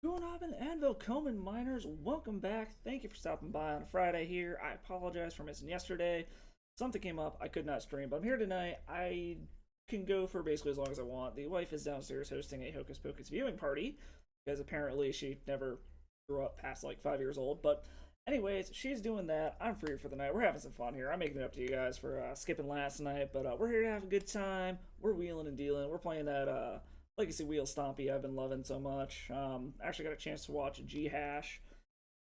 Going on in Anvil Coleman Miners, welcome back. Thank you for stopping by on a Friday here. I apologize for missing yesterday. Something came up, I could not stream, but I'm here tonight. I can go for basically as long as I want. The wife is downstairs hosting a Hocus Pocus viewing party, because apparently she never grew up past like 5 years old. But anyways, she's doing that. I'm free for the night. We're having some fun here. I'm making it up to you guys for skipping last night, but we're here to have a good time. We're wheeling and dealing. We're playing that Legacy Wheel Stompy I've been loving so much. I actually got a chance to watch G Hash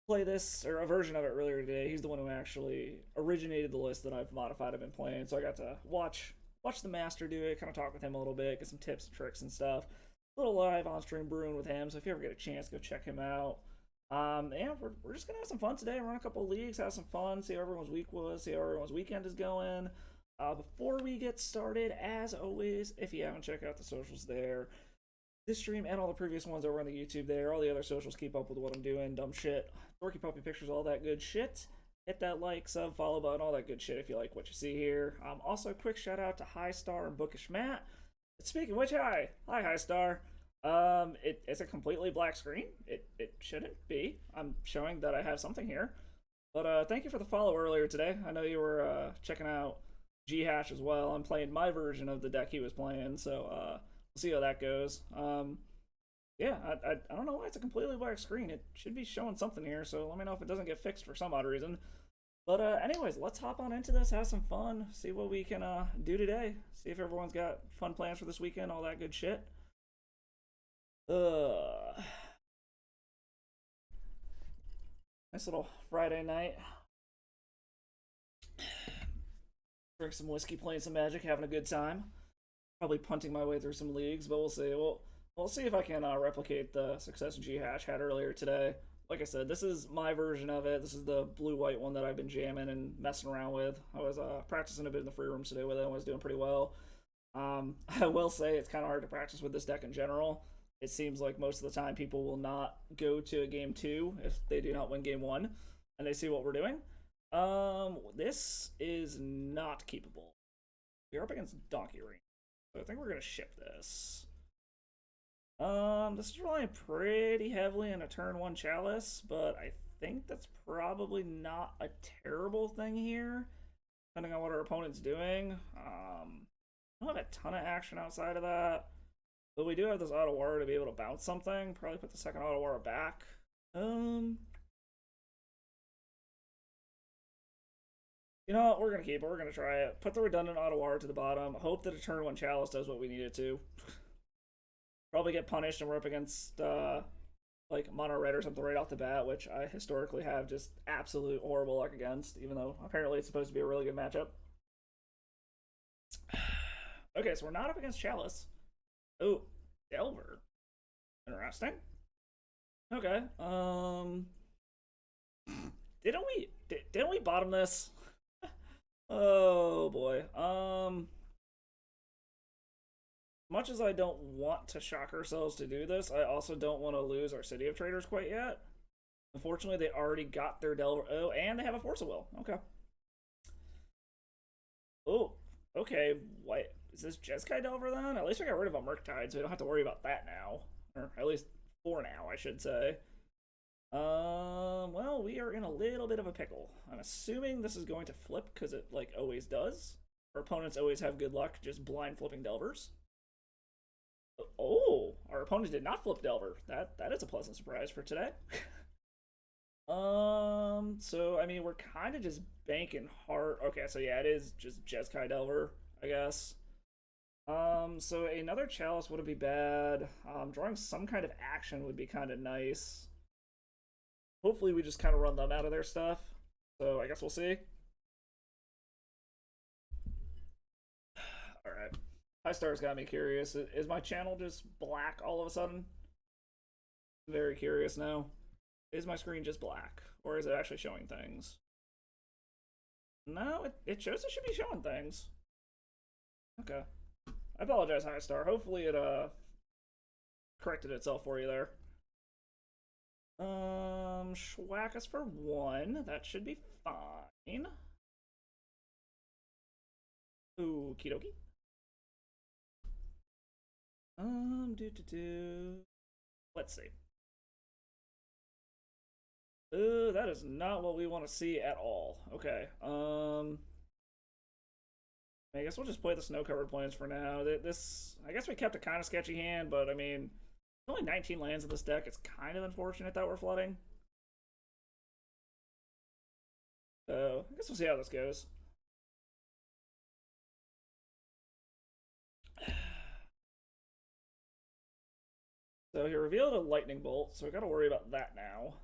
play this, or a version of it earlier today. He's the one who actually originated the list that I've modified. I've been playing, so I got to watch the master do it, kind of talk with him a little bit, get some tips and tricks and stuff. A little live on stream brewing with him, so if you ever get a chance, go check him out. Yeah, we're just gonna have some fun today. Run a couple of leagues, have some fun, see how everyone's week was, see how everyone's weekend is going. Before we get started, as always, if you haven't checked out the socials there, this stream and all the previous ones over on the YouTube there, all the other socials, keep up with what I'm doing, dumb shit, dorky puppy pictures, all that good shit. Hit that like, sub, follow button, all that good shit if you like what you see here. Also, quick shout out to High Star and Bookish Matt. Speaking of which, hi High Star. It's a completely black screen. It shouldn't be. I'm showing that I have something here. But thank you for the follow earlier today. I know you were checking out G Hash as well. I'm playing my version of the deck he was playing, so we'll see how that goes. Yeah, I don't know why it's a completely black screen. It should be showing something here, so let me know if it doesn't get fixed for some odd reason. But anyways, let's hop on into this, have some fun, see what we can do today. See if everyone's got fun plans for this weekend, all that good shit. Nice little Friday night. Drink some whiskey, playing some Magic, having a good time. Probably punting my way through some leagues, but we'll see. We'll see if I can replicate the success G Hash had earlier today. Like I said, this is my version of it. This is the blue-white one that I've been jamming and messing around with. I was practicing a bit in the free rooms today with it. I was doing pretty well. I will say it's kind of hard to practice with this deck in general. It seems like most of the time people will not go to a game 2 if they do not win game 1, and they see what we're doing. This is not keepable. We're up against Donkey Ring, so I think we're gonna ship this. This is relying pretty heavily on a turn 1 Chalice, but I think that's probably not a terrible thing here, depending on what our opponent's doing. I don't have a ton of action outside of that, but we do have this Auto Aura to be able to bounce something. Probably put the second Auto Aura back. You know what? We're gonna keep it. We're gonna try it. Put the redundant Auto Aura to the bottom. Hope that a turn 1 Chalice does what we need it to. Probably get punished and we're up against like mono red or something right off the bat, which I historically have just absolute horrible luck against, even though apparently it's supposed to be a really good matchup. Okay, so we're not up against Chalice. Oh, Delver. Interesting. Okay. Didn't we bottom this? Oh boy. Much as I don't want to shock ourselves to do this, I also don't want to lose our City of Traders quite yet. Unfortunately, they already got their Delver. Oh, and they have a Force of Will. Okay. Oh, okay. What is this Jeskai Delver then? At least we got rid of a Murktide, so we don't have to worry about that now. Or at least for now, I should say. Well, we are in a little bit of a pickle. I'm assuming this is going to flip because it like always does. Our opponents always have good luck just blind flipping Delvers. Oh, our opponent did not flip Delver. That is a pleasant surprise for today. So I mean we're kind of just banking hard. Okay, so yeah, it is just Jeskai Delver, I guess. So another Chalice wouldn't be bad. Drawing some kind of action would be kind of nice. Hopefully we just kind of run them out of their stuff. So I guess we'll see. Alright. High Star's got me curious. Is my channel just black all of a sudden? Very curious now. Is my screen just black? Or is it actually showing things? No, it shows it should be showing things. Okay. I apologize, High Star. Hopefully it corrected itself for you there. Schwack us for 1. That should be fine. Okie dokie. Let's see. Ooh, that is not what we want to see at all. Okay. I guess we'll just play the snow-covered plains for now. This, I guess we kept a kind of sketchy hand, but I mean, only 19 lands in this deck. It's kind of unfortunate that we're flooding. So I guess we'll see how this goes. So he revealed a lightning bolt, so we got to worry about that now.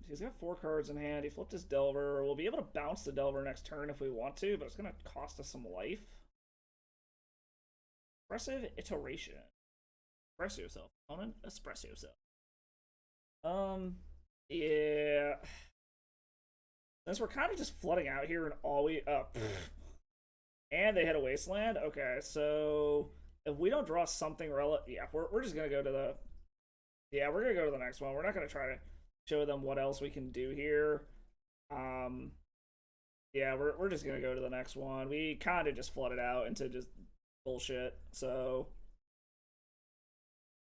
He's got 4 cards in hand. He flipped his Delver. We'll be able to bounce the Delver next turn if we want to, but it's going to cost us some life. Expressive iteration. Express yourself, opponent. Express yourself. Yeah. Since we're kind of just flooding out here and all we and they hit a wasteland. Okay, so if we don't draw something yeah, we're just gonna go to the we're gonna go to the next one. We're not gonna try to show them what else we can do here. Yeah, we're just gonna go to the next one. We kind of just flooded out into just bullshit. So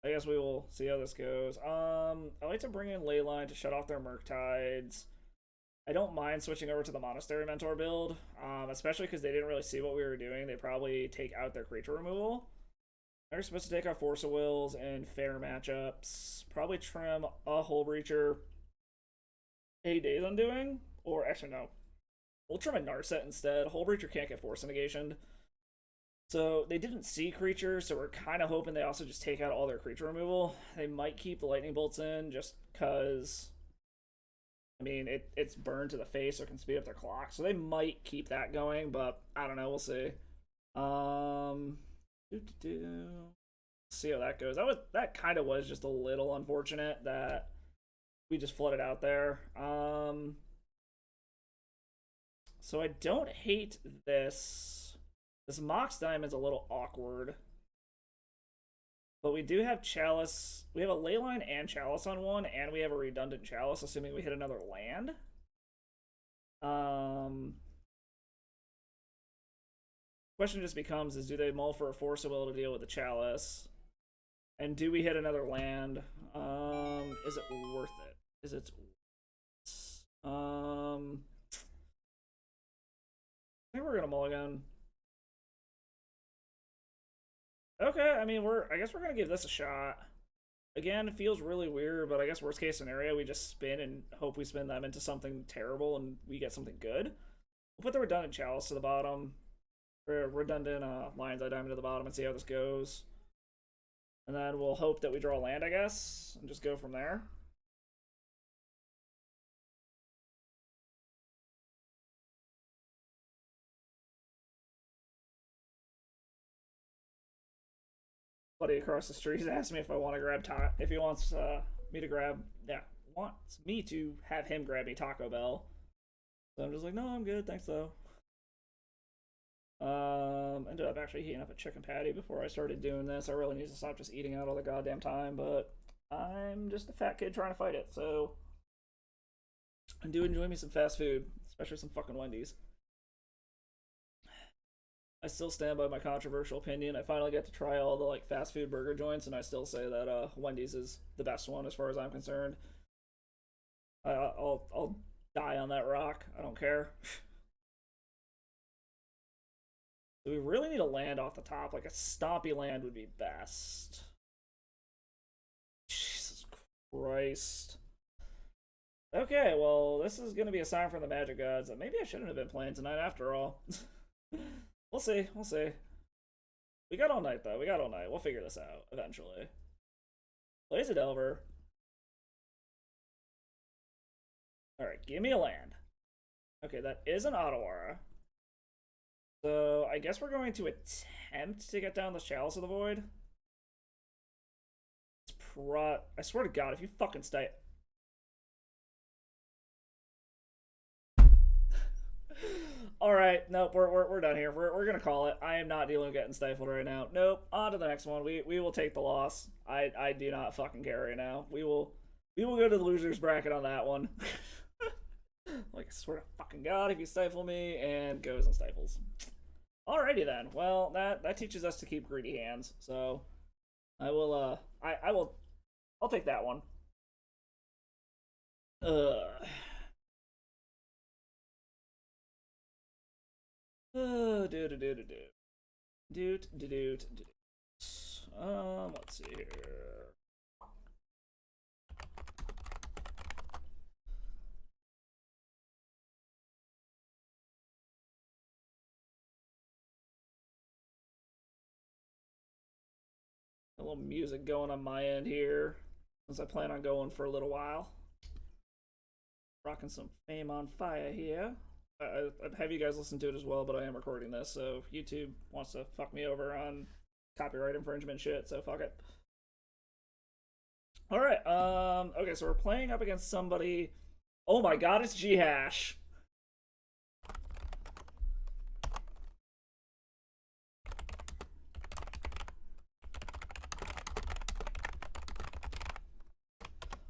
I guess we will see how this goes. I like to bring in Leyline to shut off their Murktides. I don't mind switching over to the Monastery Mentor build, especially because they didn't really see what we were doing. They probably take out their creature removal. They're supposed to take out Force of Wills in fair matchups. Probably trim a Hull Breacher 8 Days Undoing. Or actually, no. We'll trim a Narset instead. Hull Breacher can't get Force Negation. So they didn't see creatures, so we're kind of hoping they also just take out all their creature removal. They might keep the Lightning Bolts in just because, I mean, it's burned to the face, so it can speed up their clock. So they might keep that going, but I don't know. We'll see. See how that goes. That kind of was just a little unfortunate that we just flooded out there. So I don't hate this. This Mox Diamond's a little awkward. But we do have Chalice. We have a Leyline and Chalice on one, and we have a redundant Chalice, assuming we hit another land. Question just becomes is do they mull for a Force of Will to deal with the Chalice? And do we hit another land? Is it worth it? Is it I think we're gonna mulligan. Okay, I mean I guess we're gonna give this a shot. Again, it feels really weird, but I guess worst case scenario, we just spin and hope we spin them into something terrible and we get something good. We'll put the redundant Chalice to the bottom. Or redundant Lion's Eye Diamond to the bottom and see how this goes. And then we'll hope that we draw land, I guess, and just go from there. Buddy across the street has asked me if I want to grab if he wants me to grab wants me to have him grab me Taco Bell. So I'm just like, no, I'm good, thanks though. Ended up actually heating up a chicken patty before I started doing this. I really need to stop just eating out all the goddamn time, but I'm just a fat kid trying to fight it, so I do enjoy me some fast food, especially some fucking Wendy's. I still stand by my controversial opinion. I finally get to try all the like fast food burger joints, and I still say that Wendy's is the best one as far as I'm concerned. I'll die on that rock. I don't care. So we really need a land off the top. Like a Stompy land would be best. Jesus Christ. Okay, well, this is going to be a sign from the Magic Gods that maybe I shouldn't have been playing tonight after all. We'll see. We'll see. We got all night, though. We got all night. We'll figure this out eventually. Plays a Delver. Alright, give me a land. Okay, that is an Ottawara. So I guess we're going to attempt to get down the Chalice of the Void. I swear to God, if you fucking stay. Alright, nope, we're done here. We're gonna call it. I am not dealing with getting stifled right now. Nope, on to the next one. We will take the loss. I do not fucking care right now. We will go to the losers bracket on that one. Like, I swear to fucking God, if you stifle me, and goes and stifles. Alrighty then. Well, that teaches us to keep greedy hands. So I will I'll take that one. Ugh. Do. Let's see here. A little music going on my end here, since I plan on going for a little while. Rocking some Fame on Fire here. I'd have you guys listen to it as well, but I am recording this, so YouTube wants to fuck me over on copyright infringement shit, so fuck it. Alright, okay, so we're playing up against somebody. Oh my god, it's G-Hash.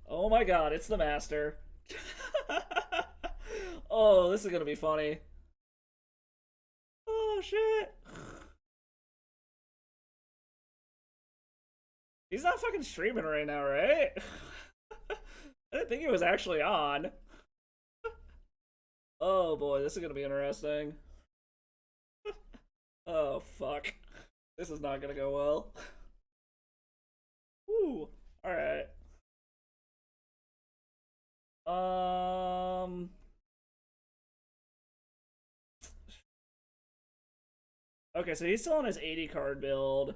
Oh my god, it's the master. Oh, this is gonna be funny. Oh shit. He's not fucking streaming right now, right? I didn't think he was actually on. Oh boy, this is gonna be interesting. Oh fuck. This is not gonna go well. Woo. Alright. Okay, so he's still on his 80 card build.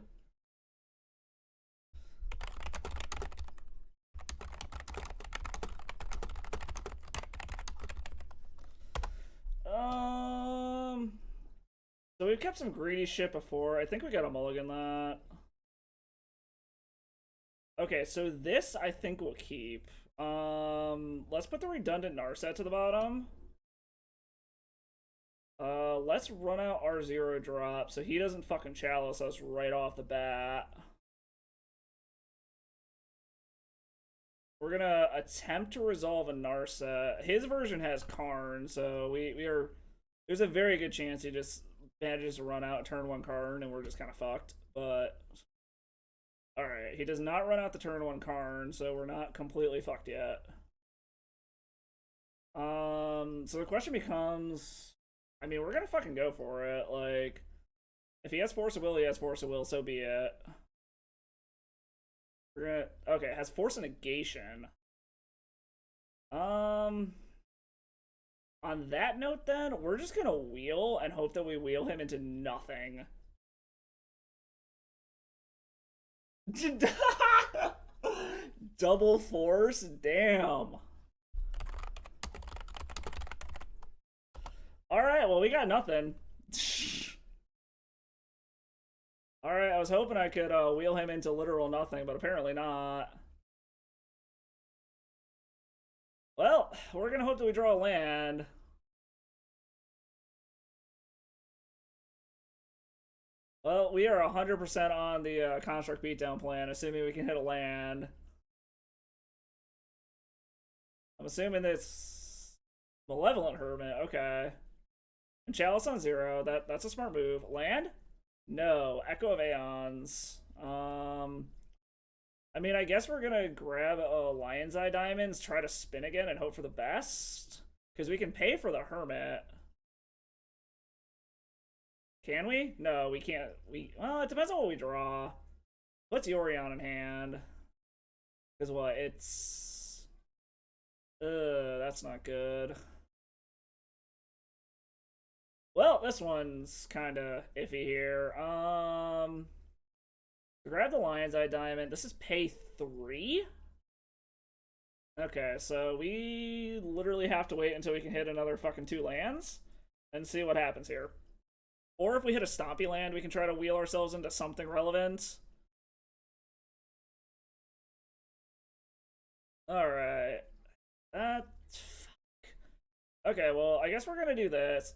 So we've kept some greedy shit before. I think we got a mulligan that. Okay, so this I think we'll keep. Let's put the redundant Narset to the bottom. Let's run out our 0 drop so he doesn't fucking chalice us right off the bat. We're gonna attempt to resolve a Narset. His version has Karn, so we are. There's a very good chance he just manages to run out turn 1 Karn and we're just kind of fucked. But alright, he does not run out the turn 1 Karn, so we're not completely fucked yet. So the question becomes, I mean, we're gonna fucking go for it. Like, if he has Force of Will, he has Force of Will, so be it. We're gonna, okay, has Force of Negation. On that note then, we're just gonna wheel and hope that we wheel him into nothing. Double Force? Damn. Alright, well, we got nothing. Alright, I was hoping I could wheel him into literal nothing, but apparently not. Well, we're gonna hope that we draw a land. Well, we are 100% on the Construct Beatdown plan, assuming we can hit a land. I'm assuming it's Malevolent Hermit, okay. And Chalice on 0, that's a smart move. Land? No. Echo of Aeons. I mean, I guess we're gonna grab Lion's Eye Diamonds, try to spin again, and hope for the best. Because we can pay for the Hermit. Can we? No, we can't. Well, it depends on what we draw. What's Yorion in hand? Because what? It's... that's not good. Well, this one's kind of iffy here. Grab the Lion's Eye Diamond. This is pay 3? Okay, so we literally have to wait until we can hit another fucking 2 lands and see what happens here. Or if we hit a Stompy land, we can try to wheel ourselves into something relevant. Alright. Fuck. Okay, well, I guess we're gonna do this.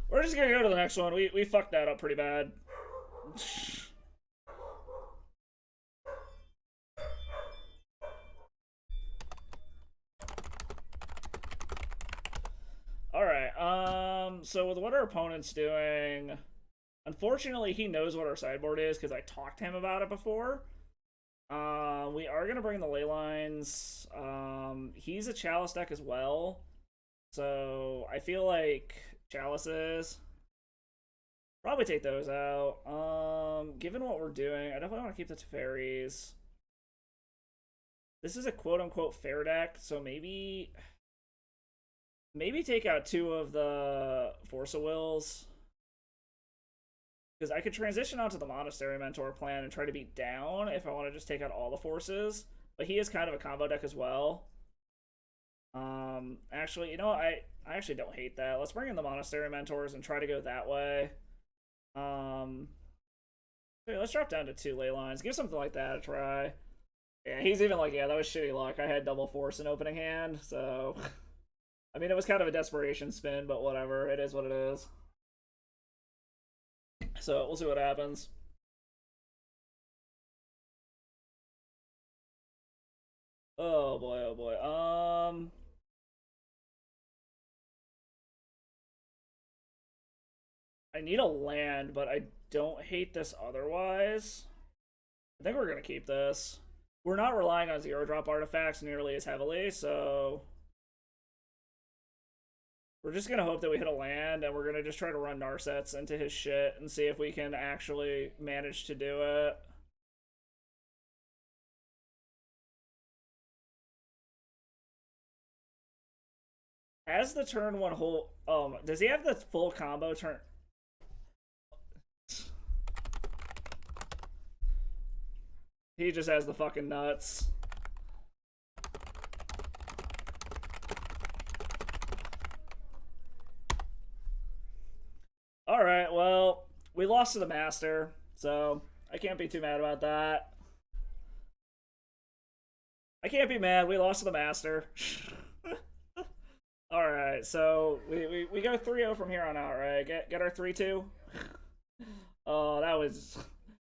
We're just gonna go to the next one. We fucked that up pretty bad. Alright, so with what our opponent's doing, Unfortunately, he knows what our sideboard is because I talked to him about it before. We are gonna bring the ley lines. He's a chalice deck as well, so I feel like chalices probably take those out. Given what we're doing, I definitely want to keep the Teferis. This is a quote-unquote fair deck, so maybe take out 2 of the Force of Wills. Because I could transition onto the Monastery Mentor plan and try to beat down if I want to just take out all the forces. But he is kind of a combo deck as well. Actually, you know what? I actually don't hate that. Let's bring in the Monastery Mentors and try to go that way. Okay, let's drop down to 2 ley lines. Give something like that a try. Yeah, he's even like, yeah, that was shitty luck. I had double force in opening hand, so... I mean, it was kind of a desperation spin, but whatever. It is what it is. So, we'll see what happens. Oh boy, oh boy. I need a land, but I don't hate this otherwise. I think we're gonna keep this. We're not relying on 0-drop artifacts nearly as heavily, so... We're just gonna hope that we hit a land, and we're gonna just try to run Narsets into his shit and see if we can actually manage to do it. Has the turn 1 whole... does he have the full combo turn... He just has the fucking nuts. Alright, well, we lost to the Master, so I can't be too mad about that. I can't be mad, we lost to the Master. Alright, so we go 3-0 from here on out, right? Get our 3-2? Oh, that was...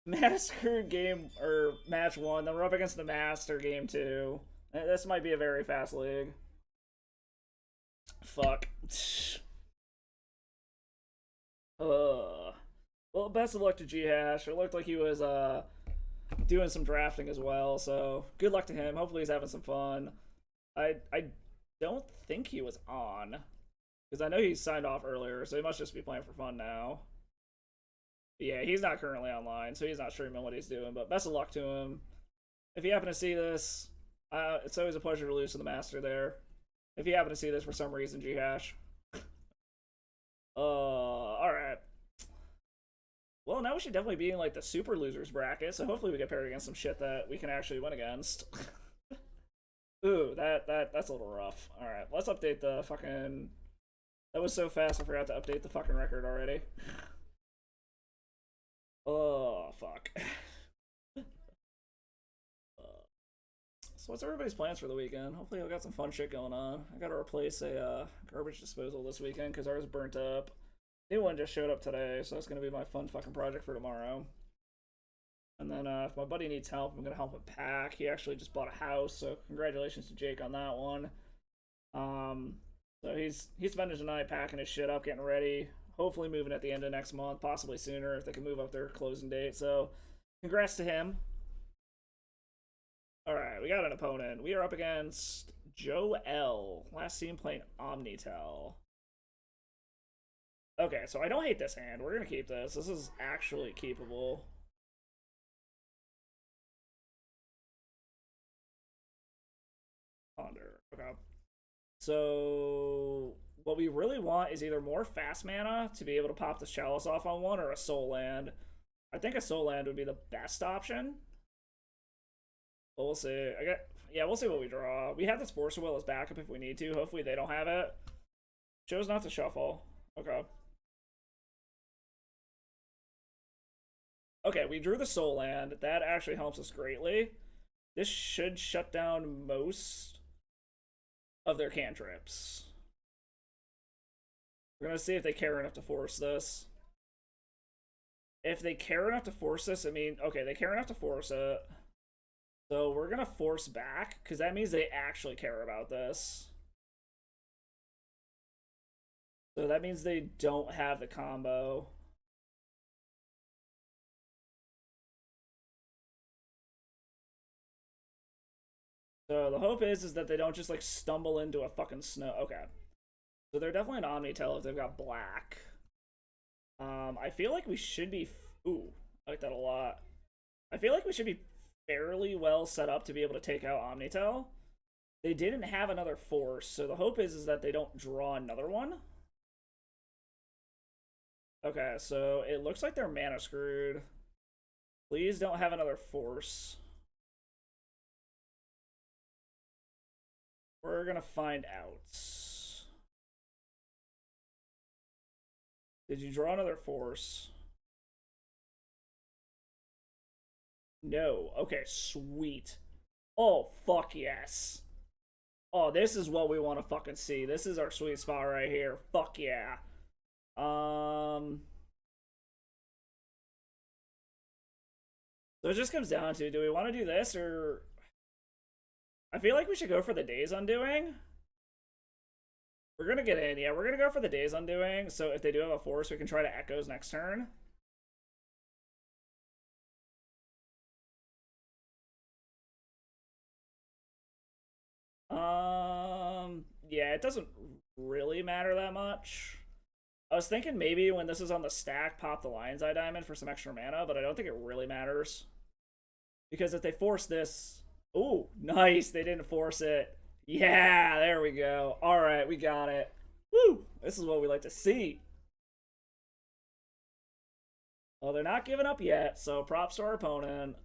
Massacre game, or match 1, then we're up against the Master game 2. This might be a very fast league. Fuck. Well, best of luck to G-Hash. It looked like he was doing some drafting as well, so good luck to him. Hopefully he's having some fun. I don't think he was on, because I know he signed off earlier, so he must just be playing for fun now. Yeah, he's not currently online, so he's not streaming what he's doing, but best of luck to him. If you happen to see this, it's always a pleasure to lose to the Master there. If you happen to see this for some reason, G-Hash. Alright. Well, now we should definitely be in, like, the super losers bracket, so hopefully we get paired against some shit that we can actually win against. Ooh, that's a little rough. Alright, let's update the fucking... That was so fast I forgot to update the fucking record already. Oh, fuck. So what's everybody's plans for the weekend? Hopefully I've got some fun shit going on. I gotta replace a garbage disposal this weekend because ours burnt up. New one just showed up today, so that's gonna be my fun fucking project for tomorrow. And then if my buddy needs help, I'm gonna help him pack. He actually just bought a house, so congratulations to Jake on that one. So he's spending tonight packing his shit up, getting ready. Hopefully moving at the end of next month, possibly sooner if they can move up their closing date. So, congrats to him. Alright, we got an opponent. We are up against Joe L. Last seen playing Omnitel. Okay, so I don't hate this hand. We're going to keep this. This is actually keepable. Ponder. Okay. So... what we really want is either more fast mana to be able to pop the Chalice off on one, or a Soul Land. I think a Soul Land would be the best option. But we'll see. Yeah, we'll see what we draw. We have this Force of Will as backup if we need to. Hopefully they don't have it. Chose not to shuffle. Okay. Okay, we drew the Soul Land. That actually helps us greatly. This should shut down most of their cantrips. We're going to see if they care enough to force this. If they care enough to force this, I mean, okay, they care enough to force it. So we're going to force back, because that means they actually care about this. So that means they don't have the combo. So the hope is that they don't just like stumble into a fucking snow. Okay. So they're definitely an Omnitel if they've got black. I feel like we should be. Ooh, I like that a lot. I feel like we should be fairly well set up to be able to take out Omnitel. They didn't have another force, so the hope is that they don't draw another one. Okay, so it looks like they're mana screwed. Please don't have another force. We're gonna find out. Did you draw another force? No. Okay, sweet. Oh, fuck yes. Oh, this is what we want to fucking see. This is our sweet spot right here. Fuck yeah. So it just comes down to, do we want to do this or... I feel like we should go for the Days Undoing. We're gonna get in. Yeah, we're gonna go for the Days Undoing. So if they do have a force, we can try to Echoes next turn. Yeah, it doesn't really matter that much. I was thinking maybe when this is on the stack, pop the Lion's Eye Diamond for some extra mana, but I don't think it really matters. Because if they force this... Ooh, nice, they didn't force it. Yeah, there we go. Alright, we got it. Woo! This is what we like to see. Well, they're not giving up yet, so props to our opponent.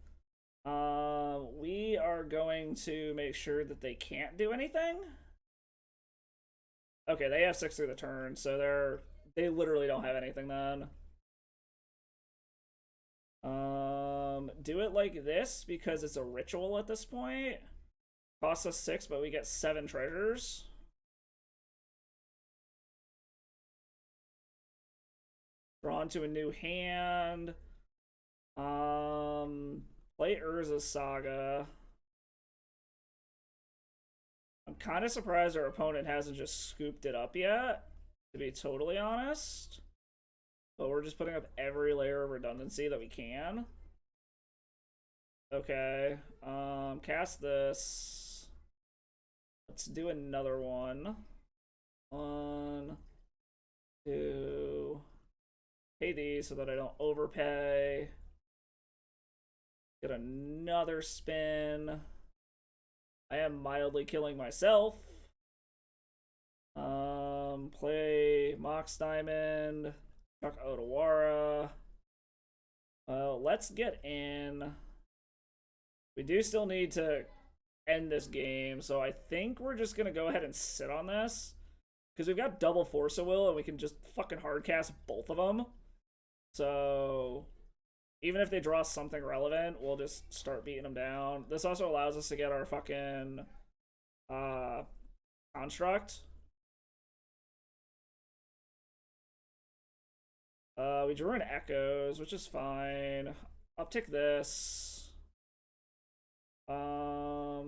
We are going to make sure that they can't do anything. Okay, they have 6 through the turn, so they literally don't have anything then. Do it like this because it's a ritual at this point. Costs us 6, but we get 7 treasures. Drawn to a new hand. Play Urza's Saga. I'm kind of surprised our opponent hasn't just scooped it up yet, to be totally honest. But we're just putting up every layer of redundancy that we can. Okay, cast this. Let's do another one. 1, 2. Pay these so that I don't overpay. Get another spin. I am mildly killing myself. Play Mox Diamond. Chuck Odawara. Let's get in. We do still need to end this game, so I think we're just gonna go ahead and sit on this. Because we've got double Force of Will, and we can just fucking hardcast both of them. So, even if they draw something relevant, we'll just start beating them down. This also allows us to get our fucking construct. We drew an Echoes, which is fine. Uptick this. I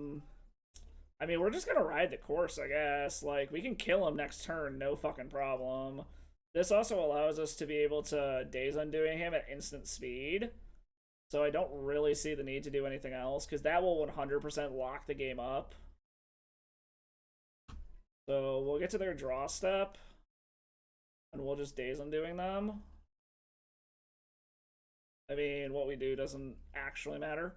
mean, we're just gonna ride the course, I guess. Like, we can kill him next turn, no fucking problem. This also allows us to be able to Days Undoing him at instant speed. So I don't really see the need to do anything else, because that will 100% lock the game up. So we'll get to their draw step, and we'll just Days Undoing them. I mean, what we do doesn't actually matter.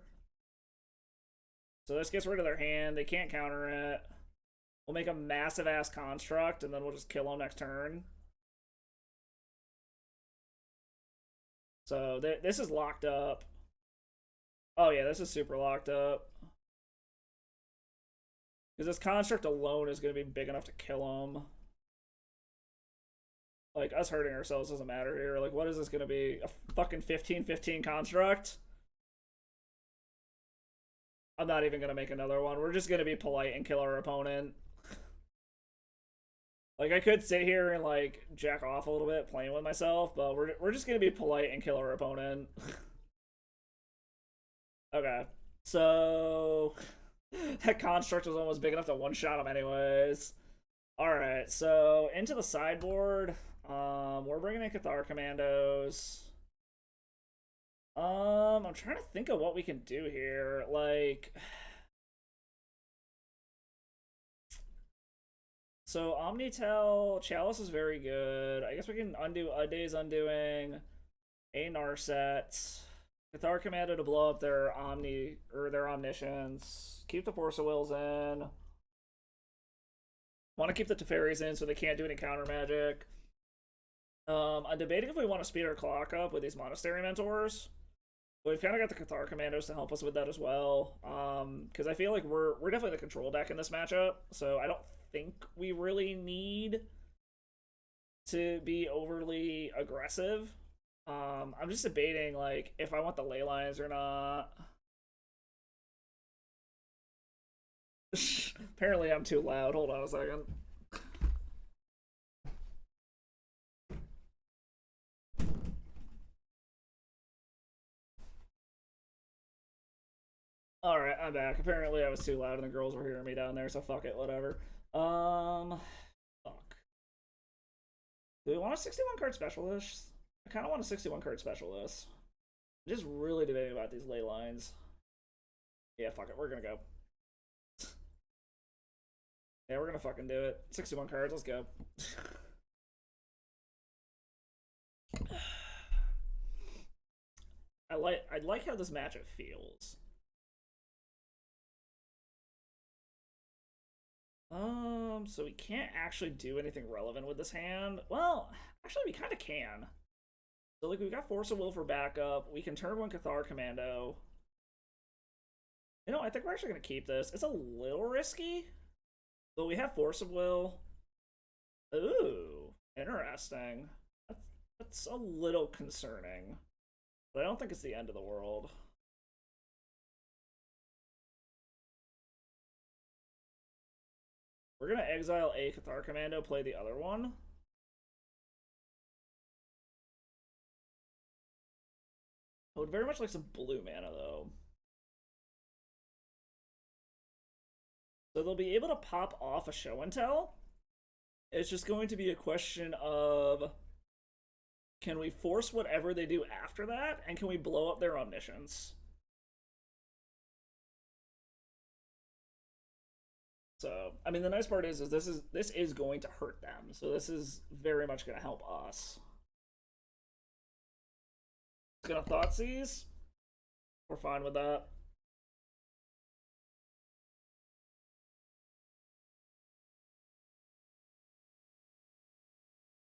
So this gets rid of their hand. They can't counter it. We'll make a massive-ass construct, and then we'll just kill them next turn. So this is locked up. Oh yeah, this is super locked up. Because this construct alone is going to be big enough to kill him. Like, us hurting ourselves doesn't matter here. Like, what is this going to be? A fucking 15-15 construct? I'm not even going to make another one. We're just going to be polite and kill our opponent. Like, I could sit here and, like, jack off a little bit playing with myself, but we're just going to be polite and kill our opponent. Okay. So, that construct was almost big enough to one-shot him anyways. Alright, so, into the sideboard. We're bringing in Cathar Commandos. I'm trying to think of what we can do here. Like, So Omnitel Chalice is very good. I guess we can undo a day's undoing, a Narset, Cathar Commando to blow up their their omniscience. Keep the Force of Wills in. Want to keep the Teferis in so they can't do any counter magic. I'm debating if we want to speed our clock up with these Monastery Mentors. But we've kind of got the Cathar Commandos to help us with that as well. Because I feel like we're definitely the control deck in this matchup, so I don't think we really need to be overly aggressive. I'm just debating like if I want the ley lines or not. Apparently I'm too loud. Hold on a second. Alright, I'm back. Apparently I was too loud and the girls were hearing me down there, so fuck it, whatever. Fuck. Do we want a 61 card specialist? I kind of want a 61 card specialist. I'm just really debating about these ley lines. Yeah, fuck it, we're gonna go. Yeah, we're gonna fucking do it. 61 cards, let's go. I like how this matchup feels. So we can't actually do anything relevant with this hand. Well, actually we kind of can. So like we've got Force of Will for backup. We can turn one Cathar Commando. You know, I think we're actually gonna keep this. It's a little risky, but we have Force of Will. Ooh, interesting. That's a little concerning, but I don't think it's the end of the world. We're gonna exile a Cathar Commando, play the other one. I would very much like some blue mana though. So they'll be able to pop off a show and tell. It's just going to be a question of can we force whatever they do after that, and can we blow up their omniscience? So, I mean, the nice part is this is going to hurt them. So this is very much going to help us. It's going to Thoughtseize. We're fine with that.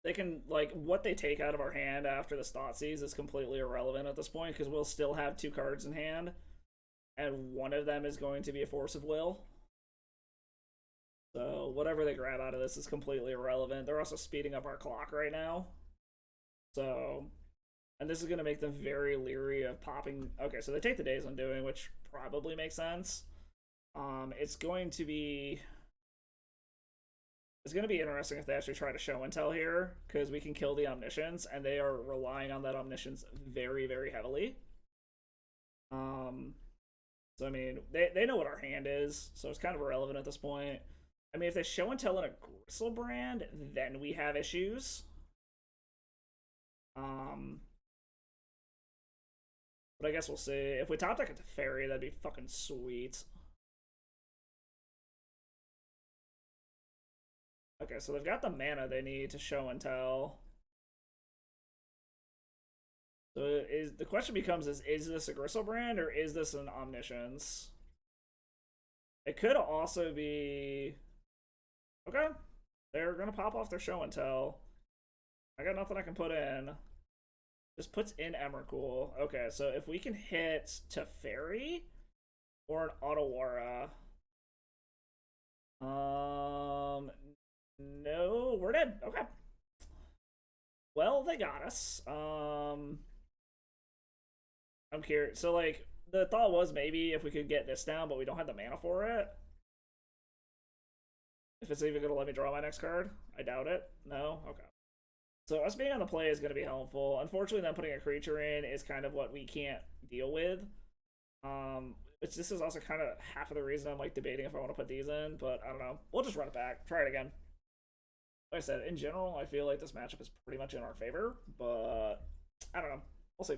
They can, like, what they take out of our hand after this Thoughtseize is completely irrelevant at this point because we'll still have two cards in hand, and one of them is going to be a Force of Will. So whatever they grab out of this is completely irrelevant. They're also speeding up our clock right now. So, and this is going to make them very leery of popping. Okay, so they take the Days Undoing, which probably makes sense. It's going to be interesting if they actually try to show and tell here, because we can kill the Omniscience, and they are relying on that Omniscience very, very heavily. So I mean, they know what our hand is, so it's kind of irrelevant at this point. I mean, if they show and tell in a Gristlebrand, then we have issues. But I guess we'll see. If we top deck it to Fairy, that'd be fucking sweet. Okay, so they've got the mana they need to show and tell. So the question becomes is this a Gristlebrand or is this an Omniscience? It could also be... Okay. They're gonna pop off their show and tell. I got nothing I can put in. Just puts in Emrakul. Okay, so if we can hit Teferi or an Otawara. No, we're dead. Okay. Well, they got us. I'm curious. So, like, the thought was maybe if we could get this down, but we don't have the mana for it. If it's even going to let me draw my next card. I doubt it. No? Okay. So us being on the play is going to be helpful. Unfortunately, then putting a creature in is kind of what we can't deal with. This is also kind of half of the reason I'm like debating if I want to put these in, but I don't know. We'll just run it back. Try it again. Like I said, in general, I feel like this matchup is pretty much in our favor, but I don't know. We'll see.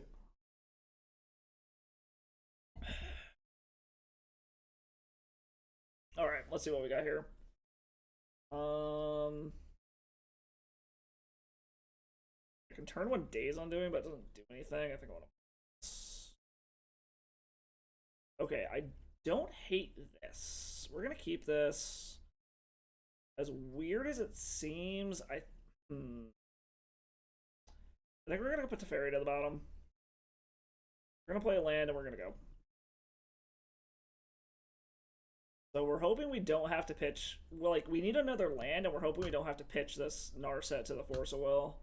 All right, let's see what we got here. I can turn one Days Undoing, but it doesn't do anything. I think I want to. Okay, I don't hate this. We're gonna keep this. As weird as it seems, I think we're gonna put Teferi to the bottom. We're gonna play a land and we're gonna go. So we're hoping we don't have to pitch. Well, like, we need another land, and we're hoping we don't have to pitch this Narset to the Force of Will.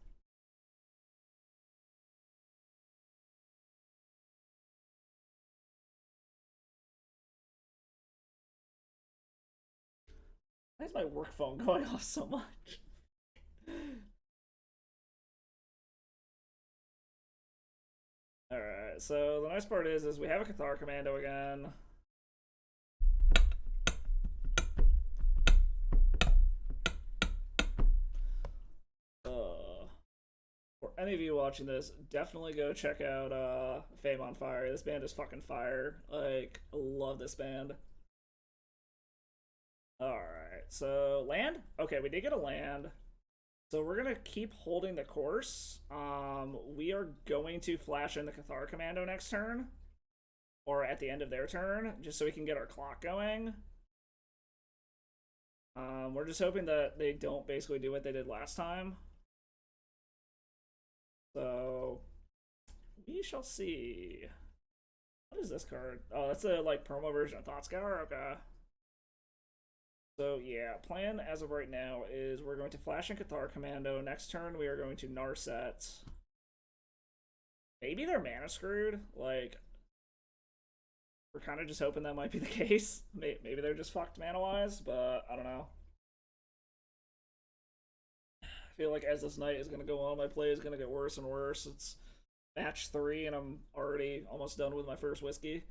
Why is my work phone going off so much? Alright, so the nice part is we have a Cathar Commando again. For any of you watching this, definitely go check out Fame on Fire. This band is fucking fire. Like, I love this band. Alright, so land? Okay, we did get a land. So we're gonna keep holding the course. We are going to flash in the Cathar Commando next turn. Or at the end of their turn, just so we can get our clock going. We're just hoping that they don't basically do what they did last time. So we shall see. What is this card? Oh, that's a like promo version of Thought Scour. Okay. So yeah, plan as of right now is we're going to flash in Cathar Commando. Next turn we are going to Narset. Maybe they're mana screwed. Like, we're kind of just hoping that might be the case. Maybe they're just fucked mana wise, but I don't know. I feel like as this night is going to go on, my play is going to get worse and worse. It's match 3 and I'm already almost done with my first whiskey.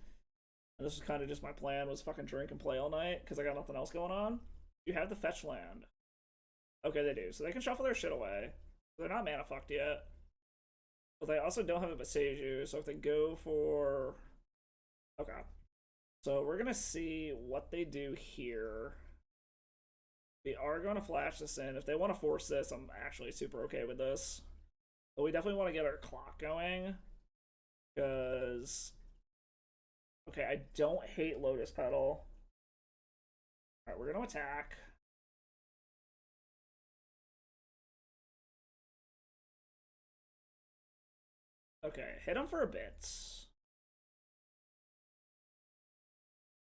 And this was kind of just my plan, was fucking drink and play all night because I got nothing else going on. You have the fetch land. Okay, they do. So they can shuffle their shit away. They're not mana fucked yet. But they also don't have a Boseiju, so if they go for... Okay. So we're going to see what they do here. We are going to flash this in. If they want to force this, I'm actually super okay with this. But we definitely want to get our clock going. Because... Okay, I don't hate Lotus Petal. Alright, we're going to attack. Okay, hit them for a bit. So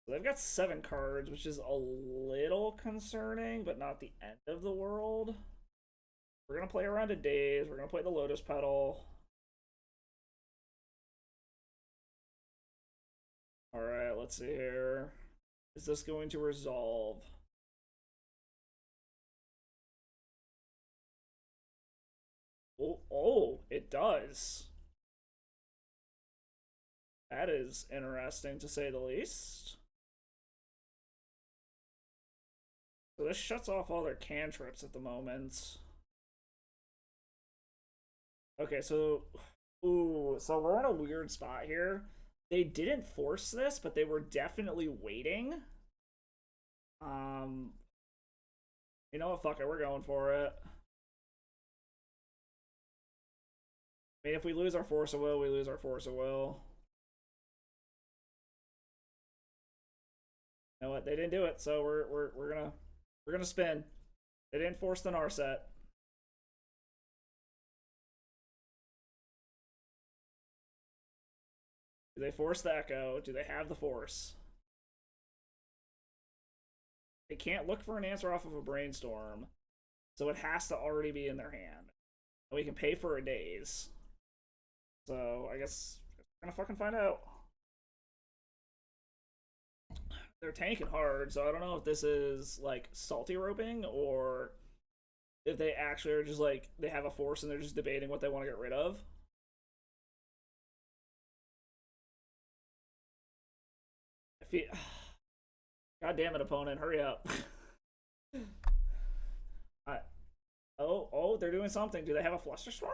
they've got 7 cards, which is a little concerning, but not the end of the world. We're going to play around a Daze. We're going to play the Lotus Petal. Alright, let's see here. Is this going to resolve? Oh, it does. That is interesting, to say the least. So this shuts off all their cantrips at the moment. Okay, so... Ooh, so we're in a weird spot here. They didn't force this, but they were definitely waiting. You know what? Fuck it, we're going for it. I mean, if we lose our Force of Will, we lose our Force of Will. You know what? They didn't do it, so we're gonna spin. They didn't force the Narset. Do they force the Echo? Do they have the Force? They can't look for an answer off of a Brainstorm, so it has to already be in their hand. And we can pay for a Daze. So I guess we're gonna fucking find out. They're tanking hard, so I don't know if this is like salty roping or if they actually are just like they have a force and they're just debating what they want to get rid of. I feel... God damn it, opponent, hurry up. Oh, they're doing something. Do they have a Flusterstorm?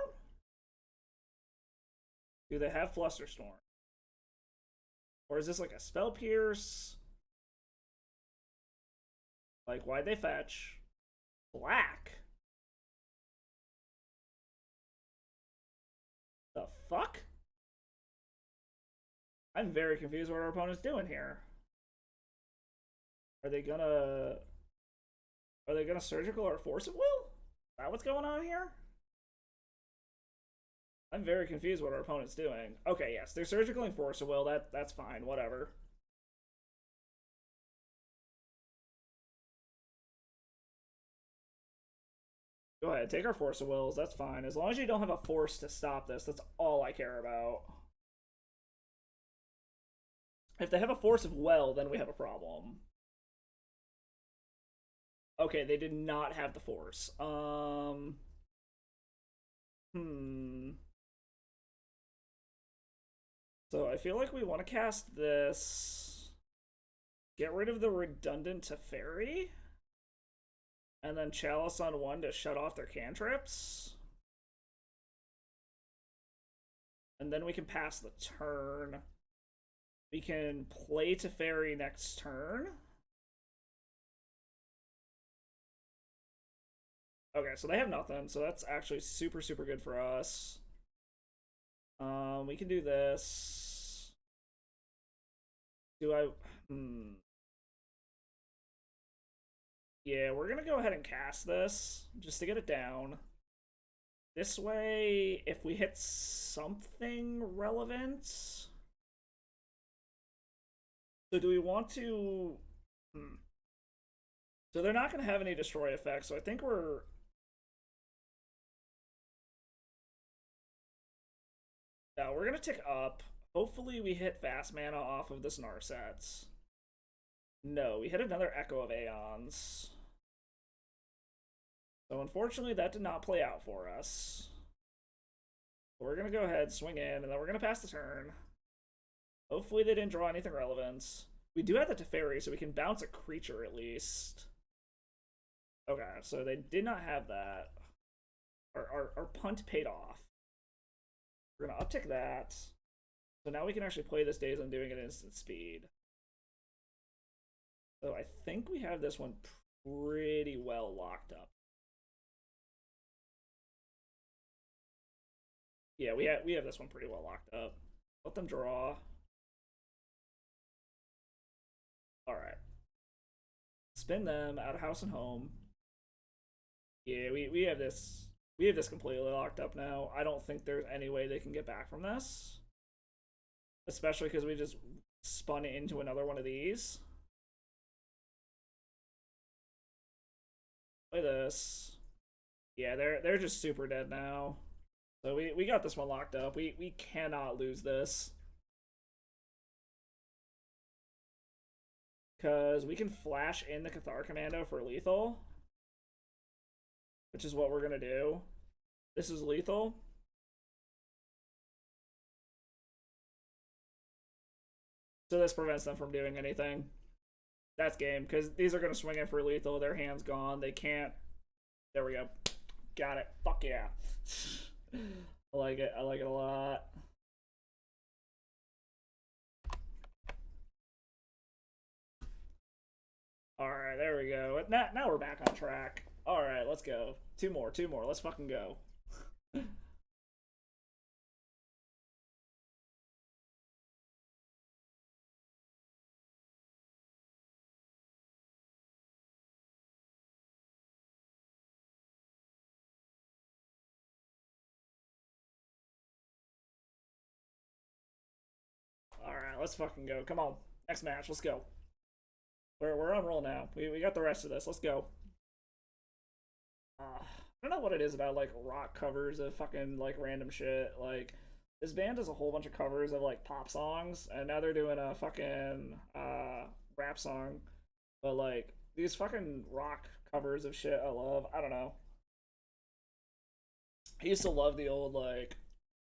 Do they have Flusterstorm? Or is this like a Spell Pierce? Like, why'd they fetch? Black. The fuck? I'm very confused what our opponent's doing here. Are they gonna... Are they gonna surgical or force of will? Is that what's going on here? I'm very confused what our opponent's doing. Okay, yes, they're surgical and force of will. That's fine, whatever. Go ahead, take our force of wills. That's fine. As long as you don't have a force to stop this, that's all I care about. If they have a force of will, then we have a problem. Okay, they did not have the force. So I feel like we want to cast this. Get rid of the redundant Teferi. And then Chalice on one to shut off their cantrips. And then we can pass the turn. We can play Teferi next turn. Okay, so they have nothing, so that's actually super, super good for us. We can do this. Do I... Yeah, we're gonna go ahead and cast this, just to get it down. This way, if we hit something relevant... So do we want to... So they're not gonna have any destroy effects, so I think we're... No, we're gonna tick up. Hopefully we hit fast mana off of this Narsets. No, we hit another Echo of Aeons. So unfortunately that did not play out for us. We're gonna go ahead, swing in, and then we're gonna pass the turn. Hopefully they didn't draw anything relevant. We do have the Teferi, so we can bounce a creature at least. Okay, so they did not have that. Our punt paid off. We're gonna uptick that. So now we can actually play this Days Undoing at instant speed. So I think we have this one pretty well locked up. Yeah, we have this one pretty well locked up. Let them draw. Alright. Spin them out of house and home. Yeah, we have this. We have this completely locked up now. I don't think there's any way they can get back from this. Especially because we just spun it into another one of these. Play this. Yeah, they're just super dead now. So we got this one locked up. We cannot lose this. Because we can flash in the Cathar Commando for lethal. Which is what we're going to do. This is lethal. So this prevents them from doing anything. That's game, because these are going to swing in for lethal. Their hand's gone. They can't. There we go. Got it. Fuck yeah. I like it. I like it a lot. Alright, there we go. Now we're back on track. Alright, let's go. Two more. Let's fucking go. Alright, let's fucking go. Come on. Next match. Let's go. We're on roll now. We got the rest of this. Let's go. I don't know what it is about like rock covers of fucking like random shit. Like this band does a whole bunch of covers of like pop songs, and now they're doing a fucking rap song. But like these fucking rock covers of shit I love. I don't know. I used to love the old like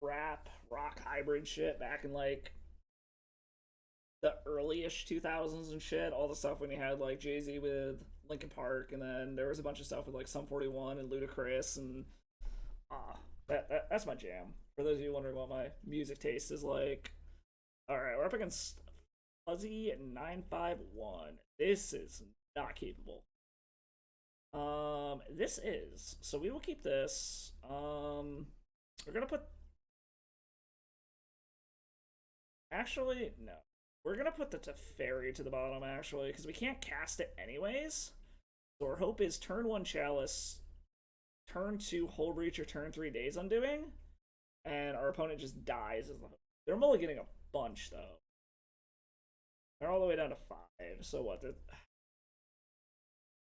rap rock hybrid shit back in like the early-ish 2000s and shit. All the stuff when you had like Jay-Z with Linkin Park, and then there was a bunch of stuff with like Sum 41 and Ludacris, and that's my jam. For those of you wondering what my music taste is like. Alright, we're up against Fuzzy at 951. This is not capable. This is. So we will keep this. We're gonna put. Actually, no. We're gonna put the Teferi to the bottom, actually, because we can't cast it anyways. So our hope is turn 1 Chalice, turn 2 Hull Breach, or turn 3 Days Undoing, and our opponent just dies. They're mulliganing a bunch, though. They're all the way down to 5, so what?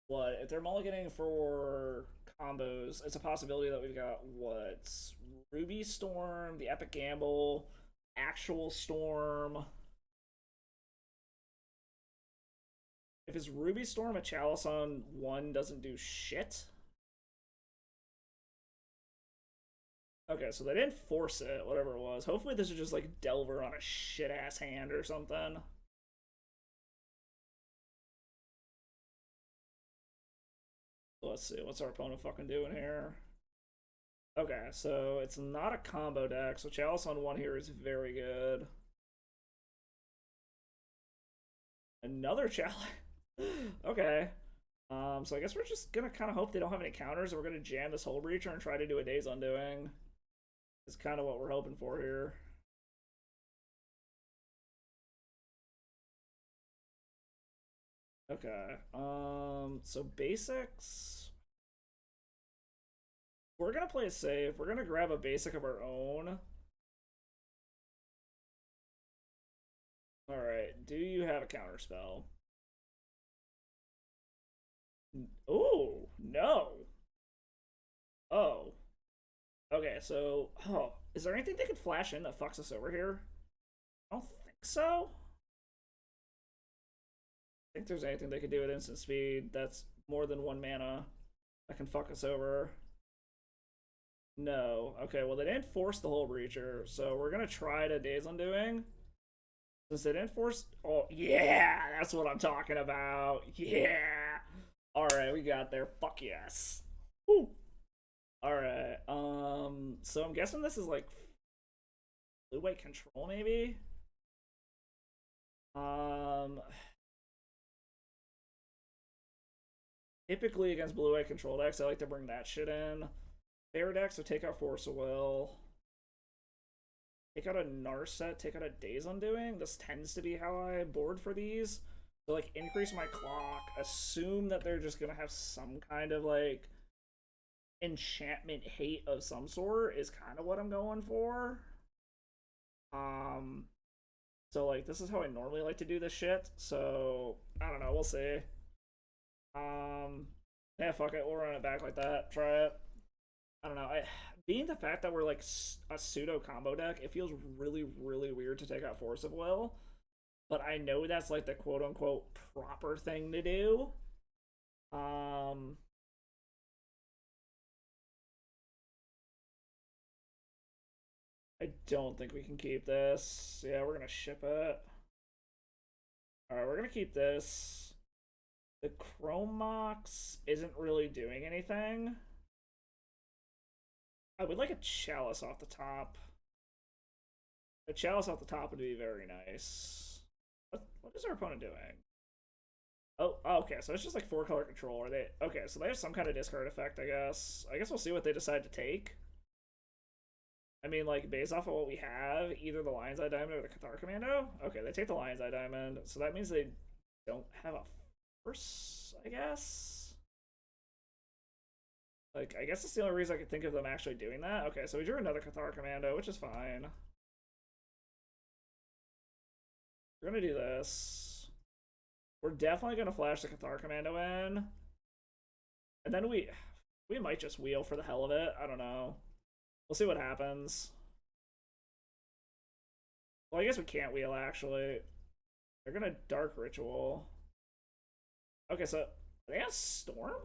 What? If they're mulliganing for combos, it's a possibility that we've got, what? Ruby Storm, the Epic Gamble, Actual Storm. If it's Ruby Storm, a Chalice on 1 doesn't do shit. Okay, so they didn't force it, whatever it was. Hopefully this is just like Delver on a shit-ass hand or something. Let's see, what's our opponent fucking doing here? Okay, so it's not a combo deck, so Chalice on 1 here is very good. Another Chalice. Okay. So I guess we're just gonna kind of hope they don't have any counters, and we're gonna jam this Hull Breacher and try to do a Days Undoing. Is kind of what we're hoping for here. Okay. So basics. We're gonna play it safe. We're gonna grab a basic of our own. Alright, do you have a counter spell? Oh, no. Oh. Okay, so, oh, is there anything they could flash in that fucks us over here? I don't think so. I think there's anything they could do with instant speed that's more than 1 mana that can fuck us over. No. Okay, well, they didn't force the Hull Breacher, so we're gonna try to Days Undoing. Since they didn't force. Oh, yeah, that's what I'm talking about. Yeah. Alright, we got there. Fuck yes. Woo. Alright, so I'm guessing this is like blue-white control, maybe? Typically against blue-white control decks, I like to bring that shit in. Fair deck, so take out Force of Will. Take out a Narset, take out a Days Undoing. This tends to be how I board for these. So, like, increase my clock. Assume that they're just gonna have some kind of, like, enchantment hate of some sort is kind of what I'm going for. So, like, this is how I normally like to do this shit. So, I don't know. We'll see. Yeah, fuck it. We'll run it back like that. Try it. I don't know. Being the fact that we're like a pseudo combo deck, it feels really, really weird to take out Force of Will. But I know that's like the quote unquote proper thing to do. I don't think we can keep this. Yeah, we're gonna ship it. Alright, we're gonna keep this. The Chrome Mox isn't really doing anything. I would like a Chalice off the top. A Chalice off the top would be very nice. What is our opponent doing? Oh, okay, so it's just like 4-color control. Are they okay? So they have some kind of discard effect, I guess. I guess we'll see what they decide to take. I mean, like, based off of what we have, either the Lion's Eye Diamond or the Cathar Commando. Okay, they take the Lion's Eye Diamond, so that means they don't have a force, I guess. Like, I guess that's the only reason I could think of them actually doing that. Okay, so we drew another Cathar Commando, which is fine. We're gonna do this. We're definitely gonna flash the Cathar Commando in. And then we might just wheel for the hell of it. I don't know. We'll see what happens. Well, I guess we can't wheel, actually. They're gonna Dark Ritual. Okay, so they have Storm?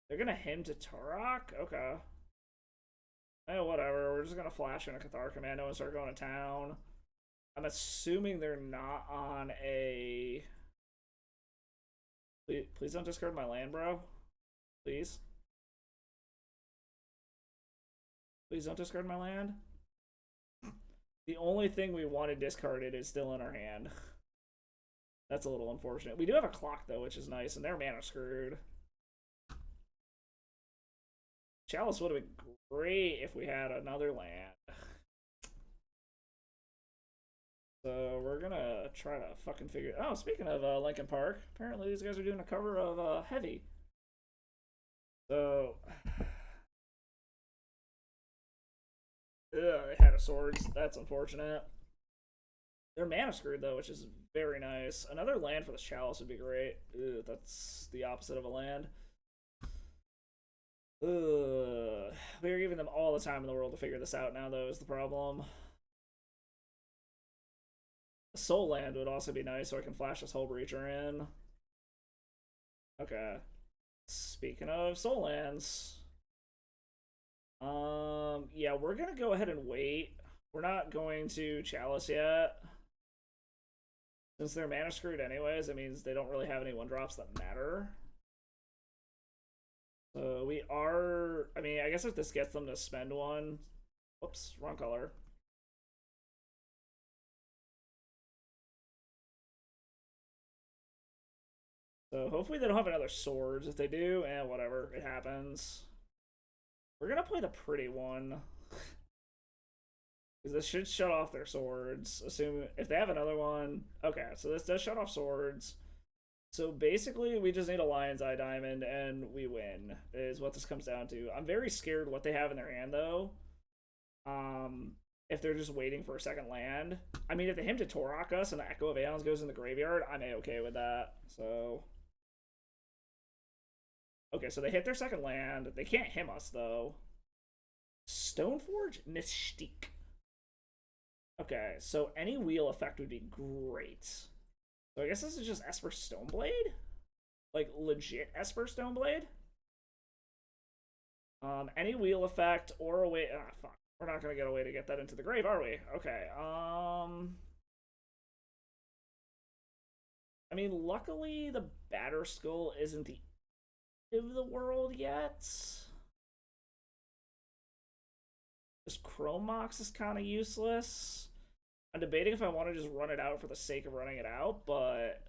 They're gonna Hymn to Turok? Okay. Whatever. We're just gonna flash in a Cathar Commando and start going to town. I'm assuming they're not on a... Please don't discard my land, bro. Please. Please don't discard my land. The only thing we wanted discarded is still in our hand. That's a little unfortunate. We do have a clock, though, which is nice, and they're mana screwed. Chalice would have been great if we had another land. So we're gonna try to fucking figure. Oh, speaking of Lincoln Park, apparently these guys are doing a cover of Heavy. So, they had a swords. That's unfortunate. They're mana screwed though, which is very nice. Another land for the Chalice would be great. Ew, that's the opposite of a land. We're giving them all the time in the world to figure this out now, though, is the problem. A soul land would also be nice, so I can flash this Hull Breacher in. Okay. Speaking of soul lands, yeah, we're gonna go ahead and wait. We're not going to Chalice yet. Since they're mana screwed anyways, it means they don't really have any 1-drops that matter. So we are, I mean, I guess if this gets them to spend one, whoops, wrong color. So hopefully they don't have another swords. If they do, whatever, it happens. We're gonna play the pretty one. Because this should shut off their swords. Assume if they have another one. Okay, so this does shut off swords. So basically, we just need a Lion's Eye Diamond and we win, is what this comes down to. I'm very scared what they have in their hand, though. If they're just waiting for a second land. I mean, if they him to Torok us and the Echo of Aeons goes in the graveyard, I'm A-okay with that. So... Okay, so they hit their second land. They can't him us, though. Stoneforge? Mystique. Okay, so any wheel effect would be great. So I guess this is just Esper Stoneblade? Like, legit Esper Stoneblade? Any wheel effect or a way... Ah, fuck. We're not gonna get a way to get that into the grave, are we? Okay, I mean, luckily, the Batterskull isn't the end of the world yet. This Chrome Mox is kind of useless. I'm debating if I want to just run it out for the sake of running it out, but...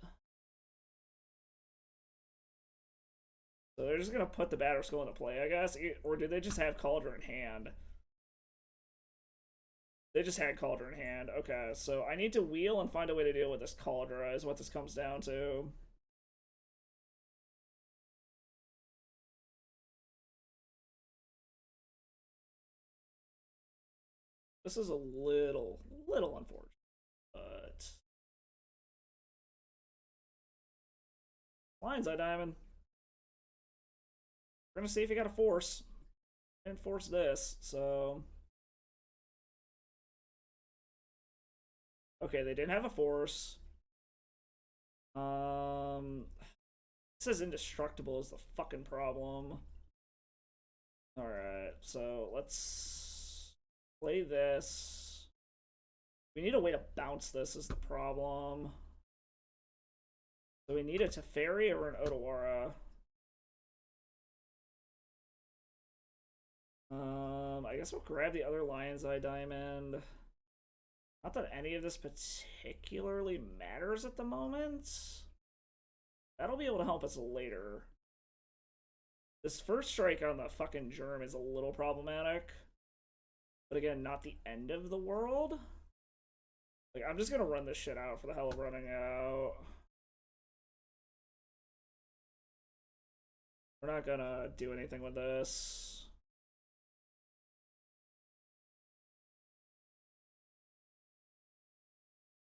So they're just going to put the Batterskull into play, I guess? Or did they just have Cauldron in hand? They just had Cauldron in hand. Okay, so I need to wheel and find a way to deal with this Cauldron, is what this comes down to. This is a little unfortunate, but... Lion's Eye Diamond. We're gonna see if you got a force. And force this, so... Okay, they didn't have a force. It says indestructible is the fucking problem. Alright, so let's play this. We need a way to bounce this is the problem. So we need a Teferi or an Otawara. I guess we'll grab the other Lion's Eye Diamond. Not that any of this particularly matters at the moment. That'll be able to help us later. This first strike on the fucking germ is a little problematic. But again, not the end of the world. Like, I'm just gonna run this shit out for the hell of running out. We're not gonna do anything with this.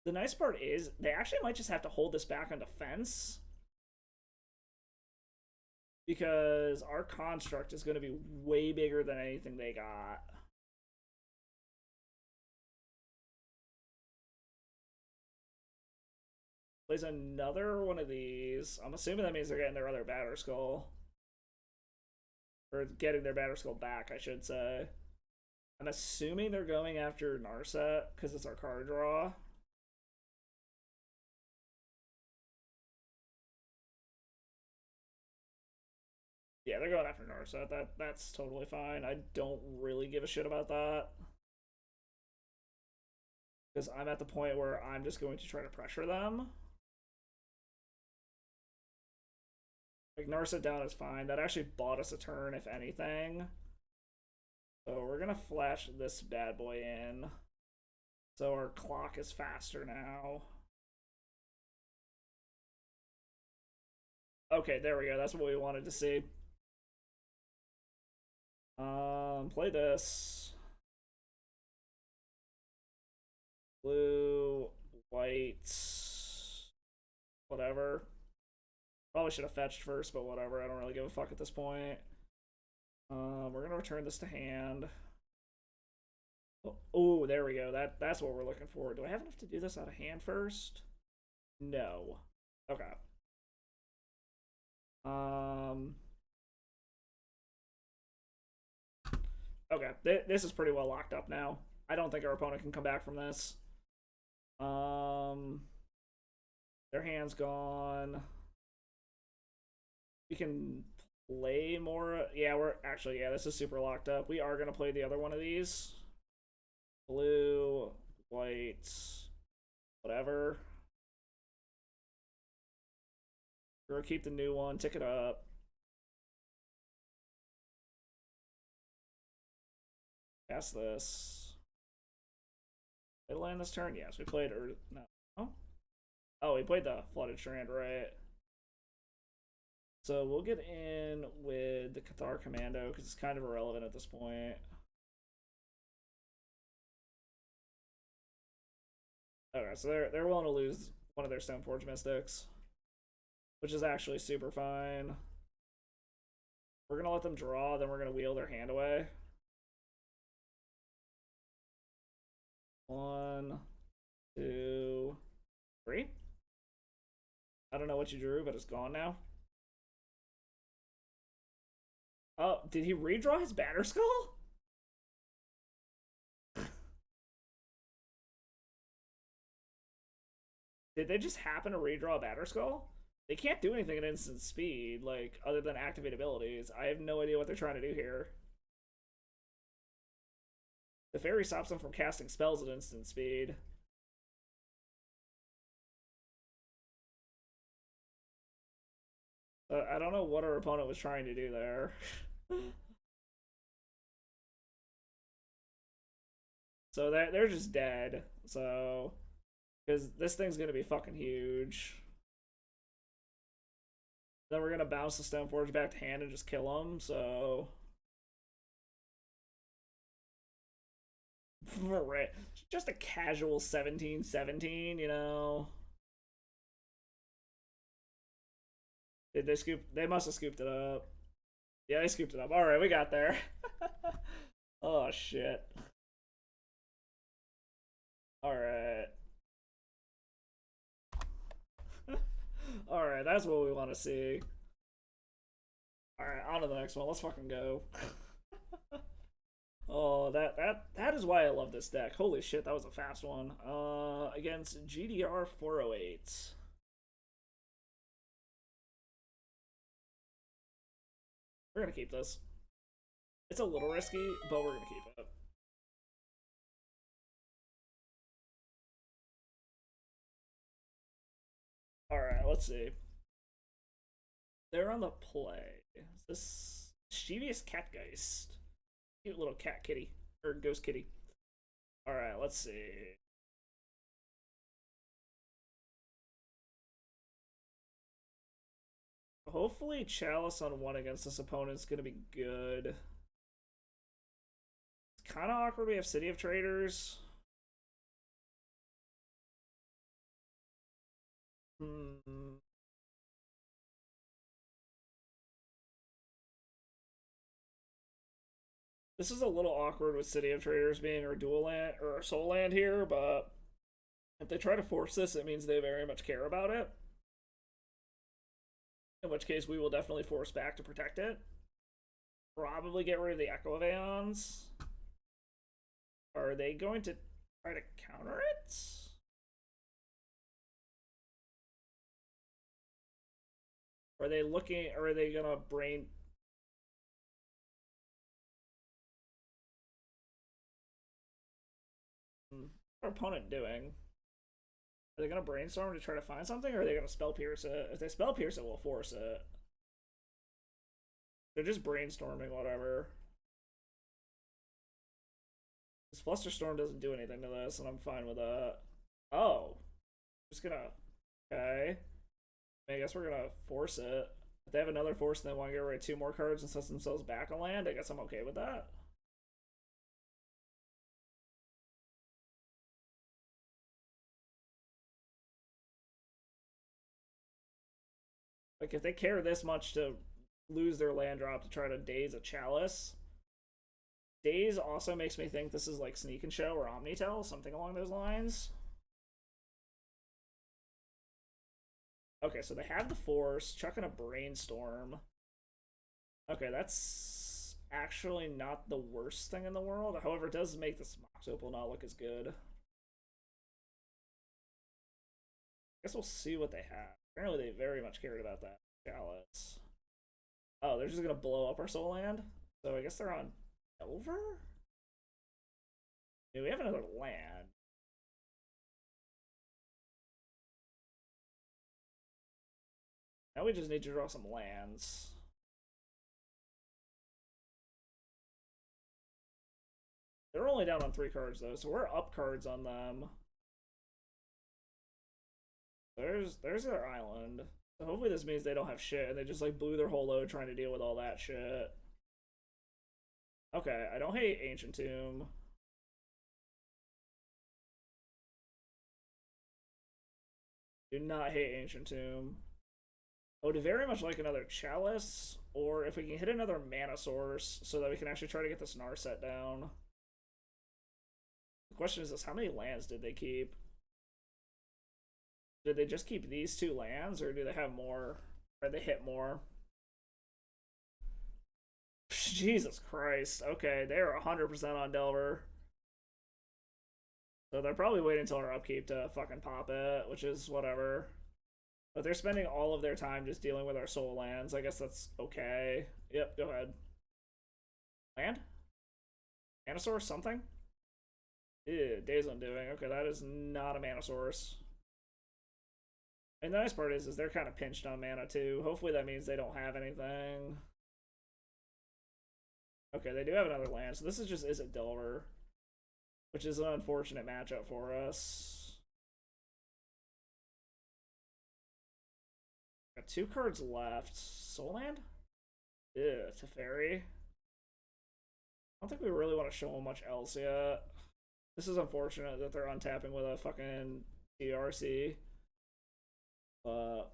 The nice part is, they actually might just have to hold this back on defense. Because our construct is going to be way bigger than anything they got. Plays another one of these. I'm assuming that means they're getting their other Batterskull. Or getting their Batterskull back, I should say. I'm assuming they're going after Narset, because it's our card draw. Yeah, they're going after Narset. That's totally fine. I don't really give a shit about that. Because I'm at the point where I'm just going to try to pressure them. Like, nurse it down is fine. That actually bought us a turn, if anything. So we're gonna flash this bad boy in. So our clock is faster now. Okay, there we go. That's what we wanted to see. Play this. Blue, white, whatever. Probably should have fetched first, but whatever. I don't really give a fuck at this point. We're gonna return this to hand. Oh, there we go. That's what we're looking for. Do I have enough to do this out of hand first? No. Okay. Okay. This is pretty well locked up now. I don't think our opponent can come back from this. Their hand's gone. We can play more. Yeah, we're actually, yeah, this is super locked up. We are gonna play the other one of these. Blue, white, whatever. We're gonna keep the new one, tick it up. Pass this. Did it land this turn? Yes, we played, or no. Oh, we played the Flooded Strand, right? So we'll get in with the Cathar Commando because it's kind of irrelevant at this point. Okay, so they're willing to lose one of their Stoneforge Mystics, which is actually super fine. We're gonna let them draw, then we're gonna wheel their hand away. 1, 2, 3. I don't know what you drew, but it's gone now. Oh, did he redraw his Batterskull? Did they just happen to redraw Batterskull? They can't do anything at instant speed, like, other than activate abilities. I have no idea what they're trying to do here. The fairy stops them from casting spells at instant speed. I don't know what our opponent was trying to do there. So they're just dead. So, because this thing's gonna be fucking huge. Then we're gonna bounce the Stoneforge back to hand and just kill them. So, right, just a casual 17-17, you know. Did they scoop? They must have scooped it up. Yeah, they scooped it up. All right, we got there. Oh shit. All right. All right, that's what we want to see. All right, on to the next one. Let's fucking go. Oh, that is why I love this deck. Holy shit, that was a fast one. Against GDR 408. We're gonna keep this. It's a little risky, but we're gonna keep it. Alright, let's see. They're on the play. Is this Mischievous Catgeist? Cute little cat kitty. Or ghost kitty. Alright, let's see. Hopefully Chalice on 1 against this opponent is going to be good. It's kind of awkward we have City of Traders. This is a little awkward with City of Traders being our dual land or our soul land here, but if they try to force this, it means they very much care about it. In which case, we will definitely force back to protect it. Probably get rid of the Echo of Aeons. Are they going to try to counter it? Are they looking, or are they gonna brain? What's our opponent doing? Are they gonna brainstorm to try to find something, or are they gonna spell pierce it? If they spell pierce it, we'll force it. They're just brainstorming whatever. This Flusterstorm doesn't do anything to this, and I'm fine with that. Oh. Just gonna... Okay. I guess we're gonna force it. If they have another force and they want to get rid of 2 more cards and set themselves back a land, I guess I'm okay with that. Like, if they care this much to lose their land drop to try to daze a Chalice, daze also makes me think this is like Sneak and Show or Omnitel, something along those lines. Okay, so they have the force, chucking a brainstorm. Okay, that's actually not the worst thing in the world. However, it does make the Mox Opal not look as good. I guess we'll see what they have. Apparently they very much cared about that Chalice. Oh, they're just gonna blow up our soul land? So I guess they're on Delver? Yeah, we have another land. Now we just need to draw some lands. They're only down on 3 cards though, so we're up cards on them. There's their island. So hopefully this means they don't have shit and they just like blew their whole load trying to deal with all that shit. Okay, I don't hate Ancient Tomb. Do not hate Ancient Tomb. I would very much like another Chalice, or if we can hit another mana source so that we can actually try to get this Narset down. The question is this, how many lands did they keep? Did they just keep these 2 lands, or do they have more? Or they hit more? Jesus Christ. Okay, they're 100% on Delver. So they're probably waiting until our upkeep to fucking pop it, which is whatever. But they're spending all of their time just dealing with our soul lands. I guess that's okay. Yep, go ahead. Land? Mana source, something? Ew, Days Undoing. Okay, that is not a mana source. And the nice part is they're kind of pinched on mana too. Hopefully that means they don't have anything. Okay, they do have another land, so this is just Izzet Delver, which is an unfortunate matchup for us. Got 2 cards left. Soul Land? Ew, Teferi. I don't think we really want to show them much else yet. This is unfortunate that they're untapping with a fucking DRC. But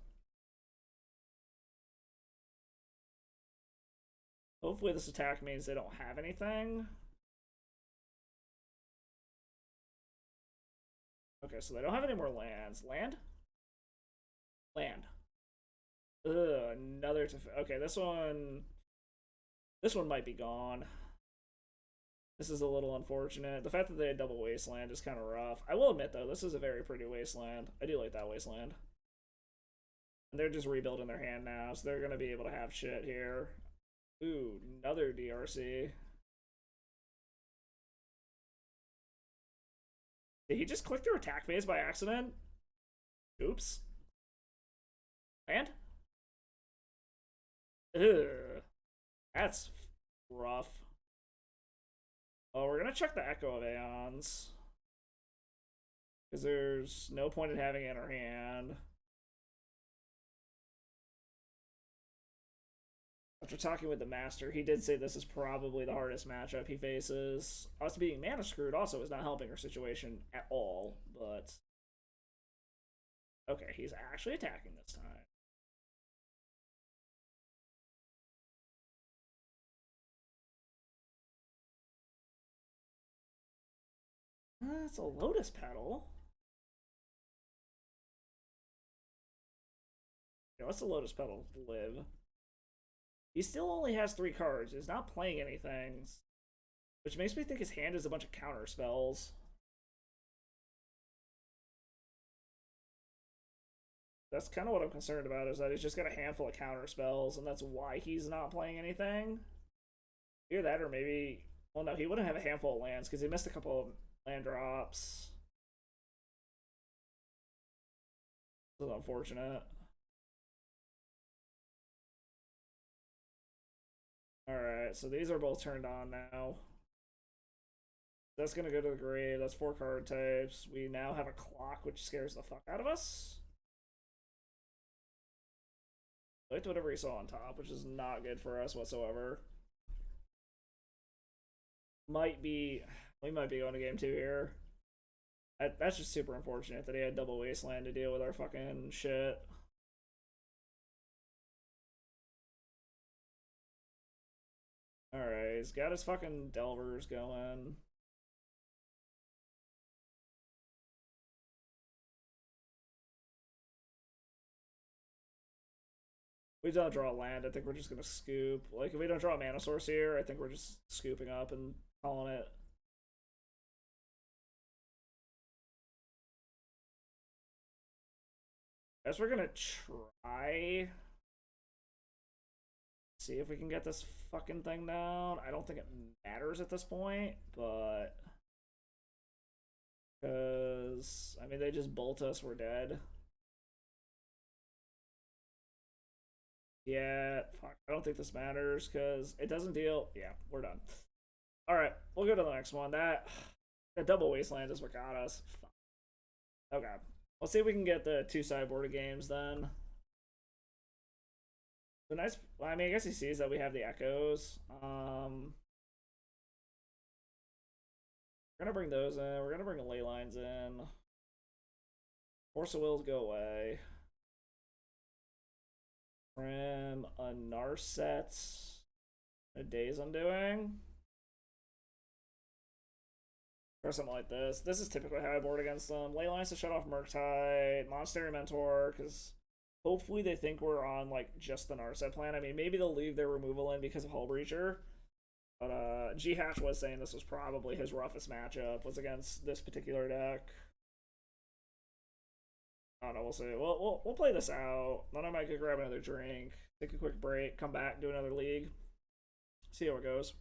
hopefully this attack means they don't have anything. Okay, so they don't have any more lands. Land? Land. Ugh, another okay, this one might be gone. This is a little unfortunate. The fact that they had double wasteland is kind of rough. I will admit though, this is a very pretty wasteland. I do like that wasteland. And they're just rebuilding their hand now, so they're gonna be able to have shit here. Ooh, another DRC. Did he just click through attack phase by accident? Oops. And? Ugh. That's rough. Oh, we're gonna check the Echo of Aeons. Because there's no point in having it in our hand. After talking with the Master, he did say this is probably the hardest matchup he faces. Us being mana screwed also is not helping our situation at all, but... Okay, he's actually attacking this time. It's a Lotus Petal. Yeah, what's the Lotus Petal live? He still only has 3 cards. He's not playing anything, which makes me think his hand is a bunch of counter spells. That's kind of what I'm concerned about, is that he's just got a handful of counter spells, and that's why he's not playing anything. Either that, or maybe... Well, no, he wouldn't have a handful of lands, because he missed a couple of land drops. This is unfortunate. Alright, so these are both turned on now. That's gonna go to the grave. That's 4 card types. We now have a clock, which scares the fuck out of us. I liked whatever he saw on top, which is not good for us whatsoever. We might be going to game 2 here. That's just super unfortunate that he had double wasteland to deal with our fucking shit. Alright, he's got his fucking Delvers going. We don't draw land, I think we're just gonna scoop. Like, if we don't draw a mana source here, I think we're just scooping up and calling it. Guess we're gonna try. See if we can get this fucking thing down. I don't think it matters at this point, but. Because, I mean, they just bolt us, we're dead. Yeah, fuck. I don't think this matters because it doesn't deal. Yeah, we're done. Alright, we'll go to the next one. That double wasteland is what got us. Fuck. Okay. Let's see if we can get the 2 sideboarded games then. The nice, I mean, I guess he sees that we have the echoes. We're gonna bring those in. We're gonna bring the ley lines in. Force of Wills go away. Trim a Narset. A Day's Undoing. Or something like this. This is typically how I board against them. Ley lines to shut off Murktide. Monastery Mentor, because hopefully they think we're on like just the Narset plan. I mean, maybe they'll leave their removal in because of Hull Breacher. But G Hatch was saying this was probably his roughest matchup, was against this particular deck. I don't know, we'll see. We'll play this out. Then I might go grab another drink, take a quick break, come back, do another league. See how it goes.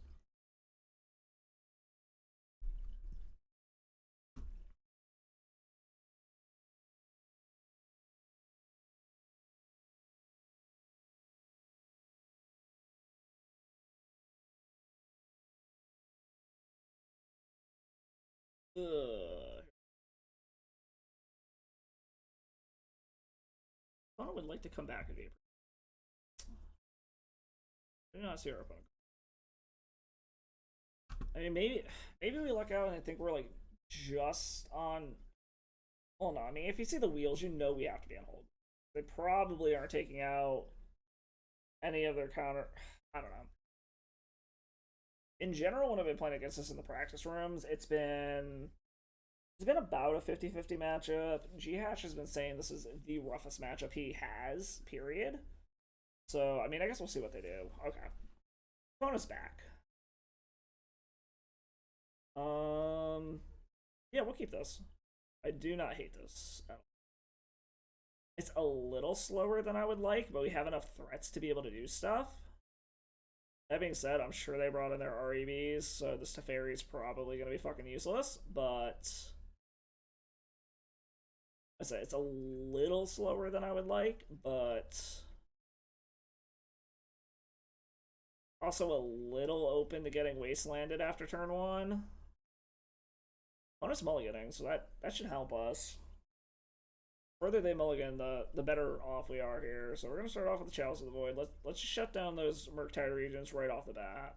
Ugh. I would like to come back again. I do not see our opponent. I mean, maybe we luck out and I think we're like just on. Well, no. I mean, if you see the wheels, you know we have to be on hold. They probably aren't taking out any of their counter. I don't know. In general, when I've been playing against this in the practice rooms, it's been about a 50-50 matchup. G Hatch has been saying this is the roughest matchup he has, period. So, I mean, I guess we'll see what they do. Okay. Bonus back. Yeah, we'll keep this. I do not hate this. Oh. It's a little slower than I would like, but we have enough threats to be able to do stuff. That being said, I'm sure they brought in their REBs, so this Teferi is probably going to be fucking useless, but I say it's a little slower than I would like, but also a little open to getting wastelanded after turn 1. Bonus mulliganing, so that should help us. The further they mulligan, the better off we are here. So we're gonna start off with the Chalice of the Void. Let's just shut down those Murktide Regents right off the bat.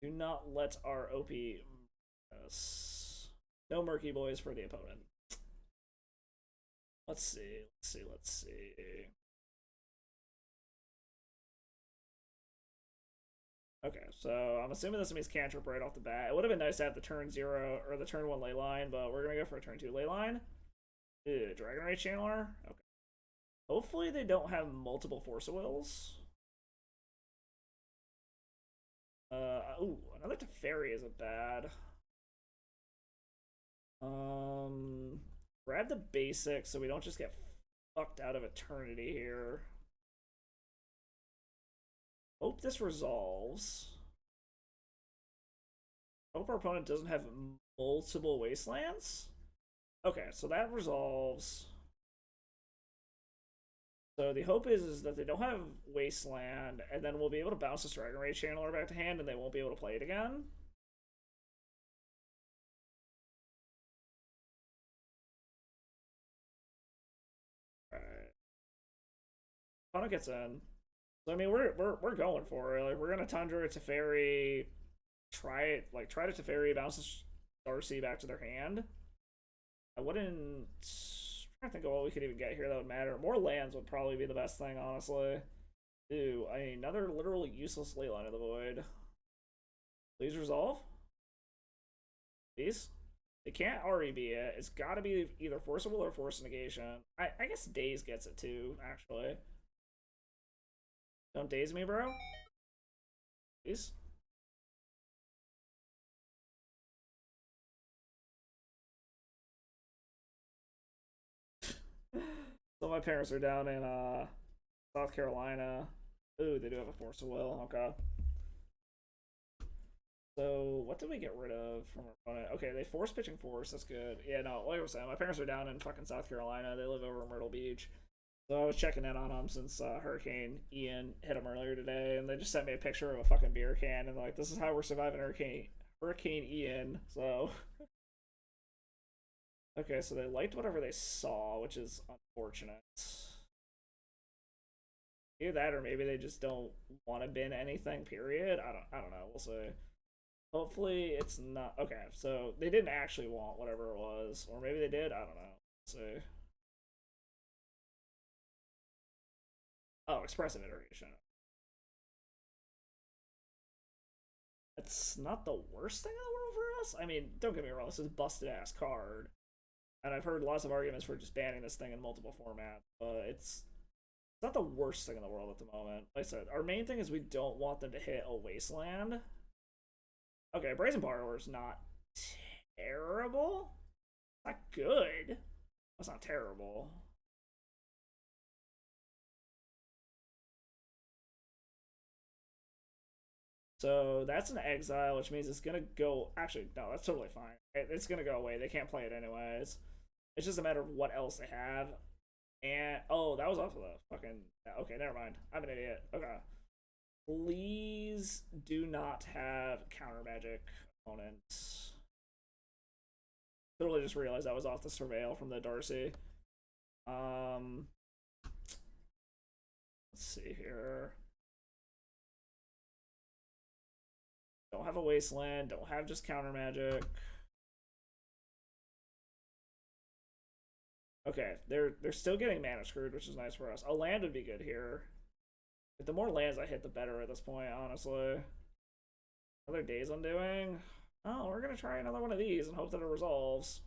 Do not let our OP us. No Murky Boys for the opponent. Let's see. Okay, so I'm assuming this means cantrip right off the bat. It would have been nice to have the turn 0 or the turn 1 ley line, but we're gonna go for a turn 2 ley line. Ew, Dragon Ray Channeler? Okay. Hopefully they don't have multiple Force of Wills. Ooh, another Teferi isn't bad. Grab the basics so we don't just get fucked out of eternity here. Hope this resolves. Hope our opponent doesn't have multiple wastelands. Okay, so that resolves. So the hope is that they don't have Wasteland, and then we'll be able to bounce this Dragon Rage Channeler back to hand, and they won't be able to play it again. Alright. Opponent gets in. So I mean, we're going for it. Like, we're gonna Tundra Teferi, try to Teferi, bounce this Darcy back to their hand. I wouldn't. I'm trying to think of what we could even get here that would matter. More lands would probably be the best thing, honestly. Ooh, another literally useless Leyline of the Void. Please resolve. Please. It can't REB it. It's got to be either Force of Will or Force Negation. I guess Daze gets it too, actually. Don't daze me, bro. Please. So my parents are down in South Carolina. Ooh, they do have a Force of Will. Okay. So what did we get rid of from our opponent? Okay, they force pitching Force. That's good. Yeah, no, like I was saying, my parents are down in fucking South Carolina. They live over in Myrtle Beach. So I was checking in on them since Hurricane Ian hit them earlier today, and they just sent me a picture of a fucking beer can, and like, this is how we're surviving Hurricane Ian. So okay, so they liked whatever they saw, which is unfortunate. Either that, or maybe they just don't want to bin anything. Period. I don't know. We'll see. Hopefully it's not. Okay, so they didn't actually want whatever it was, or maybe they did. I don't know. Let's see. Oh, expressive iteration. It's not the worst thing in the world for us. I mean, don't get me wrong, this is a busted ass card. And I've heard lots of arguments for just banning this thing in multiple formats, but it's not the worst thing in the world at the moment. Like I said, our main thing is we don't want them to hit a Wasteland. Okay, Brazen Borrower is not terrible. Not good. That's not terrible. So that's an exile, which means it's gonna go. Actually, no, that's totally fine. It's gonna go away. They can't play it anyways. It's just a matter of what else they have. And oh, that was also the fucking. Okay, never mind. I'm an idiot. Okay. Please do not have counter magic opponents. Totally just realized that was off the surveil from the Darcy. Let's see here. Don't have a Wasteland. Don't have just counter magic. Okay, they're still getting mana screwed, which is nice for us. A land would be good here. But the more lands I hit, the better at this point, honestly. Another Daze Undoing. Oh, we're gonna try another one of these and hope that it resolves.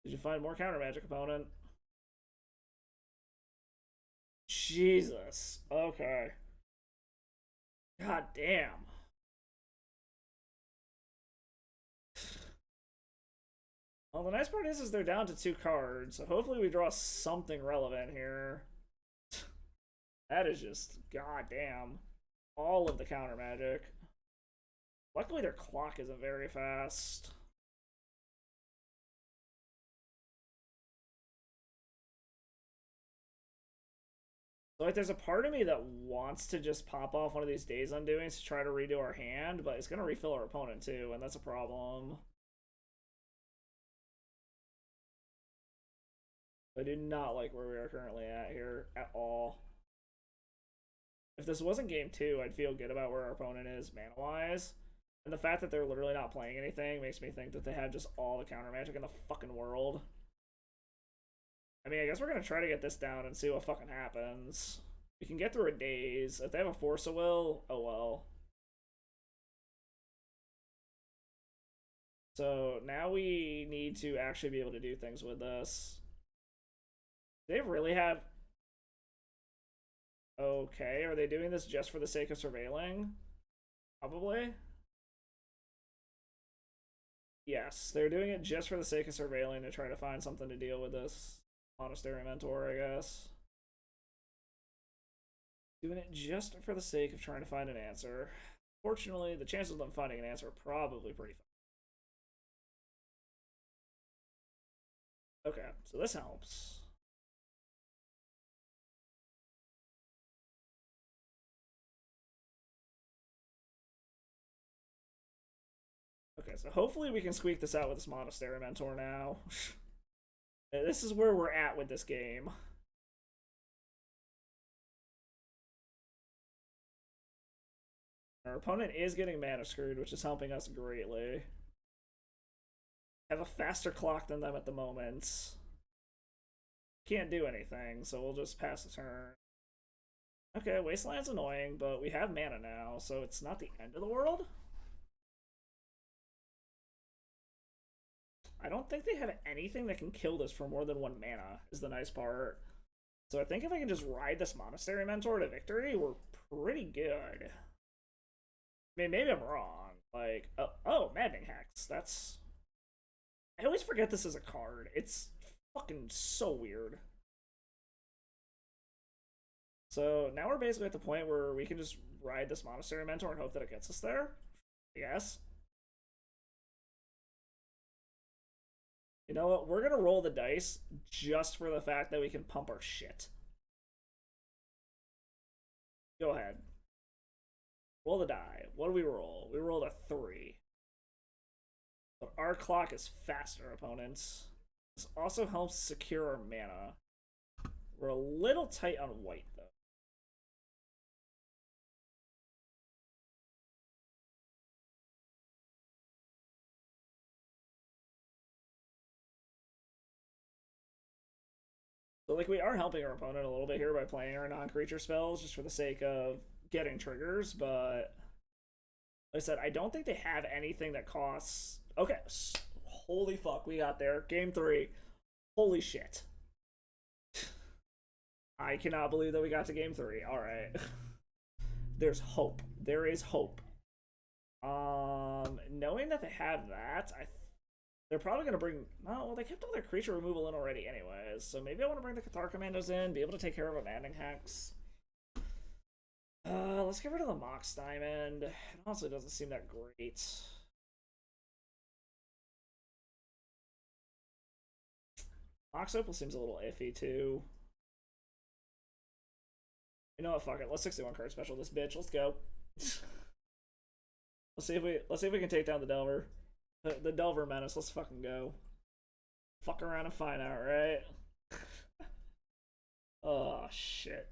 Did you find more counter magic opponent? Jesus. Okay. God damn. Well, the nice part is they're down to 2 cards, so hopefully we draw something relevant here. That is just goddamn all of the counter magic. Luckily their clock isn't very fast. So like, there's a part of me that wants to just pop off one of these Daze Undoings to try to redo our hand, but it's gonna refill our opponent too, and that's a problem. I do not like where we are currently at here at all. If this wasn't game 2, I'd feel good about where our opponent is mana-wise. And the fact that they're literally not playing anything makes me think that they have just all the counter magic in the fucking world. I mean, I guess we're gonna try to get this down and see what fucking happens. We can get through a Daze. If they have a Force of Will, oh well. So now we need to actually be able to do things with this. They really have... Okay, are they doing this just for the sake of surveilling? Probably. Yes, they're doing it just for the sake of surveilling to try to find something to deal with this Monastery Mentor, I guess. Doing it just for the sake of trying to find an answer. Fortunately, the chances of them finding an answer are probably pretty fine. Okay, so this helps. Okay, so hopefully we can squeak this out with this Monastery Mentor now. This is where we're at with this game. Our opponent is getting mana screwed, which is helping us greatly. Have a faster clock than them at the moment. Can't do anything, so we'll just pass the turn. Okay, Wasteland's annoying, but we have mana now, so it's not the end of the world. I don't think they have anything that can kill this for more than 1 mana, is the nice part. So I think if I can just ride this Monastery Mentor to victory, we're pretty good. I mean, maybe I'm wrong. Like, oh, Maddening Hex. That's... I always forget this is a card. It's fucking so weird. So now we're basically at the point where we can just ride this Monastery Mentor and hope that it gets us there. I guess. You know what? We're gonna roll the dice just for the fact that we can pump our shit. Go ahead. Roll the die. What do we roll? We rolled a 3. But our clock is faster, opponents. This also helps secure our mana. We're a little tight on white, though. So, like, we are helping our opponent a little bit here by playing our non-creature spells just for the sake of getting triggers, but like I said, I don't think they have anything that costs... Okay, holy fuck, we got there. Game 3. Holy shit. I cannot believe that we got to game 3. Alright. There's hope. There is hope. Knowing that they have that, they're probably going to bring... Oh, well, they kept all their creature removal in already anyways, so maybe I want to bring the Cathar Commandos in, be able to take care of a Maddening Hex. Let's get rid of the Mox Diamond. It honestly doesn't seem that great. Mox Opal seems a little iffy too. You know what? Fuck it. Let's 61 card special this bitch. Let's go. let's see if we can take down the Delver. The Delver Menace. Let's fucking go. Fuck around and find out, right? Oh shit.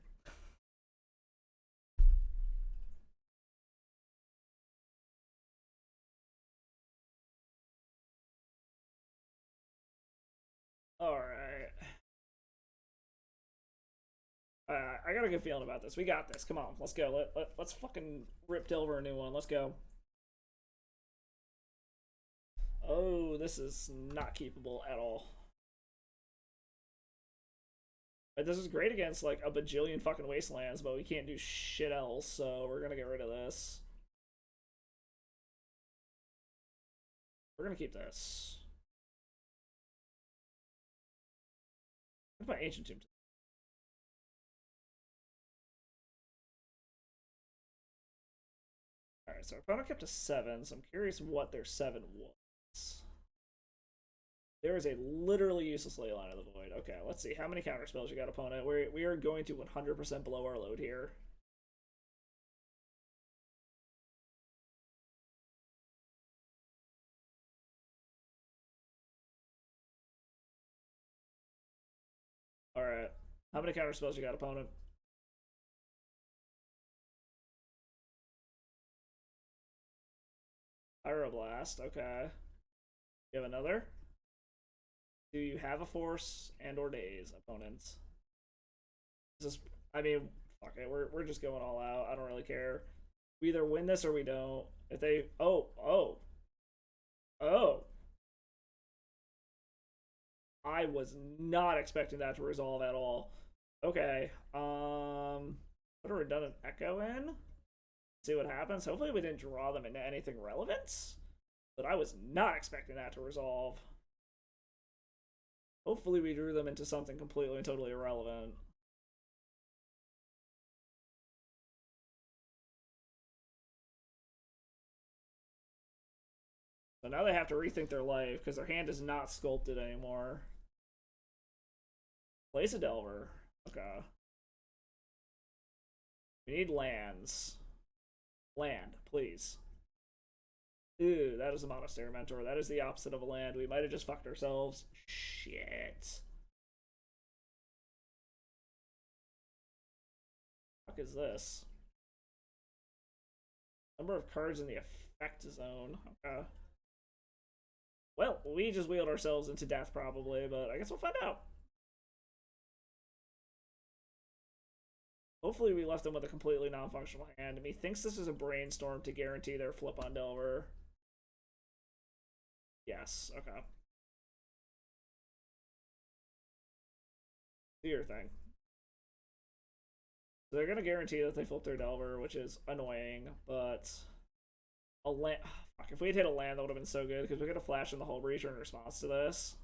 Alright. I got a good feeling about this. We got this. Come on. Let's go. Let's fucking rip Delver a new one. Let's go. Oh, this is not keepable at all. This is great against, like, a bajillion fucking wastelands, but we can't do shit else, so we're gonna get rid of this. We're gonna keep this. What's my Ancient Tomb? Alright, so our opponent kept a 7, so I'm curious what their 7 was. There is a literally useless Leyline of the Void. Okay, let's see. How many counter spells you got, opponent? We are going to 100% blow our load here. Alright. How many counter spells you got, opponent? Pyroblast, okay. You have another? Do you have a force and or days, opponents? This is, I mean, fuck it. We're just going all out. I don't really care. We either win this or we don't. If they, oh. I was not expecting that to resolve at all. Okay. Put a redundant echo in. See what happens. Hopefully we didn't draw them into anything relevant. But I was not expecting that to resolve. Hopefully we drew them into something completely and totally irrelevant. So now they have to rethink their life because their hand is not sculpted anymore. Place a Delver. Okay. We need lands. Land, please. Ooh, that is a Monastery Mentor. That is the opposite of a land. We might have just fucked ourselves. Shit. What is this? Number of cards in the effect zone. Okay. Well, we just wheeled ourselves into death probably, but I guess we'll find out. Hopefully we left them with a completely non-functional hand, and he thinks this is a brainstorm to guarantee their flip on Delver. Yes, okay. Do your thing. So they're gonna guarantee that they flip their Delver, which is annoying, but a land. Fuck, if we had hit a land, that would have been so good because we could have flashed in the Hull Breacher in response to this.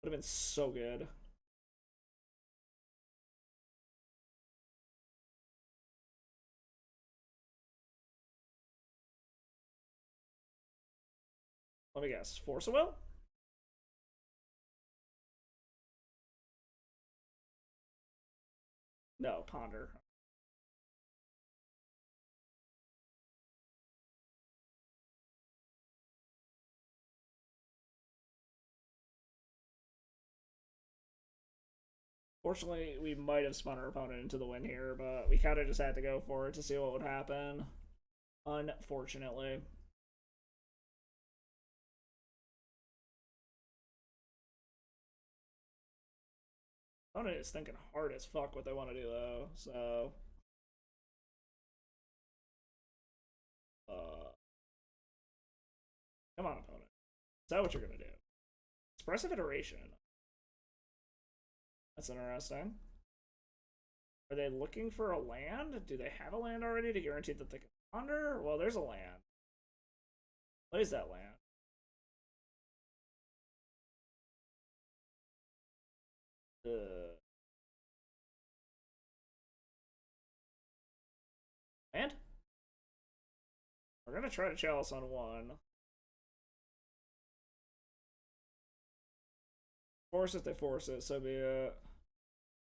Would have been so good. Let me guess. Force a Will? No, Ponder. Fortunately, we might have spun our opponent into the win here, but we kind of just had to go for it to see what would happen. Unfortunately. Opponent is thinking hard as fuck what they want to do, though, so... Come on, opponent. Is that what you're gonna do? Expressive Iteration. That's interesting. Are they looking for a land? Do they have a land already to guarantee that they can ponder? Well, there's a land. What is that land? Land? We're gonna try to chalice on one. Force if they force it, so be it.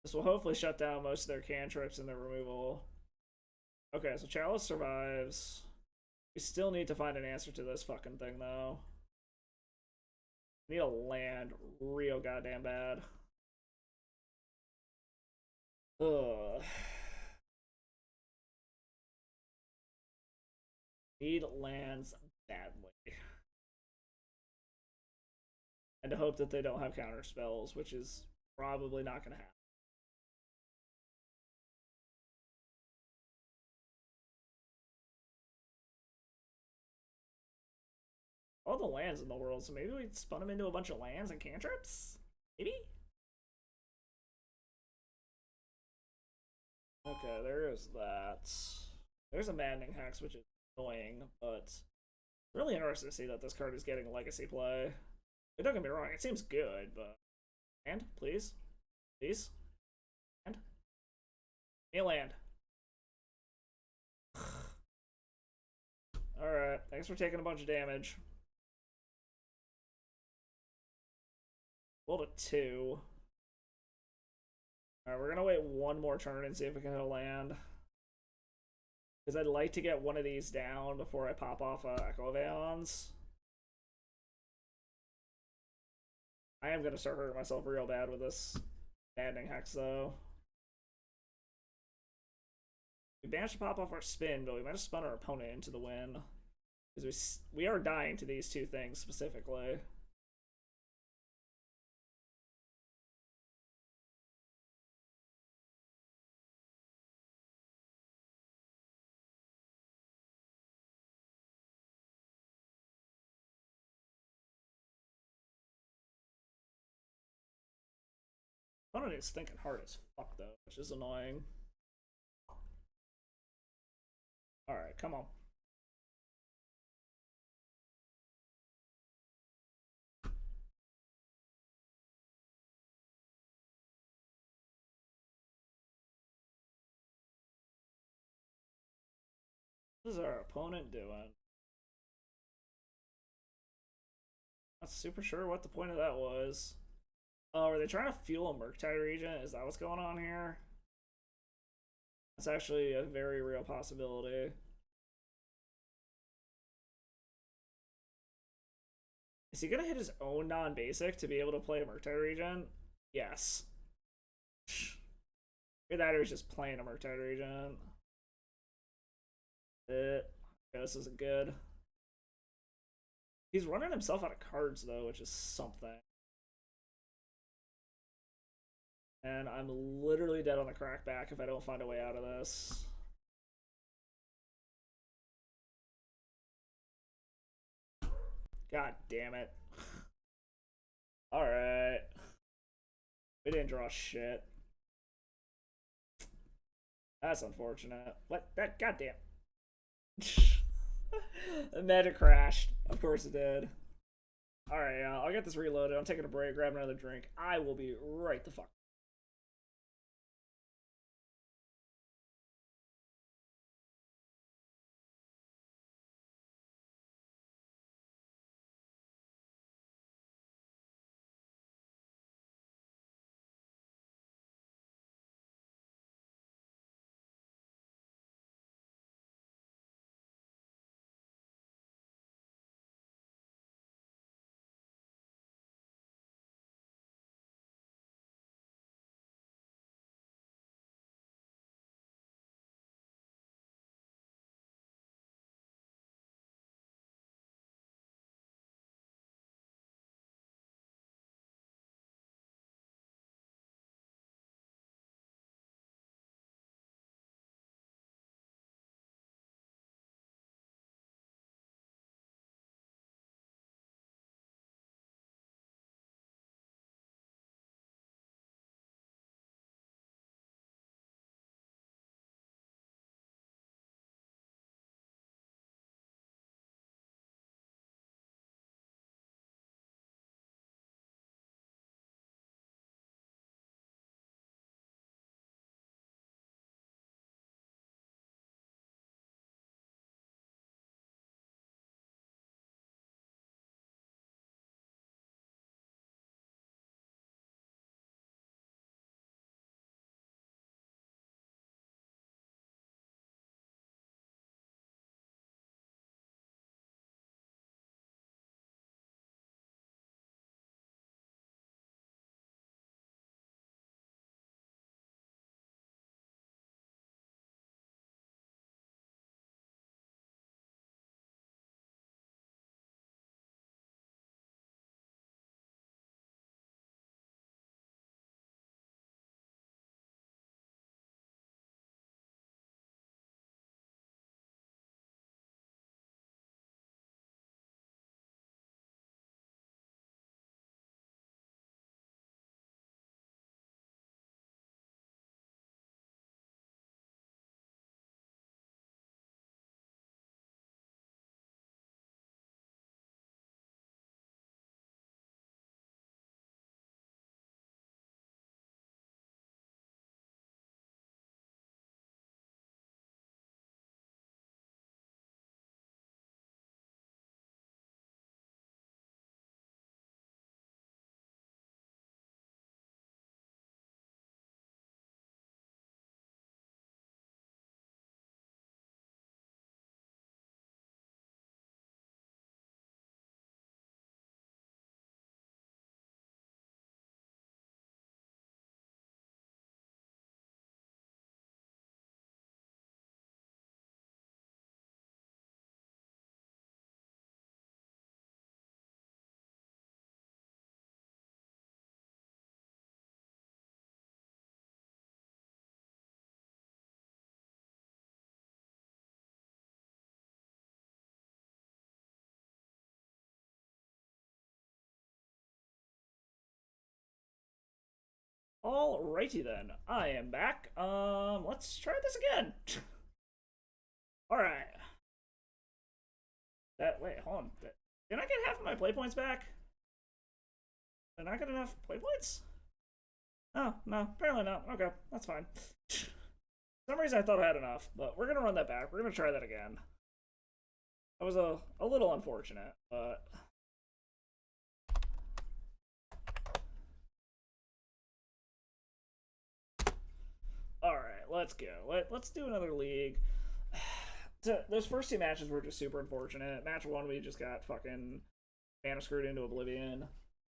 This will hopefully shut down most of their cantrips and their removal. Okay, so Chalice survives. We still need to find an answer to this fucking thing, though. We need a land real goddamn bad. Ugh. Need lands badly. And to hope that they don't have counter spells, which is probably not going to happen. All the lands in the world, so maybe we spun them into a bunch of lands and cantrips? Maybe? Okay, there is that. There's a Maddening Hex, which is annoying, but really interesting to see that this card is getting legacy play. Don't get me wrong, it seems good, but... Land, please? Please? Land? Give me a land. Alright, thanks for taking a bunch of damage. Rolled a 2. Alright, we're gonna wait one more turn and see if we can hit a land. Because I'd like to get one of these down before I pop off Echo of Aeons. I am gonna start hurting myself real bad with this Maddening Hex, though. We managed to pop off our spin, but we might have spun our opponent into the win. Because we are dying to these two things specifically. Opponent is thinking hard as fuck, though, which is annoying. Alright, come on. What is our opponent doing? Not super sure what the point of that was. Oh, are they trying to fuel a Murktide regent? Is that what's going on here? That's actually a very real possibility. Is he gonna hit his own non-basic to be able to play a Murktide regent? Yes. Either that or he's just playing a Murktide regent. Yeah, this isn't good. He's running himself out of cards though, which is something. And I'm literally dead on the crackback if I don't find a way out of this. God damn it. Alright. We didn't draw shit. That's unfortunate. What? That goddamn. The magic crashed. Of course it did. Alright, I'll get this reloaded. I'm taking a break, grab another drink. I will be right the fuck. Alrighty then, I am back. Let's try this again. Alright. Wait, hold on. Did I get half of my play points back? Did I not get enough play points? Oh, no, apparently not. Okay, that's fine. For some reason I thought I had enough, but we're gonna run that back. We're gonna try that again. That was a little unfortunate, but let's go. Let's do another league. Those first two matches were just super unfortunate. Match 1, we just got fucking mana screwed into oblivion.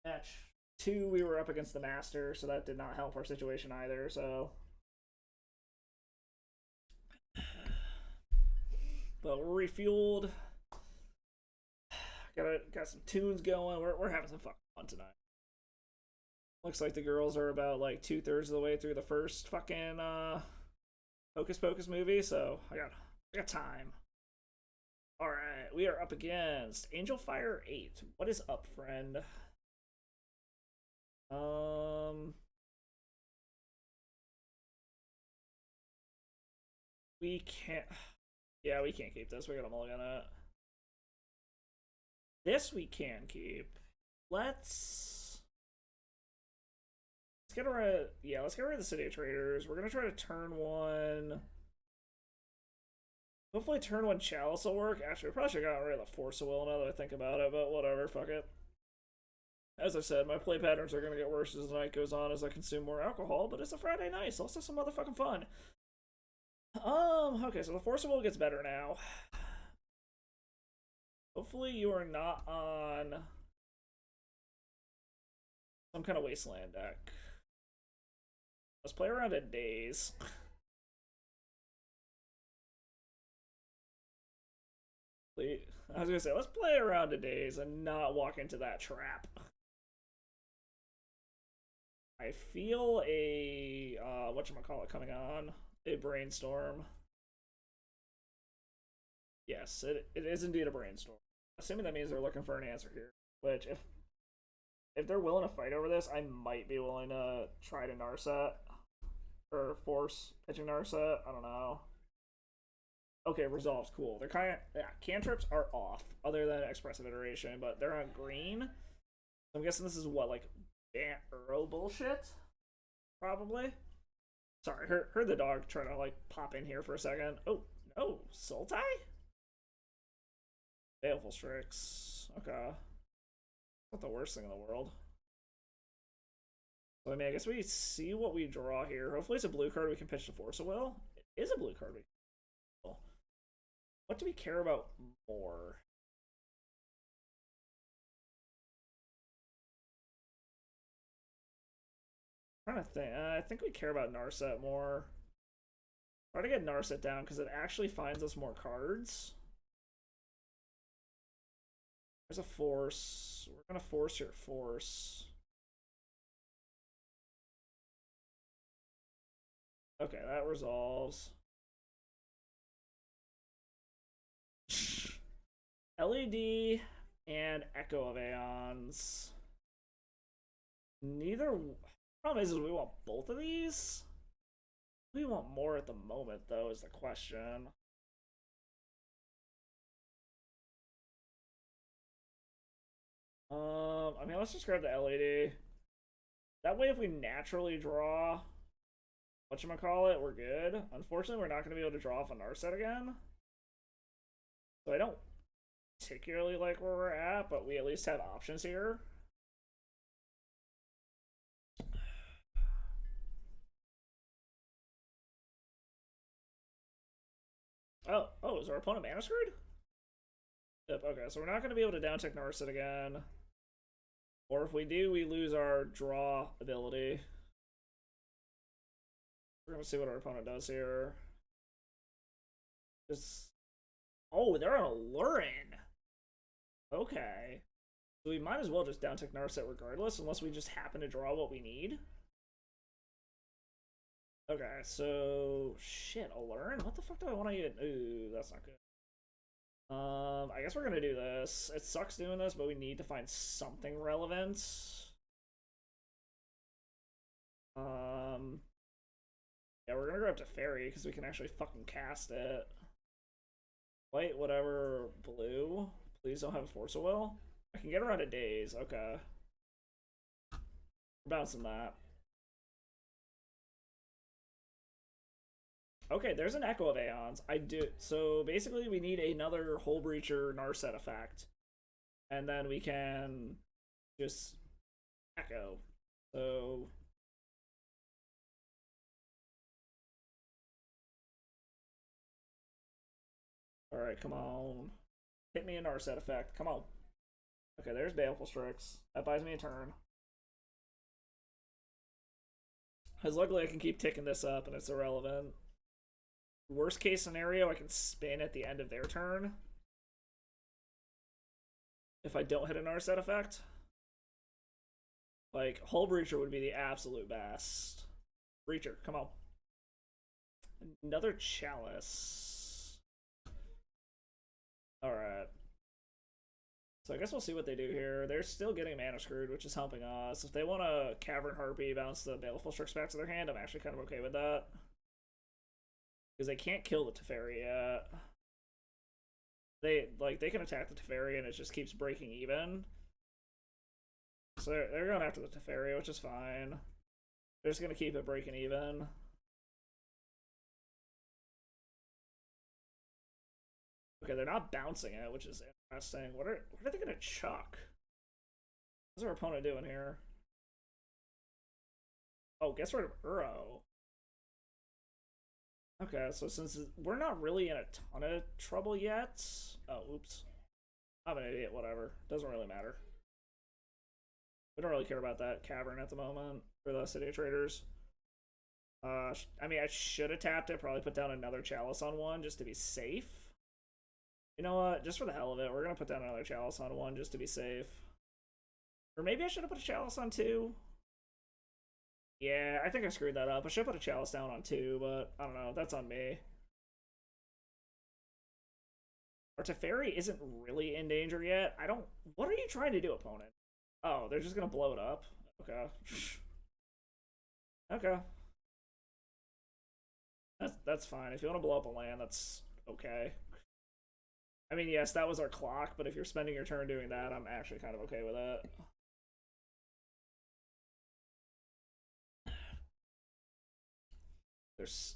Match 2, we were up against the master, so that did not help our situation either. So, but we're refueled. Got some tunes going. We're having some fucking fun tonight. Looks like the girls are about like 2/3 of the way through the first fucking Hocus Pocus movie, so I got time. All right, we are up against Angel Fire 8. What is up, friend? We can't. Yeah, we can't keep this. We got a mulligan it. This we can keep. Let's get rid of, yeah, let's get rid of the City of Traders. We're gonna try to turn one. Hopefully turn one Chalice will work. Actually, we probably should have gotten rid of the Force of Will now that I think about it, but whatever, fuck it. As I said, my play patterns are gonna get worse as the night goes on as I consume more alcohol, but it's a Friday night, so let's have some motherfucking fun. Okay, so the Force of Will gets better now. Hopefully you are not on some kind of wasteland deck. Let's play around in Days. I was gonna say, let's play around in Days and not walk into that trap. I feel a, whatchamacallit coming on. A brainstorm. Yes, it is indeed a brainstorm. Assuming that means they're looking for an answer here. Which, if they're willing to fight over this, I might be willing to try to Narset. Or force pitching Narset. I don't know. Okay, Resolve's cool. They're kind of, yeah, cantrips are off, other than Expressive Iteration, but they're on green. So I'm guessing this is what, like, Earl bullshit? Probably. Sorry, heard the dog try to, like, pop in here for a second. Oh, no, Sultai? Baleful Strix. Okay. Not the worst thing in the world. So, I mean, I guess we see what we draw here. Hopefully it's a blue card we can pitch to Force of Will. It is a blue card we can pitch. What do we care about more? I'm trying to think. I think we care about Narset more. Try to get Narset down because it actually finds us more cards. There's a force. We're gonna force your force. Okay, that resolves. LED and Echo of Aeons. Neither. Problem is we want both of these. We want more at the moment, though, is the question. I mean, let's just grab the LED. That way, if we naturally draw whatchamacallit, we're good. Unfortunately, we're not going to be able to draw off a Narset again. So I don't particularly like where we're at, but we at least have options here. Oh, is our opponent mana screwed? Yep, okay, so we're not going to be able to down tick Narset again. Or if we do, we lose our draw ability. We're going to see what our opponent does here. Just... Oh, they're on a Lurin! Okay. So we might as well just down tick Narset regardless, unless we just happen to draw what we need. Okay, so shit, a Lurin? What the fuck do I want to get? Ooh, that's not good. I guess we're gonna do this. It sucks doing this, but we need to find something relevant. Yeah, we're gonna go up to Fairy because we can actually fucking cast it. White, whatever, blue. Please don't have a Force of Will. I can get around a Daze. Okay. We're bouncing that. Okay, there's an Echo of Aeons. I do. So basically, we need another Hull Breacher Narset effect. And then we can just Echo. So Alright, come on. Hit me a Narset effect. Come on. Okay, there's Baleful Strix. That buys me a turn. Because luckily I can keep ticking this up and it's irrelevant. Worst case scenario, I can spin at the end of their turn. If I don't hit an Narset effect. Like, Hull Breacher would be the absolute best. Breacher, come on. Another Chalice. Alright. So I guess we'll see what they do here. They're still getting mana screwed, which is helping us. If they want a Cavern Harpy, bounce the Baleful Strix back to their hand, I'm actually kind of okay with that. Because they can't kill the Teferi yet. They can attack the Teferi and it just keeps breaking even. So they're going after the Teferi, which is fine. They're just gonna keep it breaking even. Okay, they're not bouncing it, which is interesting. What are they gonna chuck? What's our opponent doing here? Oh, gets rid of Uro. Okay, so since we're not really in a ton of trouble yet. Oh, oops. I'm an idiot, whatever. Doesn't really matter. We don't really care about that cavern at the moment for the City of Traders. I mean, I should have tapped it, probably put down another Chalice on one just to be safe. You know what? Just for the hell of it, we're going to put down another Chalice on one just to be safe. Or maybe I should have put a Chalice on two. Yeah, I think I screwed that up. I should have put a Chalice down on two, but I don't know. That's on me. Our Teferi isn't really in danger yet. I don't... What are you trying to do, opponent? Oh, they're just going to blow it up? Okay. Okay. That's fine. If you want to blow up a land, that's okay. I mean, yes, that was our clock, but if you're spending your turn doing that, I'm actually kind of okay with it. There's...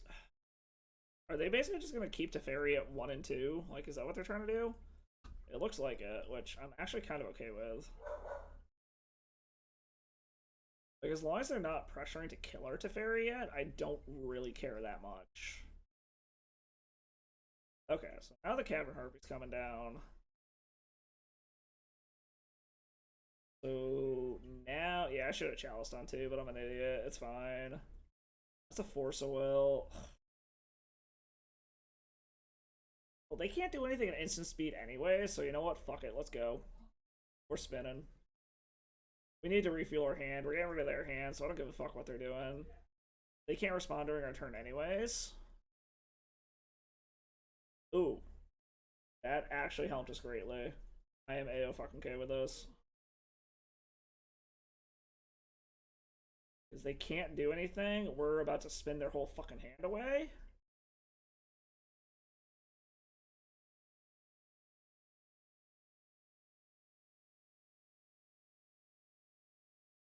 Are they basically just going to keep Teferi at 1 and 2? Like, is that what they're trying to do? It looks like it, which I'm actually kind of okay with. Like, as long as they're not pressuring to kill our Teferi yet, I don't really care that much. Okay, so now the Cavern Harpy's coming down. So now, yeah, I should have chaliced on too, but I'm an idiot. It's fine. That's a Force of Will. Well, they can't do anything at instant speed anyway, so you know what? Fuck it, let's go. We're spinning. We need to refuel our hand. We're getting rid of their hand, so I don't give a fuck what they're doing. They can't respond during our turn anyways. Ooh. That actually helped us greatly. I am A-O-fucking-K with this. Because they can't do anything. We're about to spin their whole fucking hand away.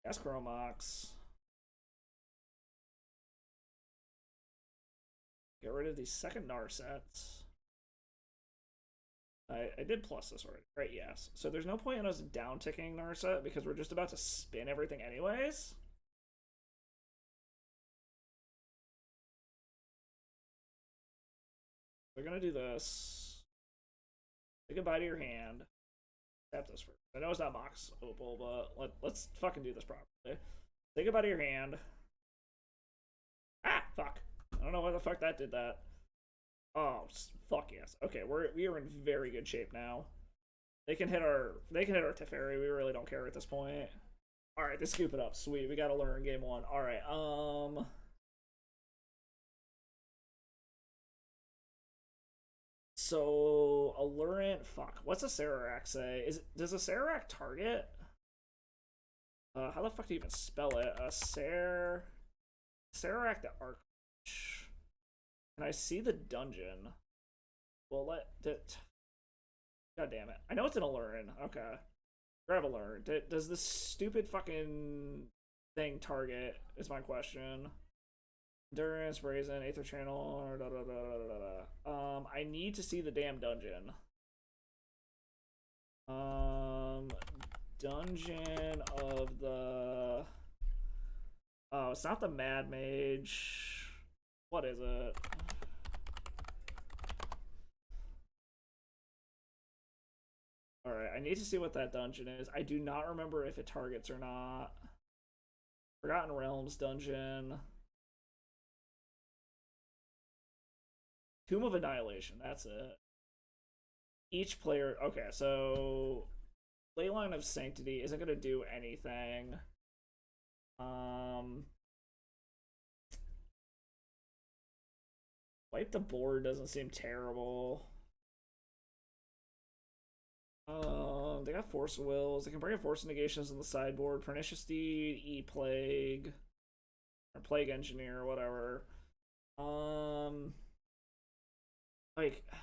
That's Chromox. Get rid of the second Narsets. I did plus this already. Right, yes. So there's no point in us down-ticking Narset because we're just about to spin everything anyways. We're gonna do this. Say goodbye to your hand. Tap this first. I know it's not Mox Opal, but let's fucking do this properly. Say goodbye to your hand. Ah, fuck. I don't know why the fuck that did that. Oh, fuck yes. Okay, we are in very good shape now. They can hit our Teferi. We really don't care at this point. All right, they scoop it up. Sweet. We got to learn game one. All right. So Allurant. Fuck. What's a Sararak say? Does a Sararak target? How the fuck do you even spell it? Sararak the Arch. Can I see the dungeon? Well, let it. God damn it! I know it's an Allurant. Okay, grab Allurant. Does this stupid fucking thing target? Is my question. Endurance, Brazen, Aether Channel. I need to see the damn dungeon. Dungeon of the. Oh, it's not the Mad Mage. What is it? Alright, I need to see what that dungeon is. I do not remember if it targets or not. Forgotten Realms dungeon. Tomb of Annihilation, that's it. Each player... Okay, so... Leyline of Sanctity isn't going to do anything. Wipe the board doesn't seem terrible. They got Force Wills. They can bring in Force Negations on the sideboard. Pernicious Deed, E-Plague, or Plague Engineer, whatever. Like, I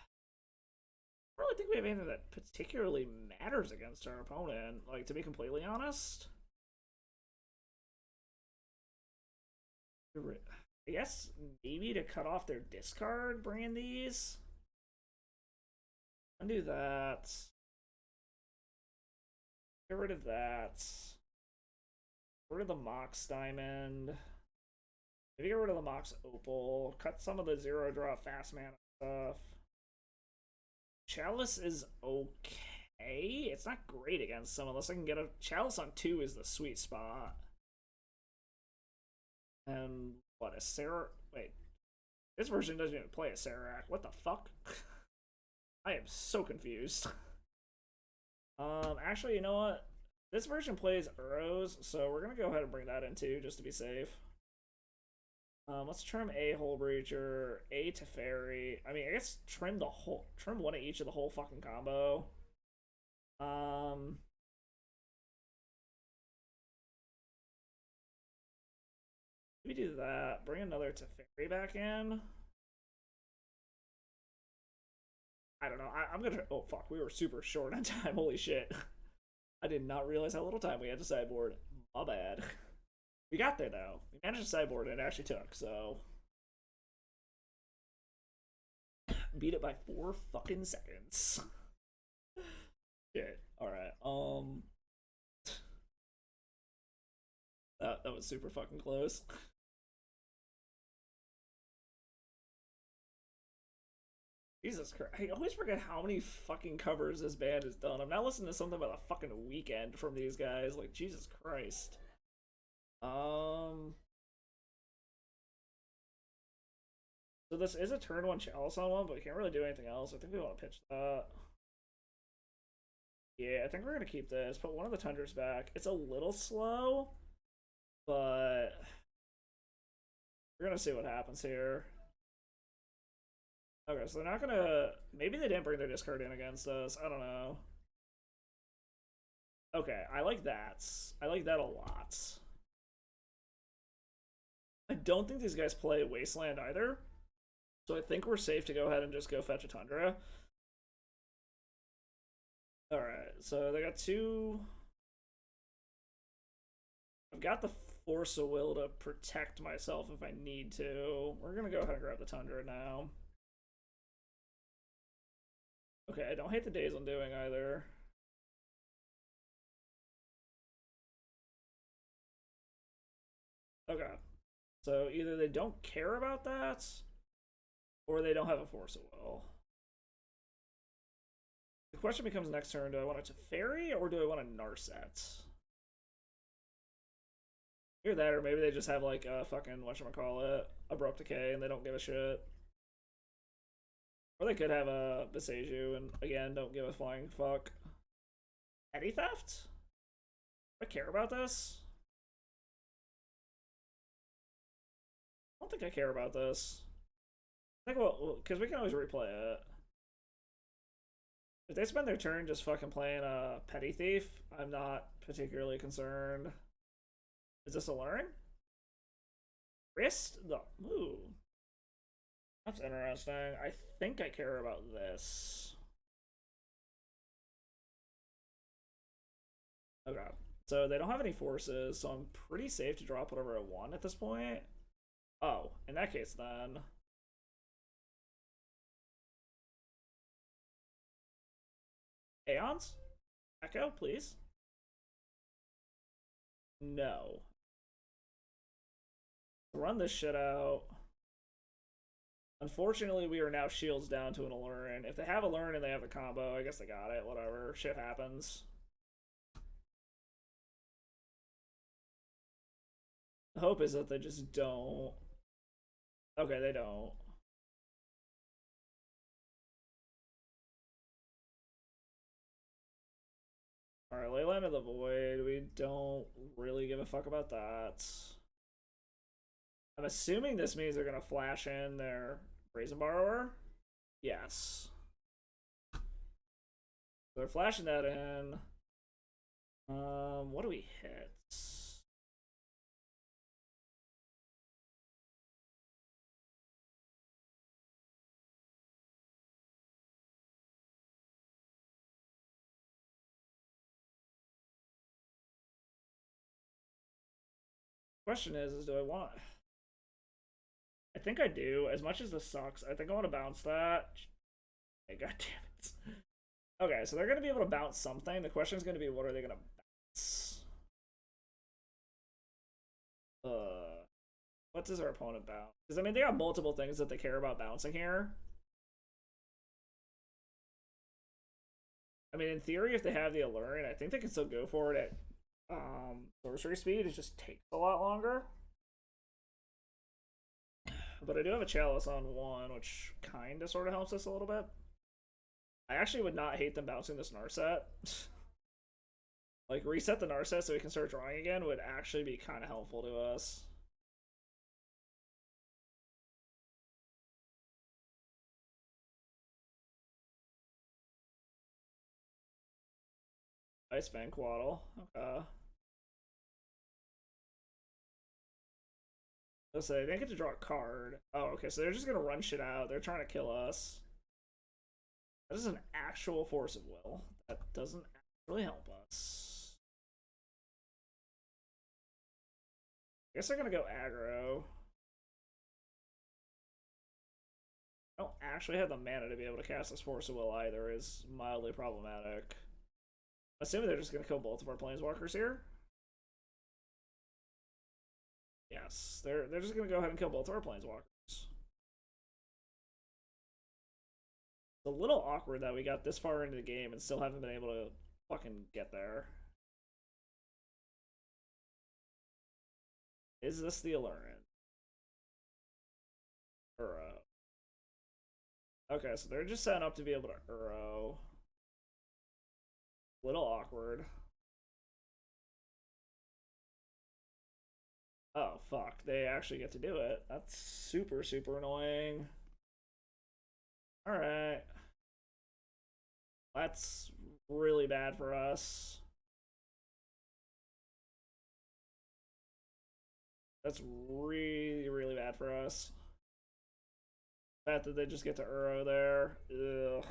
don't really think we have anything that particularly matters against our opponent, like, to be completely honest. I guess maybe to cut off their discard, bring these. Undo that. Get rid of that. Get rid of the Mox Diamond. Maybe get rid of the Mox Opal. Cut some of the 0-drop fast mana stuff. Chalice is okay. It's not great against some, unless I can get a Chalice on 2 is the sweet spot. And what, a Sarah? Wait, this version doesn't even play a Serac. What the fuck? I am so confused. Actually, you know what? This version plays Uros, so we're gonna go ahead and bring that in too, just to be safe. Let's trim a Hull Breacher, a Teferi. I mean, I guess trim one of each of the whole fucking combo. We do that. Bring another Teferi back in. I don't know. I'm gonna. Oh fuck, we were super short on time. Holy shit! I did not realize how little time we had to sideboard. My bad. We got there though. We managed to sideboard and it actually took. So beat it by 4 fucking seconds. Shit. All right. That was super fucking close. Jesus Christ. I always forget how many fucking covers this band has done. I'm now listening to something about a fucking weekend from these guys. Like, Jesus Christ. So this is a turn 1 Chalice on one, but we can't really do anything else. I think we want to pitch that. Yeah, I think we're going to keep this. Put one of the Tundras back. It's a little slow, but we're going to see what happens here. Okay, so they're not gonna... Maybe they didn't bring their discard in against us. I don't know. Okay, I like that. I like that a lot. I don't think these guys play Wasteland either. So I think we're safe to go ahead and just go fetch a Tundra. Alright, so they got 2... I've got the Force of Will to protect myself if I need to. We're gonna go ahead and grab the Tundra now. Okay, I don't hate the Days Undoing either. Okay. So either they don't care about that, or they don't have a Force of Will. The question becomes next turn, do I want a Teferi, or do I want a Narset? Either that, or maybe they just have like a fucking, whatchamacallit, Abrupt Decay, and they don't give a shit. Or they could have a Beseju and, again, don't give a flying fuck. Petty Theft? Do I care about this? I don't think I care about this. I think because we can always replay it. If they spend their turn just fucking playing a Petty Thief, I'm not particularly concerned. Is this alluring? Wrist? No. Ooh. That's interesting. I think I care about this. Okay. So they don't have any forces, so I'm pretty safe to drop whatever I want at this point. Oh, in that case then. Aeons? Echo, please? No. Run this shit out. Unfortunately, we are now shields down to an Allurin. If they have Allurin and they have the combo, I guess they got it. Whatever. Shit happens. The hope is that they just don't. Okay, they don't. Alright, Leyline of the Void. We don't really give a fuck about that. I'm assuming this means they're gonna flash in their Brazen Borrower. Yes. They're flashing that in. What do we hit? Question is do I want? I think I do. As much as this sucks, I think I want to bounce that. Hey, god damn it. Okay, so they're going to be able to bounce something. The question is going to be, what are they going to bounce? What does our opponent bounce? Because, I mean, they got multiple things that they care about bouncing here. I mean, in theory, if they have the Alluring, I think they can still go for it at sorcery speed. It just takes a lot longer. But I do have a Chalice on one, which kind of sort of helps us a little bit. I actually would not hate them bouncing this Narset. Like, reset the Narset so we can start drawing again would actually be kind of helpful to us. Ice Vanquaddle. Okay. Let's say they didn't get to draw a card. Oh, okay, so they're just gonna run shit out. They're trying to kill us. That is an actual force of will. That doesn't actually help us. I guess they're gonna go aggro. I don't actually have the mana to be able to cast this force of will either, is mildly problematic. Assuming they're just gonna kill both of our planeswalkers here. Yes, they're just gonna go ahead and kill both of our planeswalkers. It's a little awkward that we got this far into the game and still haven't been able to fucking get there. Is this the Alluring? Uro. Okay, so they're just setting up to be able to Uro. Little awkward. Oh, fuck. They actually get to do it. That's super, super annoying. Alright. That's really bad for us. That's really, really bad for us. The fact that they just get to Uro there. Ugh.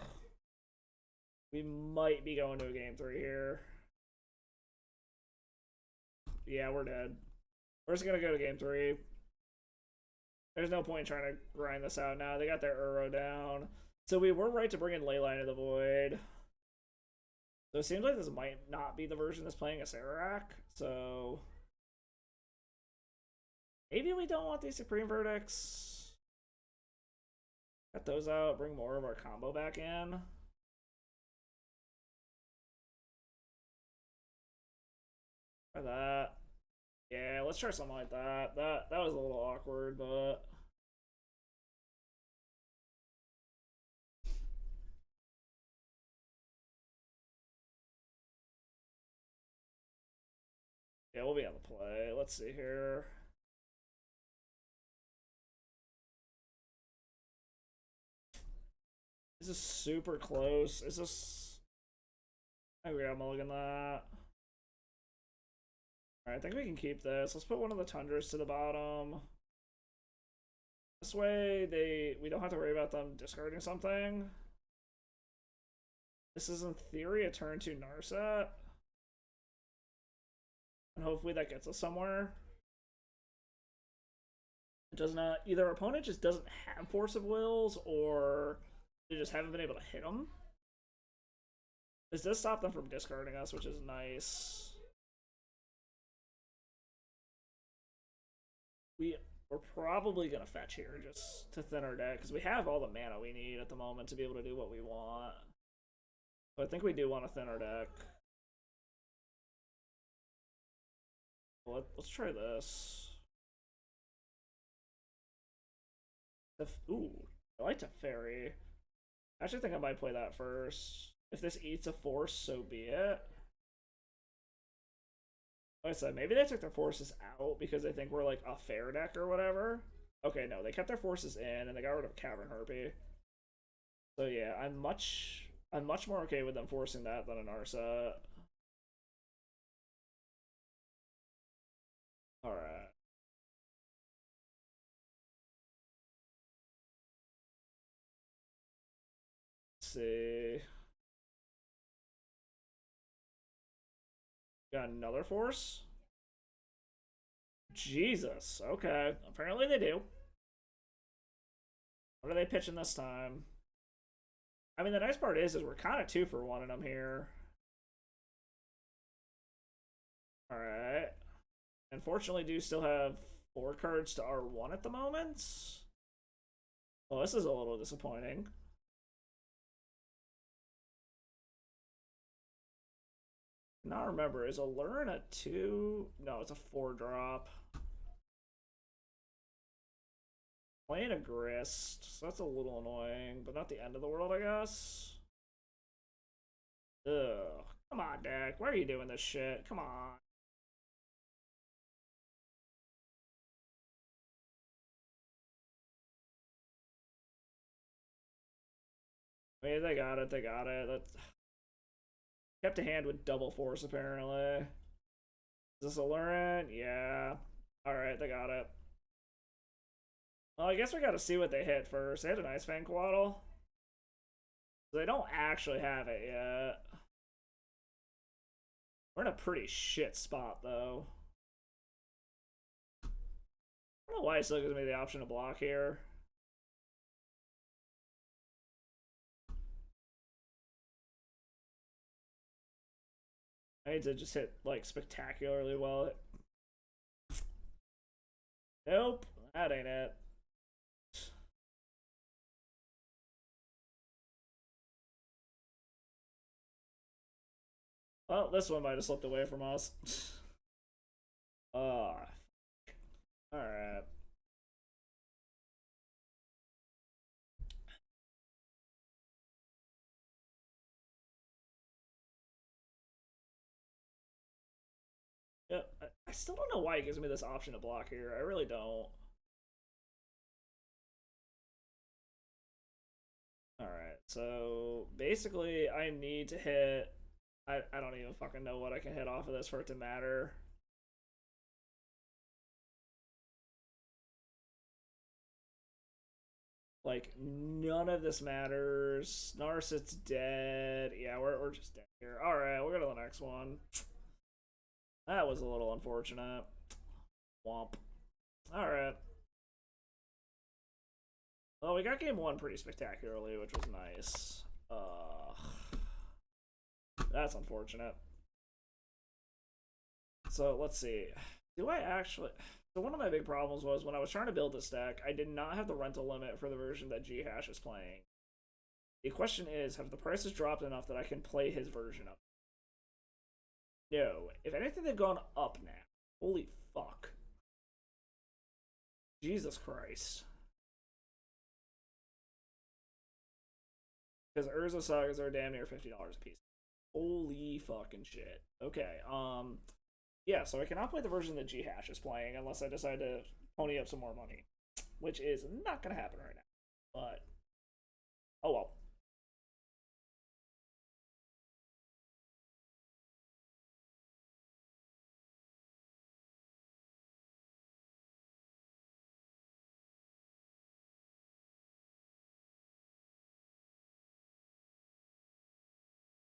We might be going to a game 3 here. Yeah, we're dead. We're just gonna go to game 3. There's no point in trying to grind this out now. They got their Uro down. So we were right to bring in Leyline of the Void. So it seems like this might not be the version that's playing a Sararak. So maybe we don't want these Supreme Verdicts. Cut those out, bring more of our combo back in. Try that. Yeah, let's try something like that. That was a little awkward, but yeah, we'll be on the play. Let's see here. This is super close. Is this? I think we got mulligan that. Alright, I think we can keep this. Let's put one of the Tundras to the bottom. This way, we don't have to worry about them discarding something. This is, in theory, a turn 2 Narset. And hopefully that gets us somewhere. It does not... Either our opponent just doesn't have Force of Wills, or they just haven't been able to hit them. This does stop them from discarding us, which is nice. We we're probably gonna fetch here just to thin our deck because we have all the mana we need at the moment to be able to do what we want. But I think we do want to thin our deck. Well, let's try this. Ooh, I like to fairy. I actually think I might play that first. If this eats a force, so be it. Like I said, maybe they took their forces out because they think we're like a fair deck or whatever. Okay, no, they kept their forces in and they got rid of Cavern Harpy. So yeah, I'm much more okay with them forcing that than an Arsa. Alright. Let's see. Got another force? Jesus. Okay. Apparently they do. What are they pitching this time? I mean, the nice part is we're kind of 2-for-1 in them here. Alright. Unfortunately, do still have 4 cards to R1 at the moment. Well, this is a little disappointing. Not remember, is Allurin a 2? No, it's a 4-drop. Playing a Grist, so that's a little annoying, but not the end of the world, I guess. Ugh. Come on, deck. Why are you doing this shit? Come on. I mean, they got it, they got it. That's... Kept a hand with double force, apparently. Is this Allurin? Yeah. Alright, they got it. Well, I guess we gotta see what they hit first. They had an Ice Fang Coatl. They don't actually have it yet. We're in a pretty shit spot, though. I don't know why it still gives me the option to block here. I need to just hit, like, spectacularly well. Nope, that ain't it. Well, this one might have slipped away from us. Alright. Yeah, I still don't know why it gives me this option to block here. I really don't. Alright, so basically I need to hit... I don't even fucking know what I can hit off of this for it to matter. Like, none of this matters. Narset's dead. Yeah, we're just dead here. Alright, we'll go to the next one. That was a little unfortunate. Womp. Alright. Well, we got game 1 pretty spectacularly, which was nice. That's unfortunate. So, let's see. Do I actually... So one of my big problems was when I was trying to build this deck, I did not have the rental limit for the version that G-Hash is playing. The question is, have the prices dropped enough that I can play his version of it? No. If anything, they've gone up now. Holy fuck. Jesus Christ. Because Urza Sagas are damn near $50 a piece. Holy fucking shit. Okay, yeah, so I cannot play the version that G-Hash is playing unless I decide to pony up some more money. Which is not gonna happen right now. But, oh well.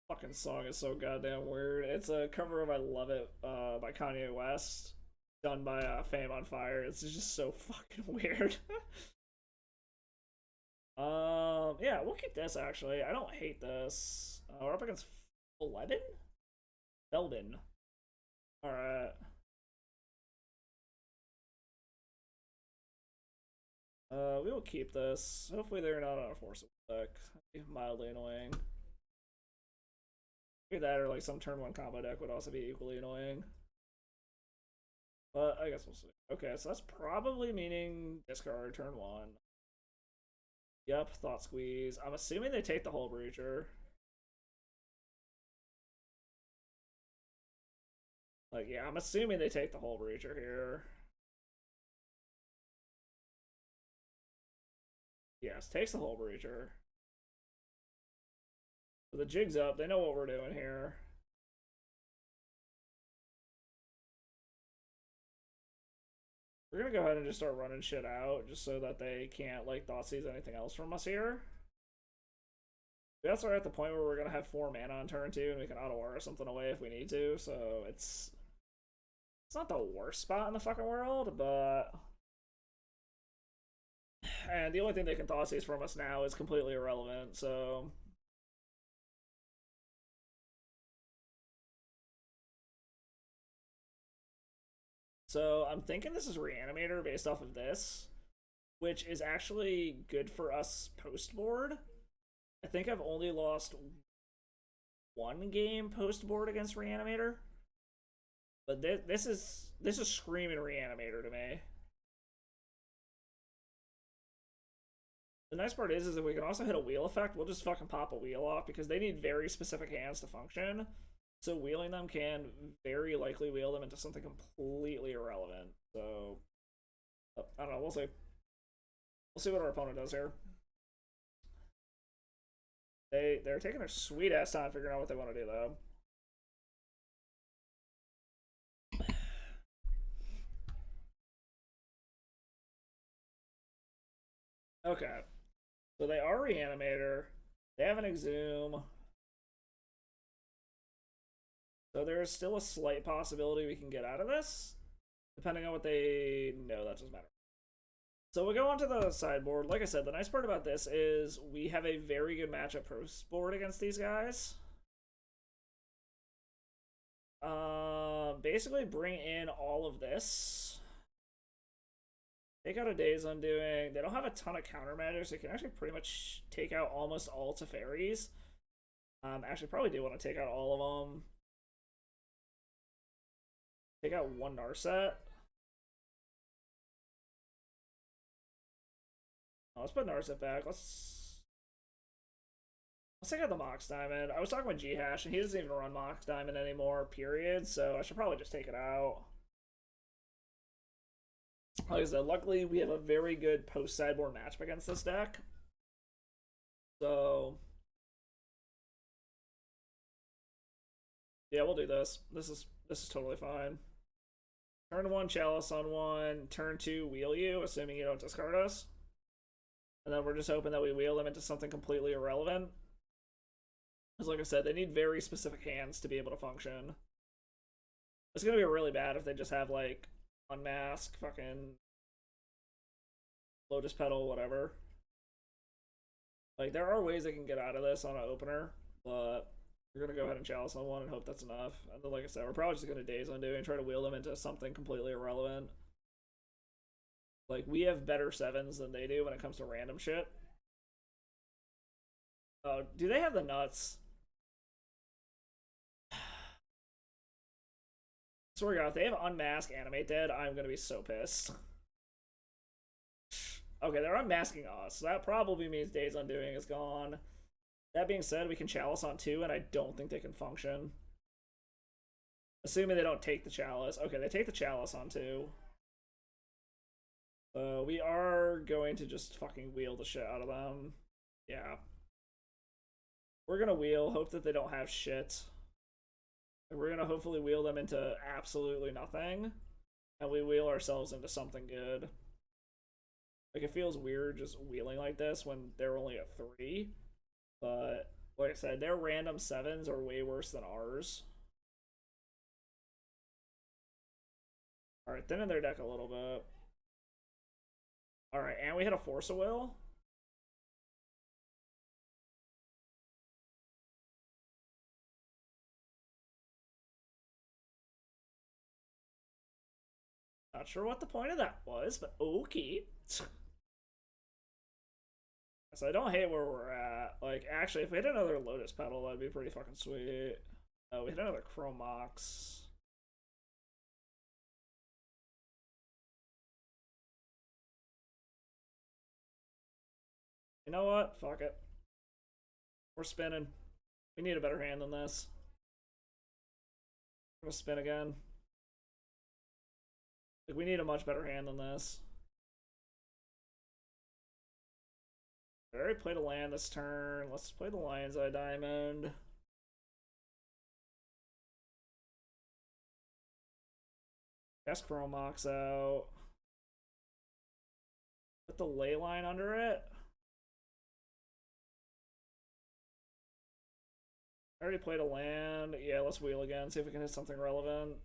Fucking song is so goddamn weird. It's a cover of I Love It by Kanye West, done by Fame on Fire. It's just so fucking weird. Yeah, we'll keep this actually. I don't hate this. We're up against Felden? Felden. Alright. We will keep this. Hopefully they're not on a forcible deck. Mildly annoying. Maybe that or like some turn 1 combo deck would also be equally annoying. But I guess we'll see. Okay, so that's probably meaning discard turn 1. Yep, Thought Squeeze. I'm assuming they take the Hull Breacher. Like, yeah, I'm assuming they take the Hull Breacher here. Yes, takes the Hull Breacher. So the jig's up. They know what we're doing here. We're gonna go ahead and just start running shit out, just so that they can't, like, Thoughtseize anything else from us here. We also are at the point where we're gonna have 4 mana on turn 2, and we can auto-aura something away if we need to, so it's not the worst spot in the fucking world, but... And the only thing they can Thoughtseize from us now is completely irrelevant, so... So I'm thinking this is Reanimator based off of this, which is actually good for us post-board. I think I've only lost 1 game post-board against Reanimator. But this is screaming Reanimator to me. The nice part is if we can also hit a wheel effect, we'll just fucking pop a wheel off because they need very specific hands to function. So wheeling them can very likely wheel them into something completely irrelevant. So, I don't know, we'll see. We'll see what our opponent does here. They're taking their sweet ass time figuring out what they want to do though. Okay. So they are Reanimator. They have an Exhume. So there is still a slight possibility we can get out of this. Depending on what they know, that doesn't matter. So we go on to the sideboard. Like I said, the nice part about this is we have a very good matchup post board against these guys. Basically bring in all of this. Take out a Day's Undoing. They don't have a ton of counter magic, so they can actually pretty much take out almost all Teferis. Actually, probably do want to take out all of them. Take out 1 Narset. Oh, let's put Narset back. Let's take out the Mox Diamond. I was talking with G-Hash, and he doesn't even run Mox Diamond anymore, period, so I should probably just take it out. Like I said, luckily we have a very good post-sideboard matchup against this deck. So... yeah, we'll do this. This is totally fine. Turn 1, Chalice on 1. Turn 2, wheel you, assuming you don't discard us. And then we're just hoping that we wheel them into something completely irrelevant. Because like I said, they need very specific hands to be able to function. It's going to be really bad if they just have, like, Unmask, fucking Lotus Petal, whatever. Like, there are ways they can get out of this on an opener, but we're going to go ahead and Chalice on 1 and hope that's enough. And then, like I said, we're probably just going to Daze Undoing and try to wheel them into something completely irrelevant. Like, we have better 7s than they do when it comes to random shit. Oh, do they have the nuts? Swear to God, if they have Unmask Animate Dead, I'm going to be so pissed. Okay, they're unmasking us, so that probably means Days Undoing is gone. That being said, we can Chalice on 2, and I don't think they can function. Assuming they don't take the Chalice. Okay, they take the Chalice on 2. So we are going to just fucking wheel the shit out of them. Yeah. We're gonna wheel, hope that they don't have shit. And we're gonna hopefully wheel them into absolutely nothing. And we wheel ourselves into something good. Like, it feels weird just wheeling like this when they're only at 3. But, like I said, their random 7s are way worse than ours. Alright, thinning their deck a little bit. Alright, and we hit a Force of Will. Not sure what the point of that was, but okay. So I don't hate where we're at. Like, actually, if we hit another Lotus Petal, that'd be pretty fucking sweet. Oh, we hit another Chromox. You know what? Fuck it. We're spinning. We need a better hand than this. I'm gonna spin again. Like, we need a much better hand than this. I already played a land this turn. Let's play the Lion's Eye Diamond. Cast Chromox out. Put the ley line under it. I already played a land. Yeah, let's wheel again. See if we can hit something relevant.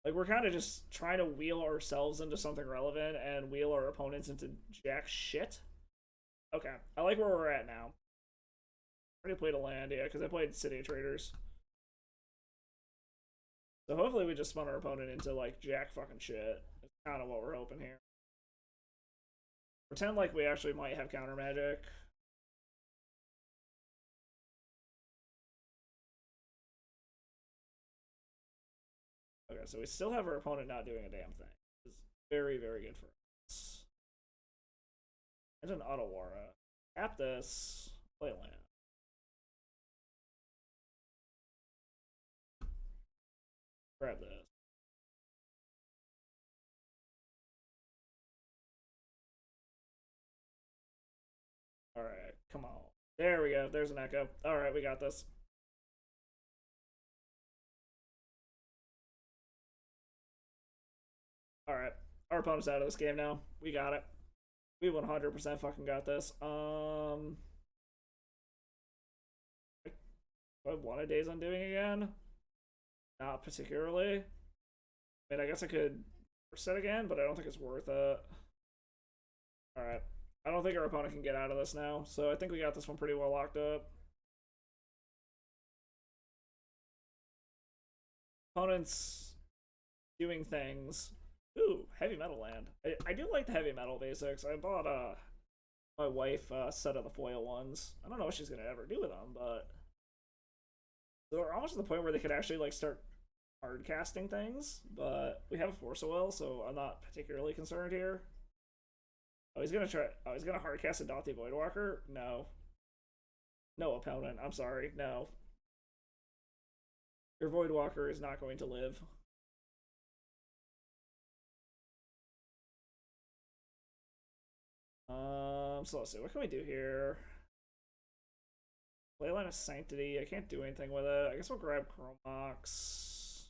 Like, we're kind of just trying to wheel ourselves into something relevant and wheel our opponents into jack shit. Okay, I like where we're at now. I already played a land, yeah, because I played City of Traders. So hopefully we just spun our opponent into, like, jack fucking shit. That's kind of what we're hoping here. Pretend like we actually might have counter magic. Okay, so we still have our opponent not doing a damn thing. This is very, very good for us. And an Otawara. Tap this. Play land. Grab this. Alright, come on. There we go. There's an echo. Alright, we got this. Alright. Our opponent's out of this game now. We got it. We 100% fucking got this. I want a Days Undoing again? Not particularly. I mean, I guess I could reset again, but I don't think it's worth it. Alright. I don't think our opponent can get out of this now, so I think we got this one pretty well locked up. Opponent's doing things. Ooh, heavy metal land. I do like the heavy metal basics. I bought my wife a set of the foil ones. I don't know what she's gonna ever do with them, but they're almost to the point where they could actually like start hard casting things. But we have a Force of Will, so I'm not particularly concerned here. Oh, he's gonna try. Oh, he's gonna hard cast a Daughty Voidwalker. No, no opponent. I'm sorry. No, your Voidwalker is not going to live. So let's see, what can we do here? Playline of Sanctity, I can't do anything with it. I guess we'll grab Chromox.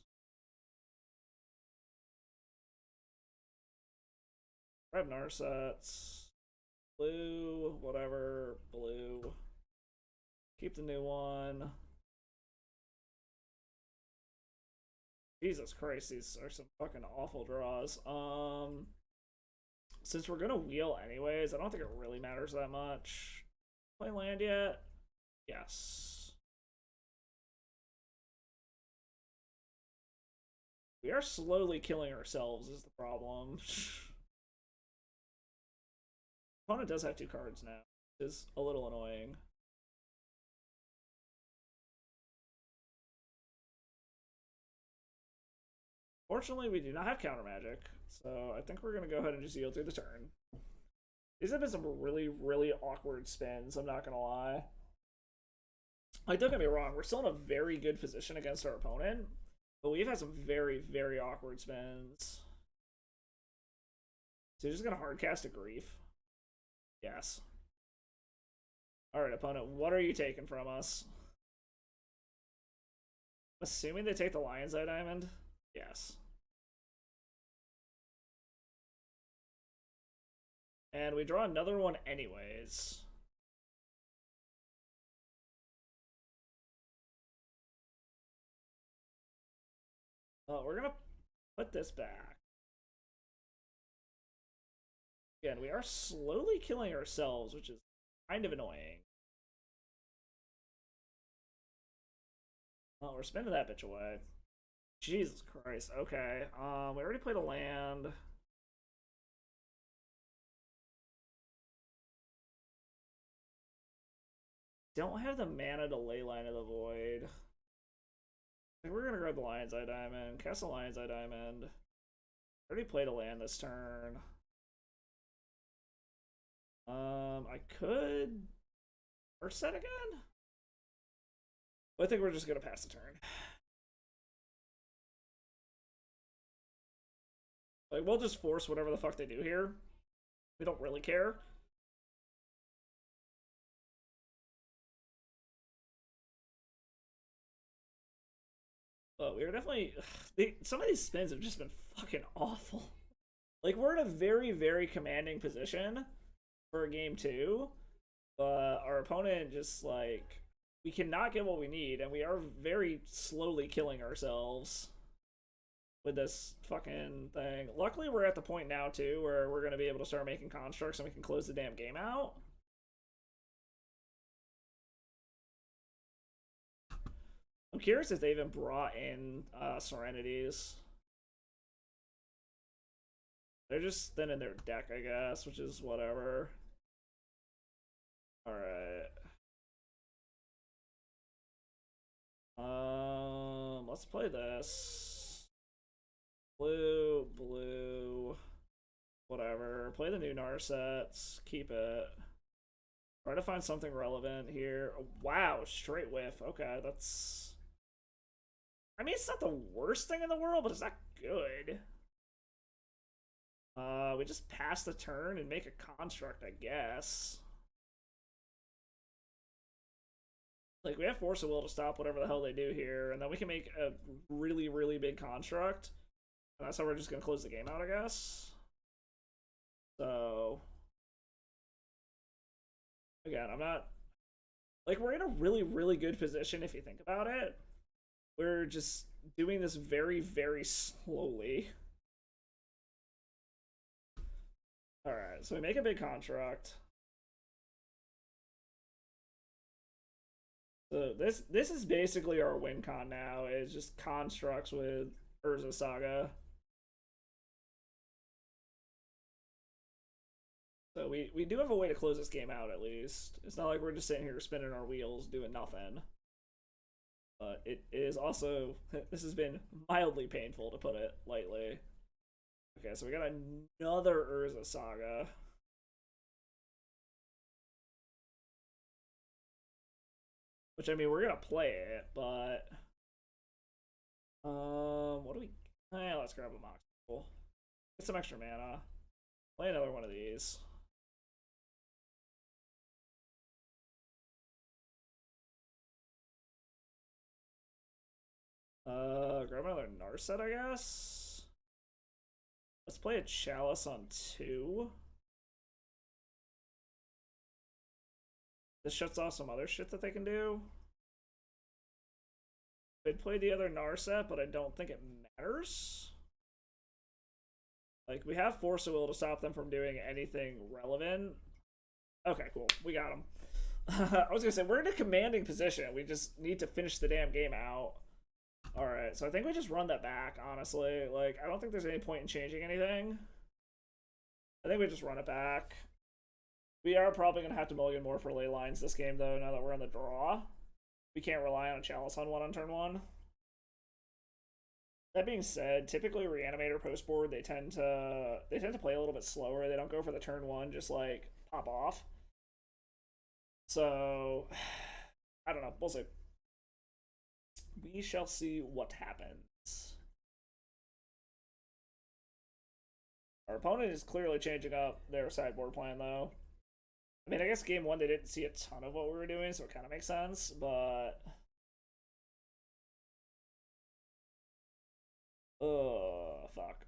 Grab Narsets. Blue, whatever, blue. Keep the new one. Jesus Christ, these are some fucking awful draws. Since we're gonna wheel anyways, I don't think it really matters that much. Play land yet? Yes. We are slowly killing ourselves is the problem. Opponent does have 2 cards now. Which is a little annoying. Fortunately, we do not have counter magic, so I think we're gonna go ahead and just yield through the turn. These have been some really, really awkward spins, I'm not gonna lie. Like, don't get me wrong, we're still in a very good position against our opponent, but we've had some very, very awkward spins. So you're just gonna hardcast a Grief? Yes. Alright, opponent, what are you taking from us? Assuming they take the Lion's Eye Diamond? Yes. And we draw another one anyways. We're gonna put this back. Again, we are slowly killing ourselves, which is kind of annoying. Oh, we're spinning that bitch away. Jesus Christ. Okay. We already played a land. don't have the mana to Leyline of the Void. Like, we're gonna grab the Lion's Eye Diamond, cast the Lion's Eye Diamond. I already played a land this turn. I could first set again. But I think we're just gonna pass the turn. Like, we'll just force whatever the fuck they do here. We don't really care. But we are definitely... some of these spins have just been fucking awful. Like, we're in a very, very commanding position for game 2. But our opponent just, like... We cannot get what we need, and we are very slowly killing ourselves with this fucking thing. Luckily, we're at the point now, too, where we're going to be able to start making constructs and we can close the damn game out. I'm curious if they even brought in Serenities. They're just thinning their deck, I guess, which is whatever. Alright. Let's play this. Blue, blue, whatever. Play the new Narsets. Keep it. Try to find something relevant here. Wow, straight whiff. Okay, that's... I mean, it's not the worst thing in the world, but it's not good. We just pass the turn and make a construct, I guess. Like, we have Force of Will to stop whatever the hell they do here, and then we can make a really, really big construct. And that's how we're just going to close the game out, I guess. So... Again, I'm not... Like, we're in a really, really good position if you think about it. We're just doing this very, very slowly. Alright, so we make a big construct. So this is basically our win con now, is just constructs with Urza Saga. So we do have a way to close this game out, at least. It's not like we're just sitting here spinning our wheels doing nothing. But it is also... This has been mildly painful, to put it lightly. Okay, so we got another Urza Saga. Which, I mean, we're gonna play it, but... what do we... let's grab a Mox. Cool. Get some extra mana. Play another one of these. Grab another Narset, I guess. Let's play a Chalice on 2. This shuts off some other shit that they can do. They'd play the other Narset, but I don't think it matters. Like, we have Force of Will to stop them from doing anything relevant. Okay, cool. We got them. I was gonna say, we're in a commanding position. We just need to finish the damn game out. Alright, so I think we just run that back, honestly. Like, I don't think there's any point in changing anything. I think we just run it back. We are probably going to have to mulligan more for ley lines this game, though, now that we're in the draw. We can't rely on a Chalice on 1 on turn 1. That being said, typically Reanimator post board, they tend to play a little bit slower. They don't go for the turn 1, just like pop off. So I don't know. We'll see. We shall see what happens. Our opponent is clearly changing up their sideboard plan, though. I mean, I guess game 1 they didn't see a ton of what we were doing, so it kind of makes sense, but... Ugh, fuck.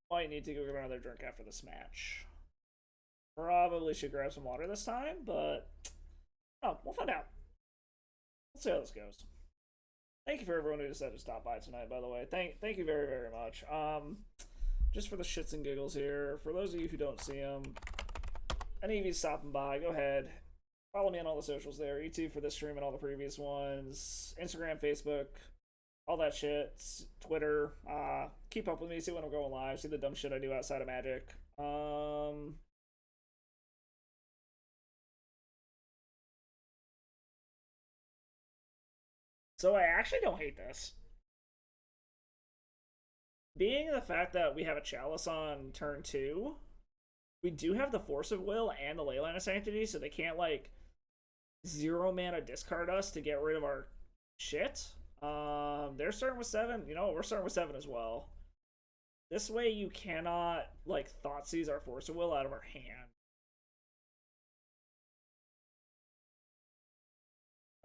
Might need to go get another drink after this match. Probably should grab some water this time, but... Oh, we'll find out. Let's see how this goes. Thank you for everyone who decided to stop by tonight, by the way. Thank you very, very much. Just for the shits and giggles here, for those of you who don't see them, any of you stopping by, go ahead. Follow me on all the socials there. YouTube for this stream and all the previous ones. Instagram, Facebook, all that shit. Twitter. Keep up with me, see when I'm going live, see the dumb shit I do outside of Magic. So I actually don't hate this. Being the fact that we have a Chalice on turn 2, we do have the Force of Will and the Leyline of Sanctity, so they can't, like, 0 mana discard us to get rid of our shit. They're starting with 7. You know, we're starting with 7 as well. This way you cannot, like, Thoughtseize our Force of Will out of our hand.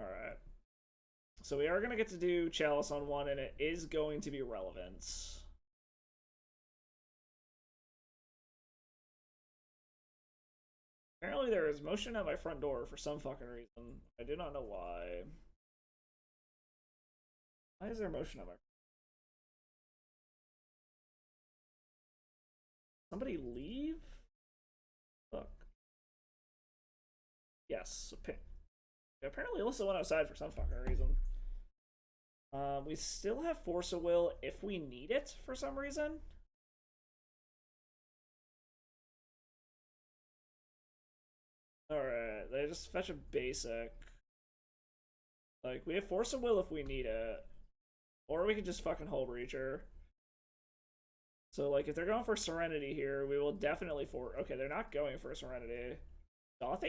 Alright. So we are going to get to do Chalice on 1, and it is going to be relevant. Apparently there is motion at my front door for some fucking reason. I do not know why. Why is there motion at my... Somebody leave? Look. Yes. Apparently Alyssa went outside for some fucking reason. We still have Force of Will if we need it for some reason. Alright, they just fetch a basic. Like, we have Force of Will if we need it. Or we could just fucking Hull Breacher. So, like, if they're going for Serenity here, we will definitely okay, they're not going for Serenity. Dothy?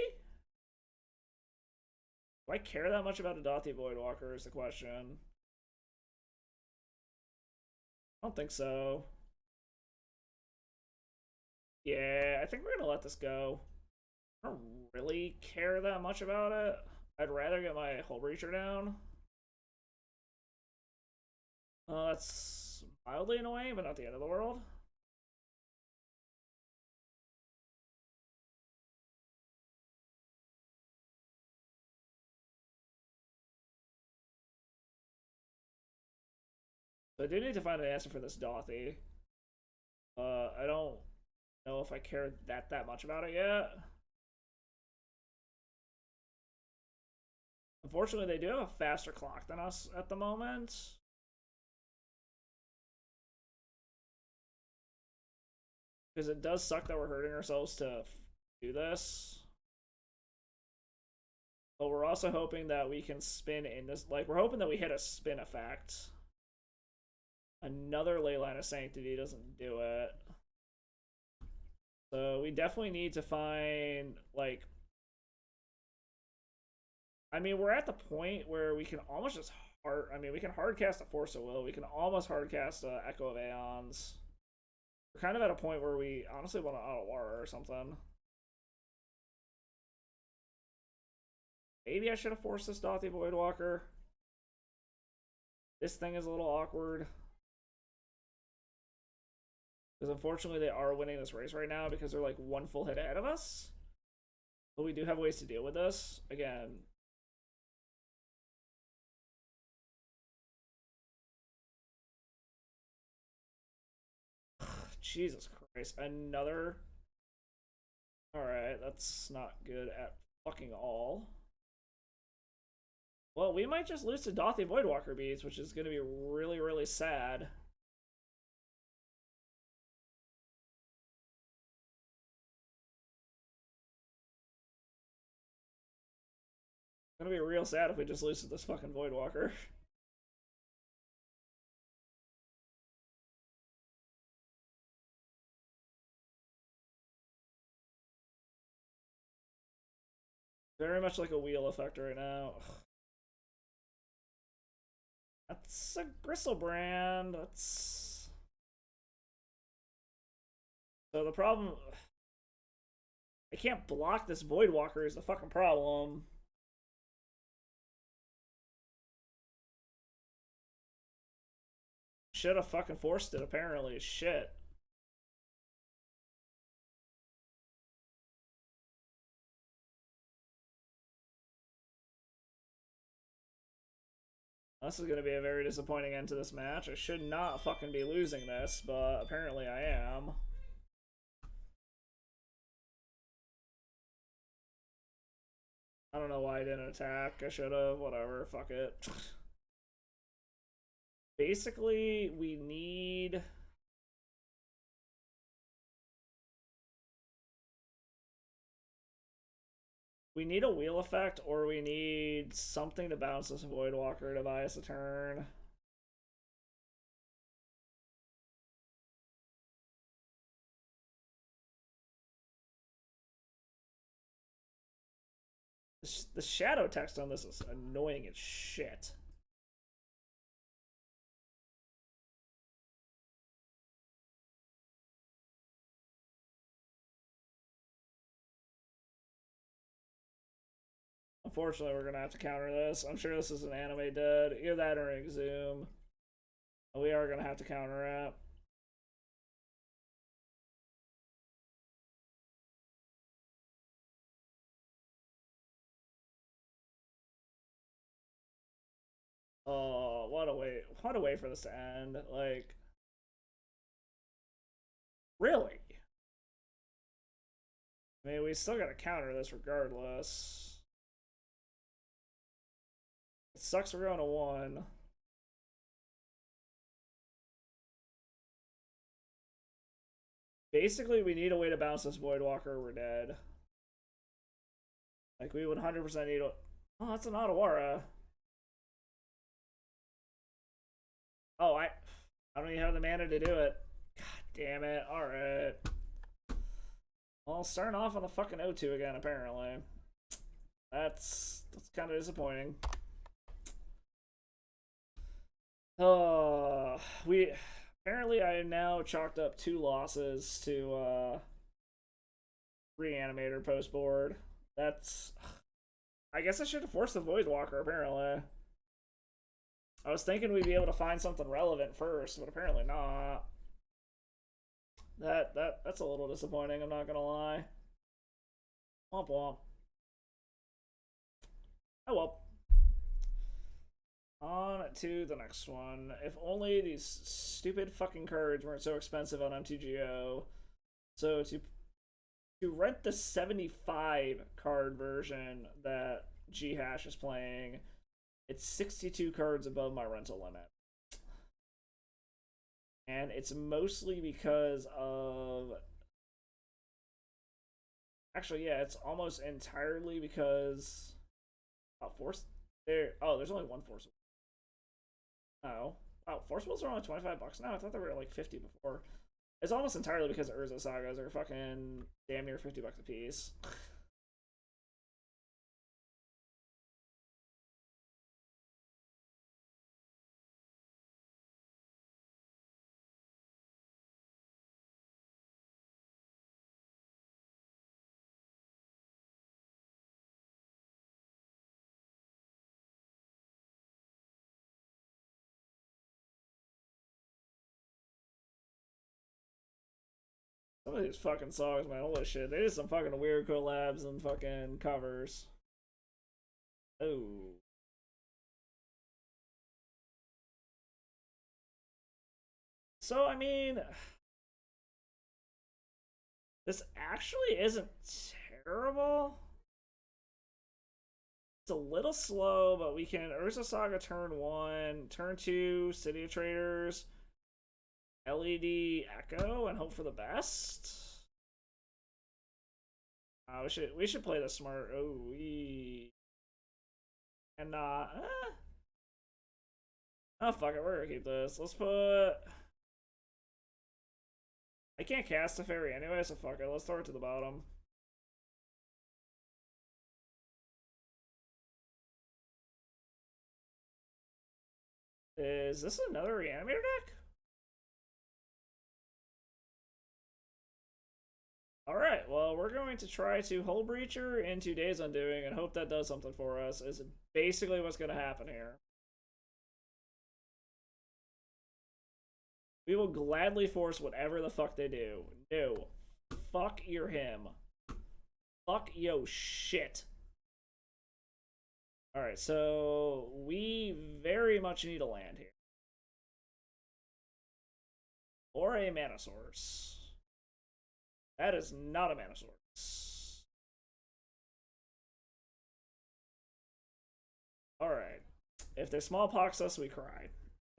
Do I care that much about a Dothy Voidwalker is the question. I don't think so. Yeah, I think we're gonna let this go. I don't really care that much about it. I'd rather get my Hull Breacher down. That's mildly annoying, but not the end of the world. So I do need to find an answer for this Dothy. I don't know if I care that much about it yet. Unfortunately, they do have a faster clock than us at the moment. Because it does suck that we're hurting ourselves to do this. But we're also hoping that we can spin in this. Like, we're hoping that we hit a spin effect. Another Leyline of Sanctity doesn't do it. So we definitely need to find, like... I mean, we're at the point where we can almost just we can hardcast a Force of Will. We can almost hardcast Echo of Aeons. We're kind of at a point where we honestly want to Auto War or something. Maybe I should have forced this Dothy Voidwalker. This thing is a little awkward. Because unfortunately they are winning this race right now because they're like 1 full hit ahead of us. But we do have ways to deal with this. Again. Jesus Christ. Another... Alright, that's not good at fucking all. Well, we might just lose to Dothy Voidwalker beats, which is going to be really, really sad. It's going to be real sad if we just lose to this fucking Voidwalker. Very much like a wheel effect right now. Ugh. That's a Gristlebrand. That's... So the problem... I can't block this Voidwalker is the fucking problem. Should have fucking forced it, apparently. Shit. This is going to be a very disappointing end to this match. I should not fucking be losing this, but apparently I am. I don't know why I didn't attack. I should have. Whatever. Fuck it. Basically, we need... We need a wheel effect, or we need something to bounce this Voidwalker to buy us a turn. The shadow text on this is annoying as shit. Unfortunately, we're gonna have to counter this. I'm sure this is an anime dead. Either that or Exhume. We are gonna have to counter it. Oh, what a way! What a way for this to end. Like, really? I mean, we still gotta counter this regardless. It sucks we're going to 1. Basically, we need a way to bounce this Voidwalker or we're dead. Like, we would 100% need a... Oh, that's an Otawara. Oh, I don't even have the mana to do it. God damn it. Alright. Well, starting off on the fucking O2 again, apparently. That's kind of disappointing. We apparently I now chalked up 2 losses to Reanimator post board. That's... I guess I should have forced the Voidwalker, apparently. I was thinking we'd be able to find something relevant first, but apparently not. That's a little disappointing, I'm not gonna lie. Womp womp. Oh well. On to the next one. If only these stupid fucking cards weren't so expensive on MTGO. So to rent the 75 card version that G-Hash is playing, it's 62 cards above my rental limit. And it's mostly because of... Actually, yeah, it's almost entirely because... Oh, Force... there's only one Force. Oh. Wow, Force Wheels are only 25 bucks now? I thought they were like 50 before. It's almost entirely because Urza Sagas are fucking damn near 50 bucks a piece. Some of these fucking songs, man, holy shit. They did some fucking weird collabs and fucking covers. Oh. So, I mean... This actually isn't terrible. It's a little slow, but we can Urza Saga turn 1, turn 2, City of Traders, LED Echo, and hope for the best. We should play this smart. Oh, and oh fuck it, we're gonna keep this. Let's put. I can't cast a fairy anyway, so fuck it. Let's throw it to the bottom. Is this another Reanimator deck? Alright, well, we're going to try to Hull Breacher into Days Undoing and hope that does something for us, is basically what's going to happen here. We will gladly force whatever the fuck they do. No. Fuck your him. Fuck yo shit. Alright, so we very much need a land here. Or a mana source. That is not a mana source. Alright. If they smallpox us, we cry.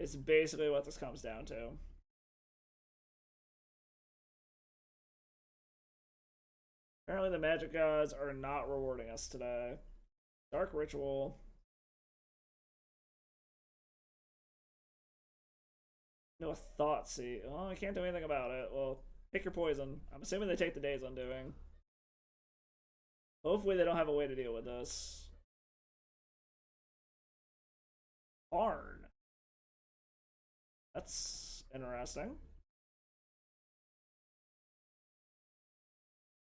It's basically what this comes down to. Apparently the magic gods are not rewarding us today. Dark Ritual. No thought see. Oh, I can't do anything about it. Well, pick your poison. I'm assuming they take the Day's Undoing. Hopefully they don't have a way to deal with this. Barn. That's interesting.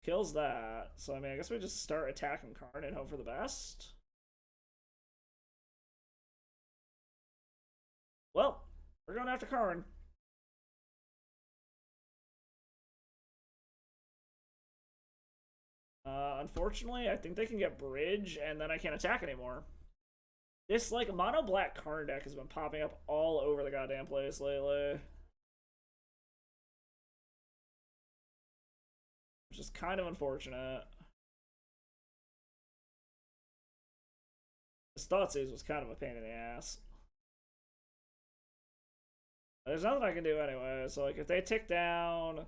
Kills that. So, I mean, I guess we just start attacking Karn and hope for the best. Well, we're going after Karn. Unfortunately, I think they can get Bridge, and then I can't attack anymore. This, like, mono black Karn deck has been popping up all over the goddamn place lately. Which is kind of unfortunate. This Thoughtseize was kind of a pain in the ass. There's nothing I can do anyway, so, like, if they tick down,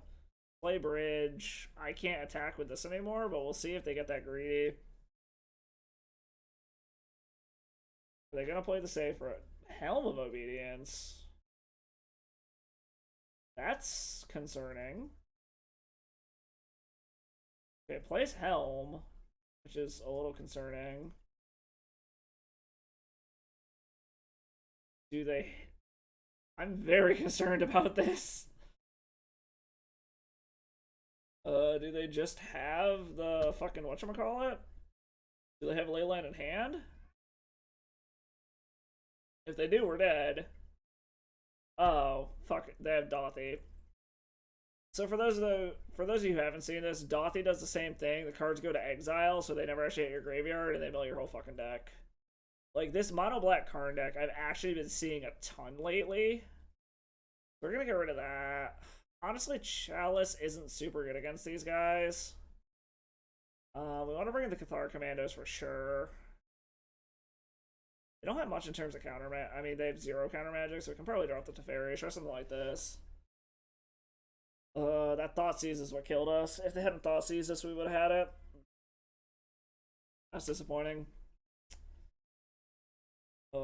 play Bridge, I can't attack with this anymore, but we'll see if they get that greedy. Are they gonna play the safe for Helm of Obedience? That's concerning. Okay, it plays Helm, which is a little concerning. Do they... I'm very concerned about this. Do they just have the fucking whatchamacallit? Do they have Leyline in hand? If they do, we're dead. Oh, fuck it. They have Dothy. So for those of you who haven't seen this, Dothy does the same thing. The cards go to exile, so they never actually hit your graveyard, and they mill your whole fucking deck. Like, this mono black Karn deck, I've actually been seeing a ton lately. We're gonna get rid of that. Honestly, Chalice isn't super good against these guys. We want to bring in the Cathar Commandos for sure. They don't have much in terms of counter magic. I mean, they have 0 counter magic, so we can probably drop the Teferi, try something like this. That Thoughtseize is what killed us. If they hadn't Thoughtseize us, we would have had it. That's disappointing. I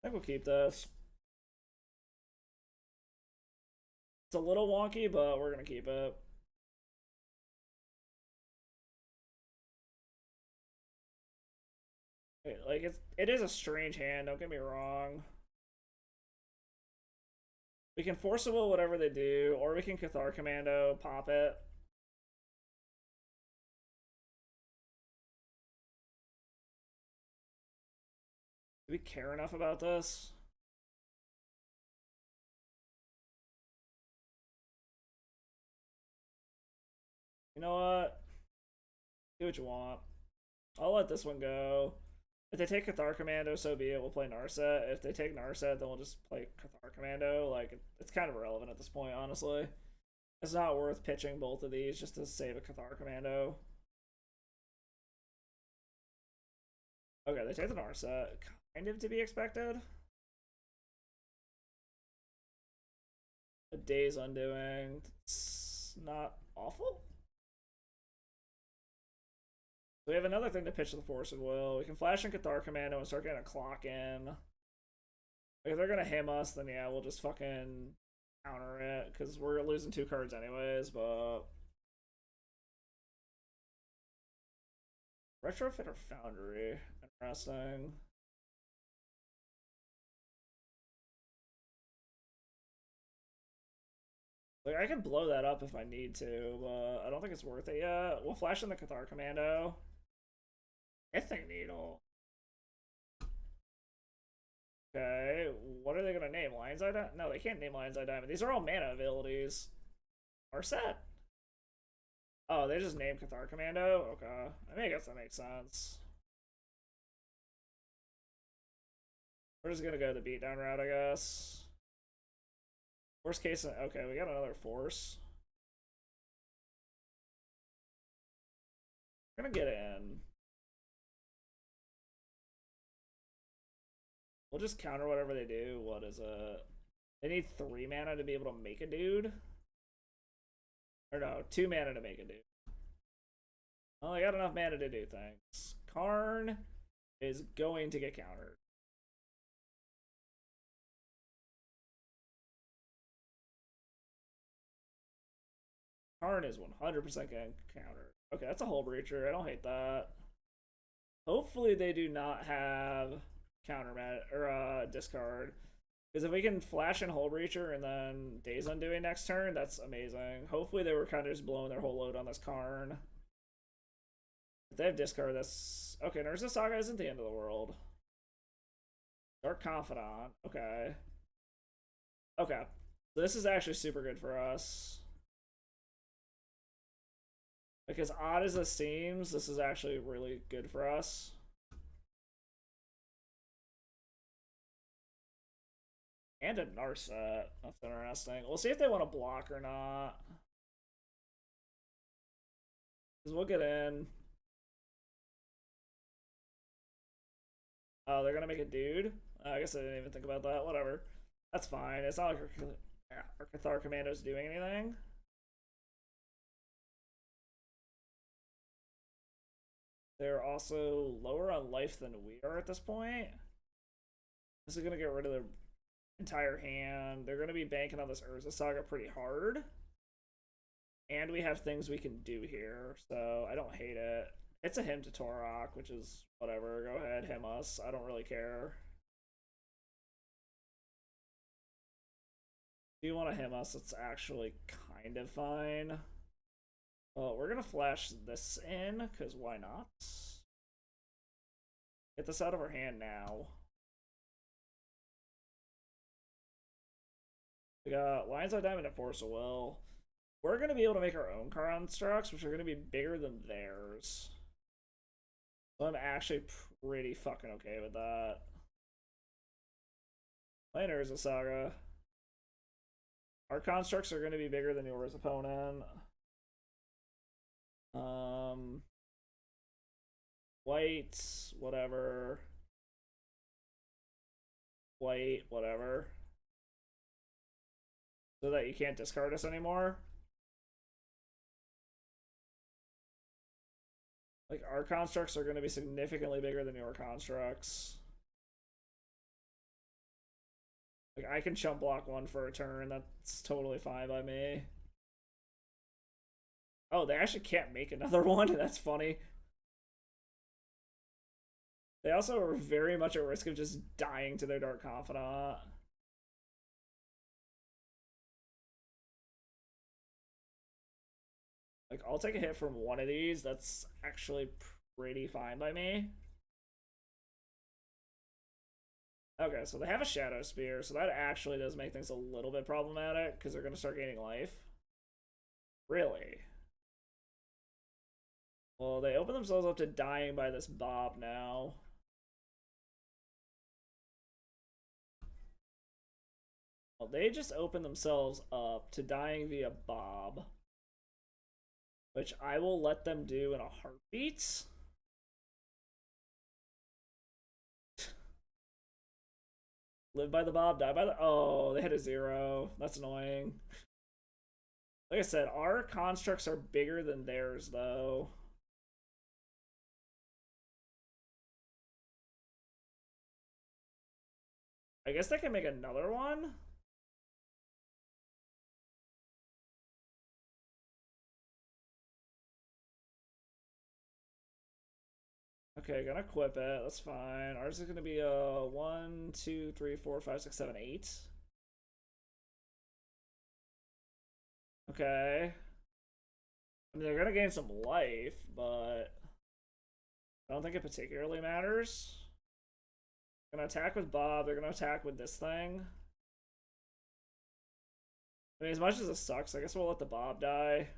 think we'll keep this. It's a little wonky, but we're gonna keep it. Like, it is a strange hand, don't get me wrong. We can Force of Will whatever they do, or we can Cathar Commando, pop it. Do we care enough about this? You know what? Do what you want. I'll let this one go. If they take Cathar Commando, so be it. We'll play Narset. If they take Narset, then we'll just play Cathar Commando. Like, it's kind of irrelevant at this point, honestly. It's not worth pitching both of these just to save a Cathar Commando. Okay, they take the Narset. Kind of to be expected. A Day's Undoing. It's not awful. We have another thing to pitch to the Force of Will. We can flash in Cathar Commando and start getting a clock in. If they're gonna him us, then yeah, we'll just fucking counter it, because we're losing 2 cards anyways, but... Retrofit or Foundry? Interesting. Like, I can blow that up if I need to, but I don't think it's worth it yet. We'll flash in the Cathar Commando. Mythic Needle. Okay, what are they gonna name? Lion's Eye Diamond? No, they can't name Lion's Eye Diamond. These are all mana abilities. Our set. Oh, they just named Cathar Commando? Okay. I mean, I guess that makes sense. We're just gonna go the beatdown route, I guess. Worst case, okay, we got another Force. We're gonna get in. We'll just counter whatever they do. What is it? They need 3 mana to be able to make a dude. Or no, 2 mana to make a dude. Well, they got enough mana to do things. Karn is going to get countered. Karn is 100% getting countered. Okay, that's a Hull Breacher. I don't hate that. Hopefully they do not have counter or discard. Because if we can flash in Hull Breacher and then Days Undoing next turn, that's amazing. Hopefully they were kind of just blowing their whole load on this Karn. If they have discard, that's... Okay, Urza Saga isn't the end of the world. Dark Confidant. Okay. Okay. So this is actually super good for us. Like, as odd as this seems, this is actually really good for us. And a Narset. That's interesting. We'll see if they want to block or not. Because we'll get in. Oh, they're going to make a dude? I guess I didn't even think about that. Whatever. That's fine. It's not like our Cathar Commando's doing anything. They're also lower on life than we are at this point. This is going to get rid of their entire hand. They're going to be banking on this Urza Saga pretty hard. And we have things we can do here, so I don't hate it. It's a hymn to Torok, which is whatever. Go ahead, hymn us. I don't really care. If you want to hymn us, it's actually kind of fine. Well, we're going to flash this in, because why not? Get this out of our hand now. We got Lion's Eye Diamond and Force of Will. We're going to be able to make our own constructs, which are going to be bigger than theirs. So I'm actually pretty fucking okay with that. Playing Urza Saga. Our constructs are going to be bigger than yours opponent. White, whatever. White, whatever. So that you can't discard us anymore. Like, our constructs are going to be significantly bigger than your constructs. Like, I can chump block one for a turn. That's totally fine by me. Oh, they actually can't make another one? That's funny. They also are very much at risk of just dying to their Dark Confidant. Like, I'll take a hit from one of these. That's actually pretty fine by me. Okay, so they have a Shadow Spear, so that actually does make things a little bit problematic, because they're going to start gaining life. Really? Well, they open themselves up to dying by this Bob now. Well, they just open themselves up to dying via Bob, which I will let them do in a heartbeat. Live by the Bob, die by the... Oh, they had a 0. That's annoying. Like I said, our constructs are bigger than theirs, though. I guess they can make another one? Okay, gonna equip it. That's fine. Ours is gonna be a 1, 2, 3, 4, 5, 6, 7, 8. Okay. I mean, they're gonna gain some life, but I don't think it particularly matters. Gonna attack with Bob. They're gonna attack with this thing. I mean, as much as it sucks, I guess we'll let the Bob die.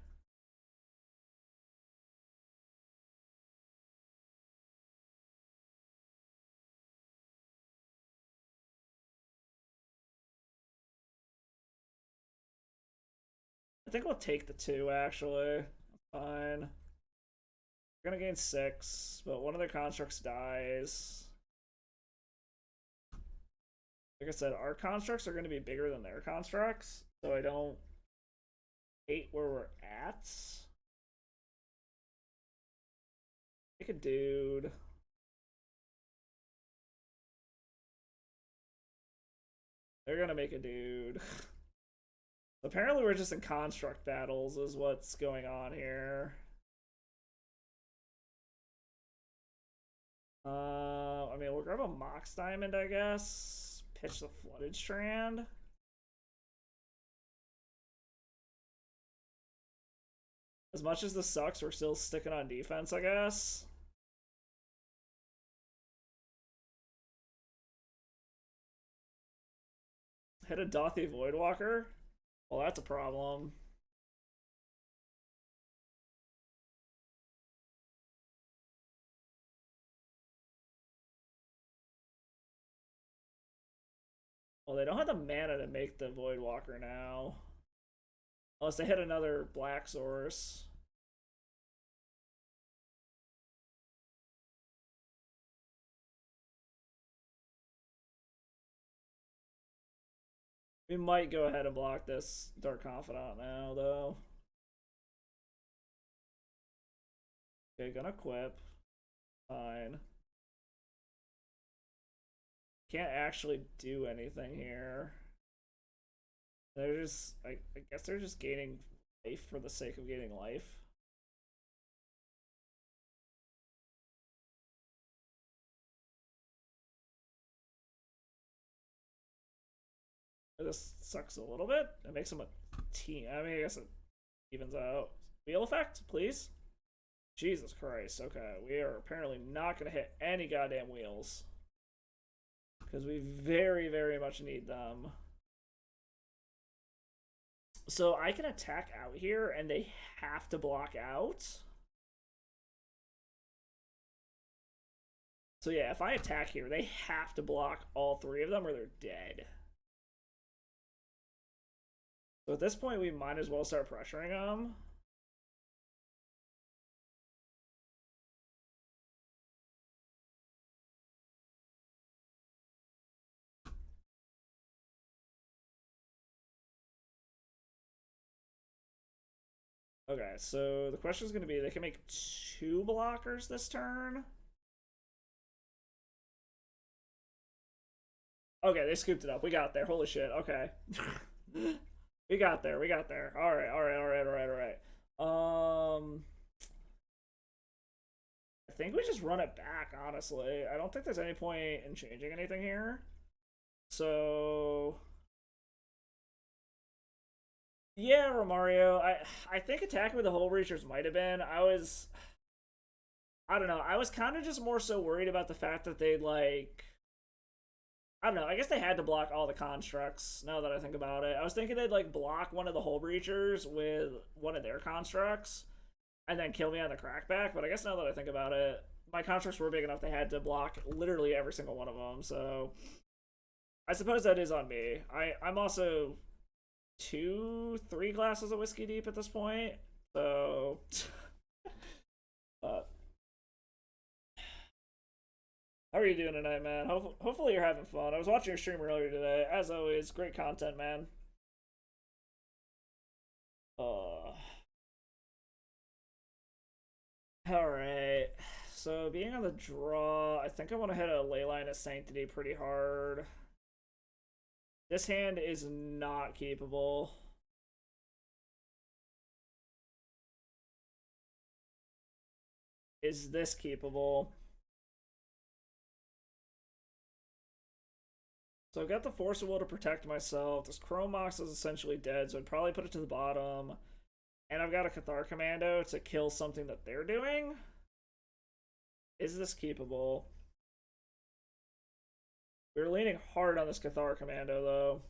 I think we'll take the 2, actually. That's fine. We're gonna gain 6, but one of their constructs dies. Like I said, our constructs are going to be bigger than their constructs, so I don't hate where we're at. Make a dude. They're gonna make a dude. Apparently we're just in construct battles is what's going on here. I mean, we'll grab a Mox Diamond, I guess. Pitch the Flooded Strand. As much as this sucks, we're still sticking on defense, I guess. Hit a Dothy Voidwalker? Well, that's a problem. Well, they don't have the mana to make the Voidwalker now. Unless they hit another Black Source. We might go ahead and block this Dark Confidant now, though. Okay, gonna equip. Fine. Can't actually do anything here. They're just, I guess they're just gaining life for the sake of gaining life. This sucks a little bit. It makes them a team. I mean, I guess it evens out. Wheel effect, please. Jesus Christ. Okay, we are apparently not going to hit any goddamn wheels. Because we very, very much need them. So I can attack out here, and they have to block out. So yeah, if I attack here, they have to block all three of them, or they're dead. So at this point, we might as well start pressuring them. Okay, so the question is going to be, they can make 2 blockers this turn. Okay, they scooped it up. We got there. Holy shit. Okay. We got there. We got there. All right. All right. All right. All right. All right. I think we just run it back, honestly. I don't think there's any point in changing anything here. So yeah, Romario. I think attacking with the Hull Breachers might have been. I don't know. I was kind of just more so worried about the fact that they'd like, I don't know. I guess they had to block all the constructs, now that I think about it. I was thinking they'd, like, block one of the Hull Breachers with one of their constructs and then kill me on the crackback, but I guess now that I think about it, my constructs were big enough they had to block literally every single one of them, so I suppose that is on me. I'm also 2-3 glasses of whiskey deep at this point, so... How are you doing tonight, man? Hopefully you're having fun. I was watching your stream earlier today. As always, great content, man. Alright. So, being on the draw, I think I want to hit a Leyline of Sanctity pretty hard. This hand is not keepable. Is this keepable? So I've got the Force of Will to protect myself. This Chrome Mox is essentially dead, so I'd probably put it to the bottom. And I've got a Cathar Commando to kill something that they're doing. Is this keepable? We're leaning hard on this Cathar Commando, though.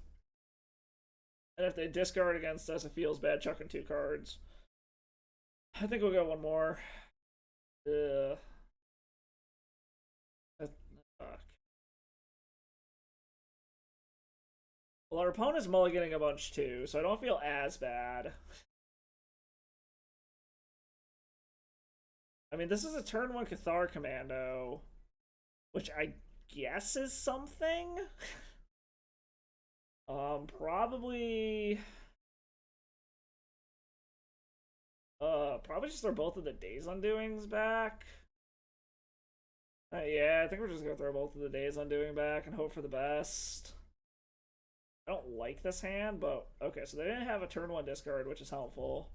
And if they discard against us, it feels bad chucking 2 cards. I think we'll go one more. Ugh. Fuck. Well, our opponent's mulliganing a bunch too, so I don't feel as bad. I mean, this is a turn 1 Cathar Commando, which I guess is something? Probably probably just throw both of the Days Undoings back. Yeah, I think we're just gonna throw both of the Days Undoing back and hope for the best. I don't like this hand, but okay, so they didn't have a turn one discard, which is helpful.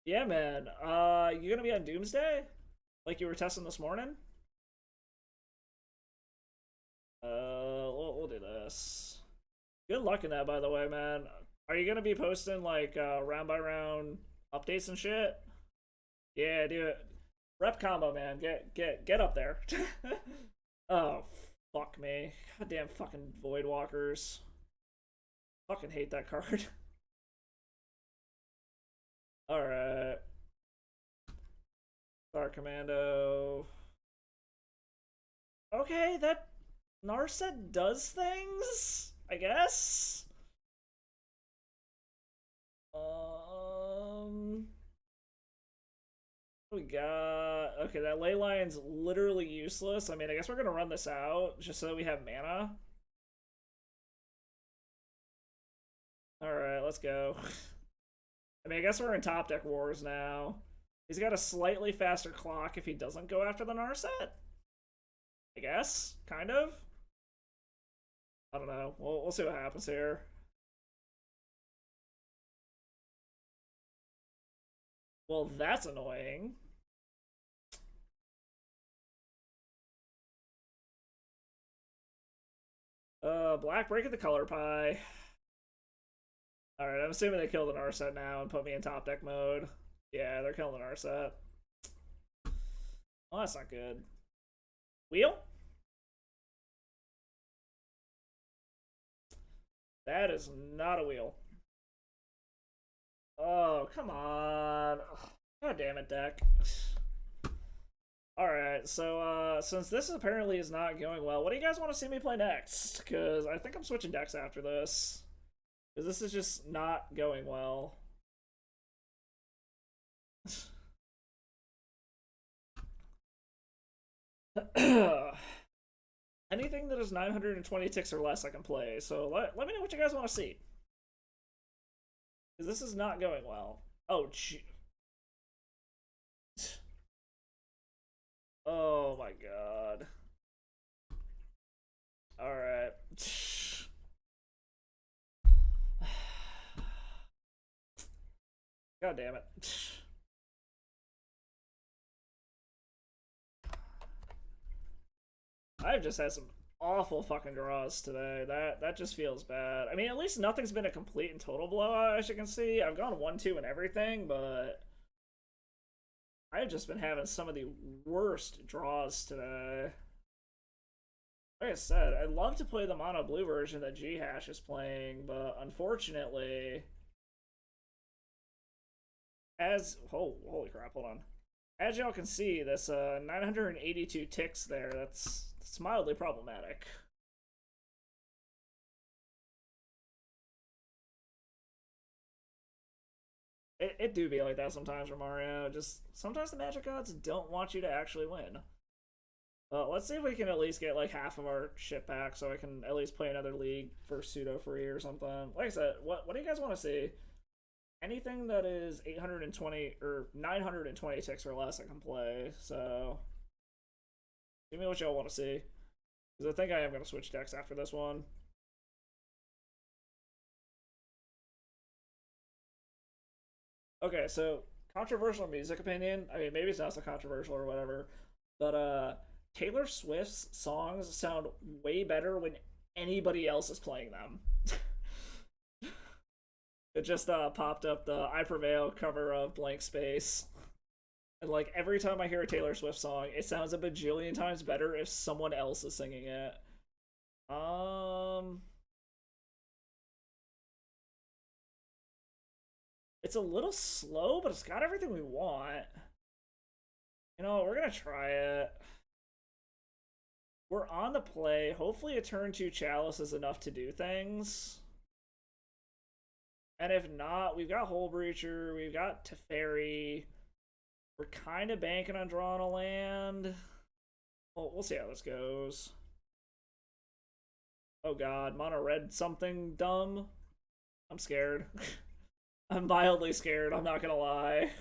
Yeah, man. You gonna be on Doomsday? Like you were testing this morning? We'll do this. Good luck in that, by the way, man. Are you gonna be posting like round by round updates and shit? Yeah, do it. Rep combo, man. Get up there. Oh, fuck me. Goddamn fucking Void Walkers. Fucking hate that card. Alright. Star Commando. Okay, that Narset does things, I guess. We got okay. That ley line's literally useless. I mean, I guess we're gonna run this out just so that we have mana. All right, let's go. I mean, I guess we're in top deck wars now. He's got a slightly faster clock if he doesn't go after the Narset. I guess, kind of. I don't know. We'll see what happens here. Well, that's annoying. Black breaking the color pie. Alright, I'm assuming they killed an Narset now and put me in top deck mode. Yeah, they're killing an Narset. Oh, that's not good. Wheel? That is not a wheel. Oh, come on. God damn it, deck. Alright, so since this apparently is not going well, what do you guys want to see me play next? Because I think I'm switching decks after this. Because this is just not going well. Anything that is 920 ticks or less I can play, so let me know what you guys want to see. Because this is not going well. Oh, gee. Oh my god. Alright. God damn it. I've just had some awful fucking draws today. That just feels bad. I mean, at least nothing's been a complete and total blowout, as you can see. I've gone 1-2 and everything, but I've just been having some of the worst draws today. Like I said, I'd love to play the mono blue version that G-Hash is playing, but unfortunately, holy crap, hold on. As y'all can see, this 982 ticks there, that's mildly problematic. It do be like that sometimes for Mario. Just sometimes the Magic Gods don't want you to actually win. Let's see if we can at least get like half of our shit back so I can at least play another league for pseudo free or something. Like I said, what do you guys want to see? Anything that is 820 or 920 ticks or less I can play, so give me what y'all want to see. Because I think I am going to switch decks after this one. Okay, so controversial music opinion. I mean, maybe it's not so controversial or whatever, but Taylor Swift's songs sound way better when anybody else is playing them. It just popped up the I Prevail cover of Blank Space. And like every time I hear a Taylor Swift song, it sounds a bajillion times better if someone else is singing it. It's a little slow, but it's got everything we want. You know, we're gonna try it. We're on the play. Hopefully a turn 2 Chalice is enough to do things. And if not, we've got Hole Breacher, we've got Teferi. We're kind of banking on drawing a land. Well, we'll see how this goes. Oh god, mono red something dumb. I'm scared. I'm mildly scared, I'm not gonna lie.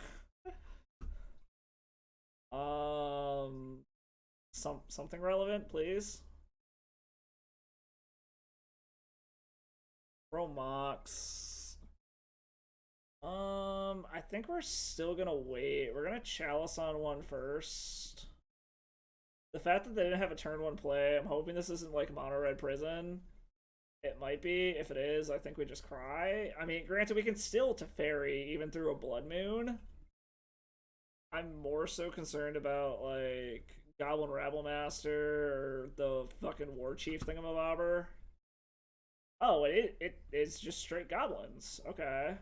Something relevant, please. Romox. I think we're still gonna wait. We're gonna chalice on one first. The fact that they didn't have a turn one play, I'm hoping this isn't like mono red prison. It might be. If it is, I think we just cry. I mean, granted, we can still Teferi even through a Blood Moon. I'm more so concerned about like Goblin Rabblemaster or the fucking War Chief thingamabobber. Oh, it's just straight goblins. Okay.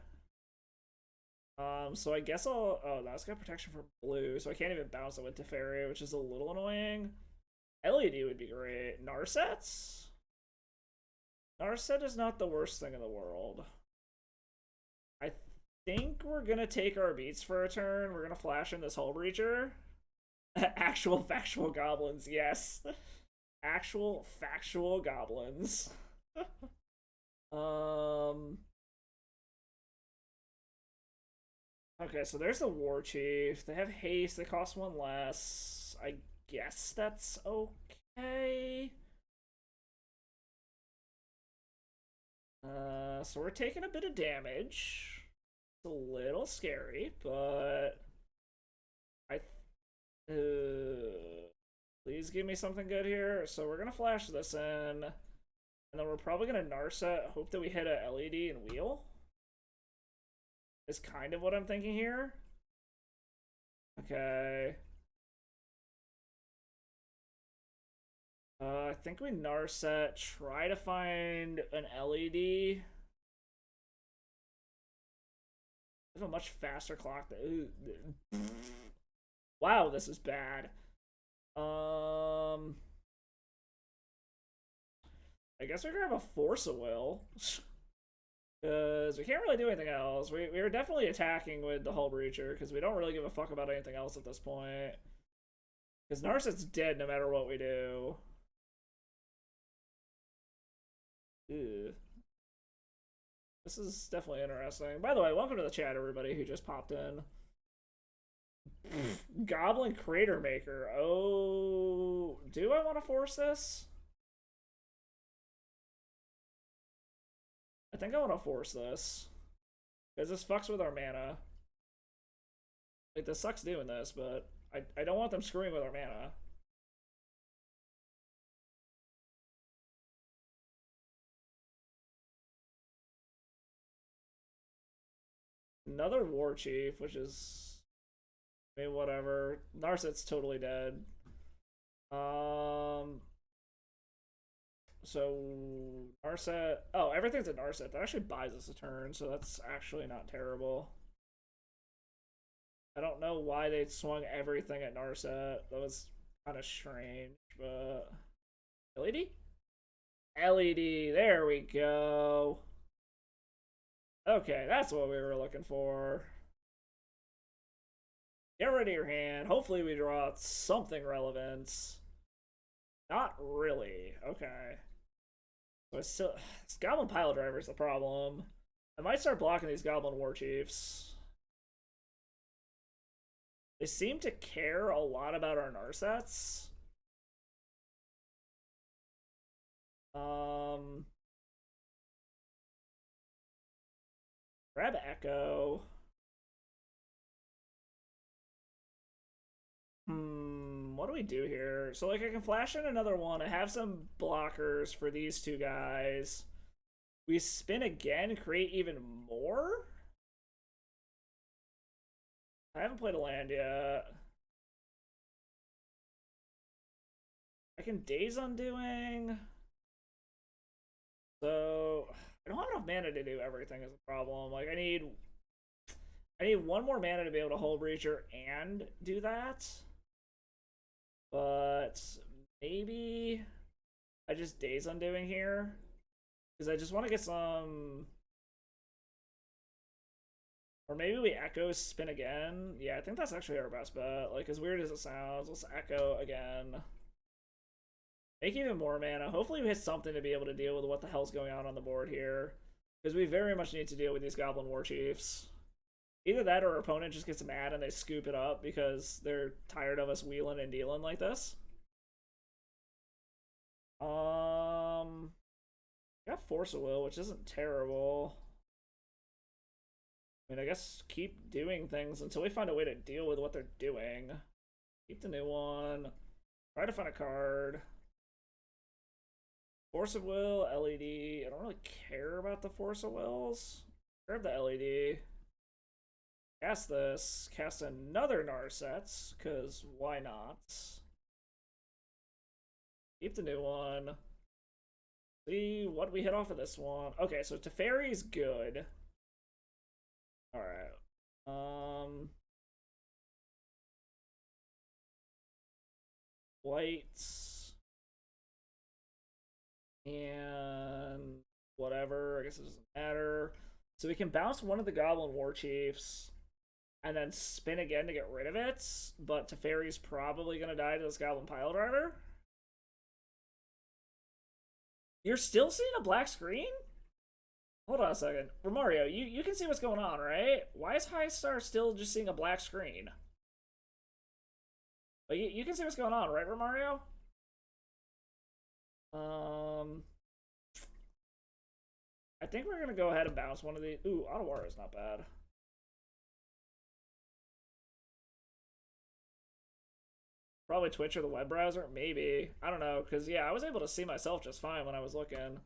So I guess I'll. Oh, no, it's got protection for blue, so I can't even bounce it with Teferi, which is a little annoying. LED would be great. Narsets? Narset is not the worst thing in the world. I think we're gonna take our beats for a turn. We're gonna flash in this Hull Breacher. Actual factual goblins, yes. Actual factual goblins. Okay, so there's the War Chief. They have haste. They cost one less. I guess that's okay. So we're taking a bit of damage. It's a little scary, but please give me something good here. So we're gonna flash this in, and then we're probably gonna Narset. Hope that we hit a LED and wheel. Is kind of what I'm thinking here. Okay. I think we Narset, try to find an LED. I have a much faster clock. Wow, this is bad. I guess we grab a Force of Will. Because we can't really do anything else. We are definitely attacking with the Hull Breacher, because we don't really give a fuck about anything else at this point. Because Narset's dead no matter what we do. Ew. This is definitely interesting. By the way, welcome to the chat, everybody who just popped in. Goblin Crater Maker. Oh, do I want to force this? I think I want to force this. Because this fucks with our mana. Like, this sucks doing this, but I don't want them screwing with our mana. Another War Chief, which is... I mean, whatever. Narset's totally dead. So, Narset... Oh, everything's a Narset. That actually buys us a turn, so that's actually not terrible. I don't know why they swung everything at Narset. That was kind of strange, but... LED? LED, there we go. Okay, that's what we were looking for. Get rid of your hand. Hopefully we draw something relevant. Not really. Okay. So it's still... This Goblin Pile Driver is the problem. I might start blocking these Goblin War Chiefs. They seem to care a lot about our Narsets. Grab Echo. What do we do here? So, like, I can flash in another one. I have some blockers for these two guys. We spin again, create even more? I haven't played a land yet. I can Daze Undoing. So, I don't have enough mana to do everything is a problem. Like, I need one more mana to be able to Hull Breacher and do that. But maybe I just Daze Undoing here. Because I just want to get some... Or maybe we echo spin again. Yeah, I think that's actually our best bet. Like, as weird as it sounds, let's echo again. Make even more mana. Hopefully we hit something to be able to deal with what the hell's going on the board here. Because we very much need to deal with these Goblin War Chiefs. Either that or our opponent just gets mad and they scoop it up because they're tired of us wheeling and dealing like this. Got Force of Will, which isn't terrible. I mean, I guess keep doing things until we find a way to deal with what they're doing. Keep the new one. Try to find a card. Force of Will, LED. I don't really care about the Force of Wills. Grab the LED. Cast this. Cast another Narsets, because why not? Keep the new one. See what we hit off of this one. Okay, so Teferi's good. Alright. Whites. And whatever. I guess it doesn't matter. So we can bounce one of the Goblin War Chiefs and then spin again to get rid of it. But Teferi's probably going to die to this Goblin Piledriver. You're still seeing a black screen? Hold on a second. Romario, you can see what's going on, right? Why is High Star still just seeing a black screen? But you can see what's going on, right, Romario? I think we're gonna go ahead and bounce one of these. Ooh, Ottawa is not bad. Probably Twitch or the web browser, maybe. I don't know, because yeah, I was able to see myself just fine when I was looking.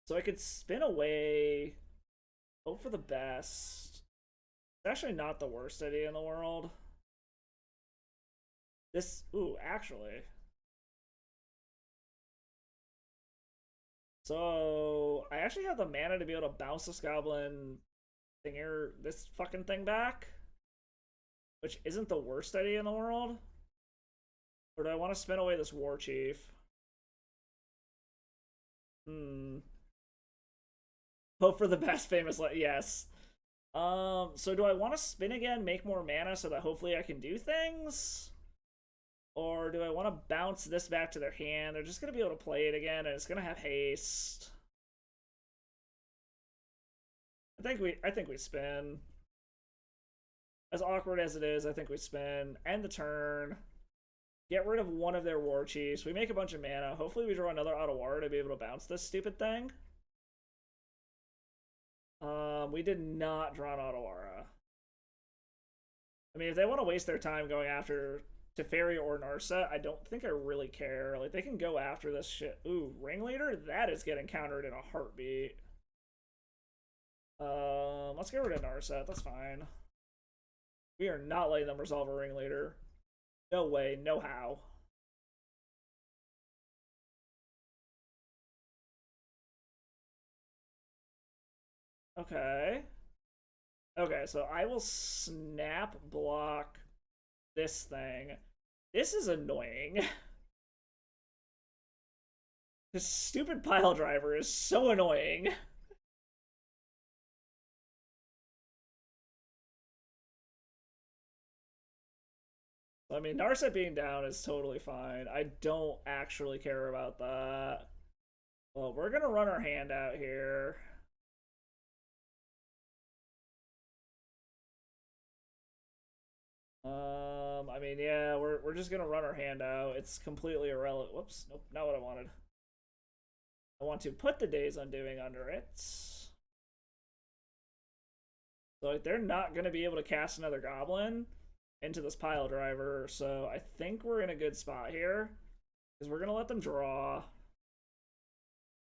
So I could spin away, hope for the best. It's actually not the worst idea in the world. This, ooh, actually. So I actually have the mana to be able to bounce this goblin thinger, this fucking thing back, which isn't the worst idea in the world. Or do I want to spin away this war chief? Hope for the best, famous. Yes. So do I want to spin again, make more mana so that hopefully I can do things? Or do I want to bounce this back to their hand? They're just going to be able to play it again, and it's going to have haste. I think we spin. As awkward as it is, I think we spin. End the turn. Get rid of one of their war chiefs. We make a bunch of mana. Hopefully we draw another Ottawa to be able to bounce this stupid thing. We did not draw an Ottawa. I mean, if they want to waste their time going after Teferi or Narset, I don't think I really care. Like, they can go after this shit. Ooh, Ringleader? That is getting countered in a heartbeat. Let's get rid of Narset. That's fine. We are not letting them resolve a Ringleader. No way, no how. Okay. Okay, so I will snap block this thing. This is annoying. This stupid pile driver is so annoying. I mean, Narset being down is totally fine. I don't actually care about that. Well, we're gonna run our hand out here. I mean, yeah, we're just gonna run our hand out. It's completely irrelevant. Whoops, nope, not what I wanted. I want to put the Days Undoing under it. So like, they're not gonna be able to cast another goblin into this pile driver, so I think we're in a good spot here. Because we're gonna let them draw.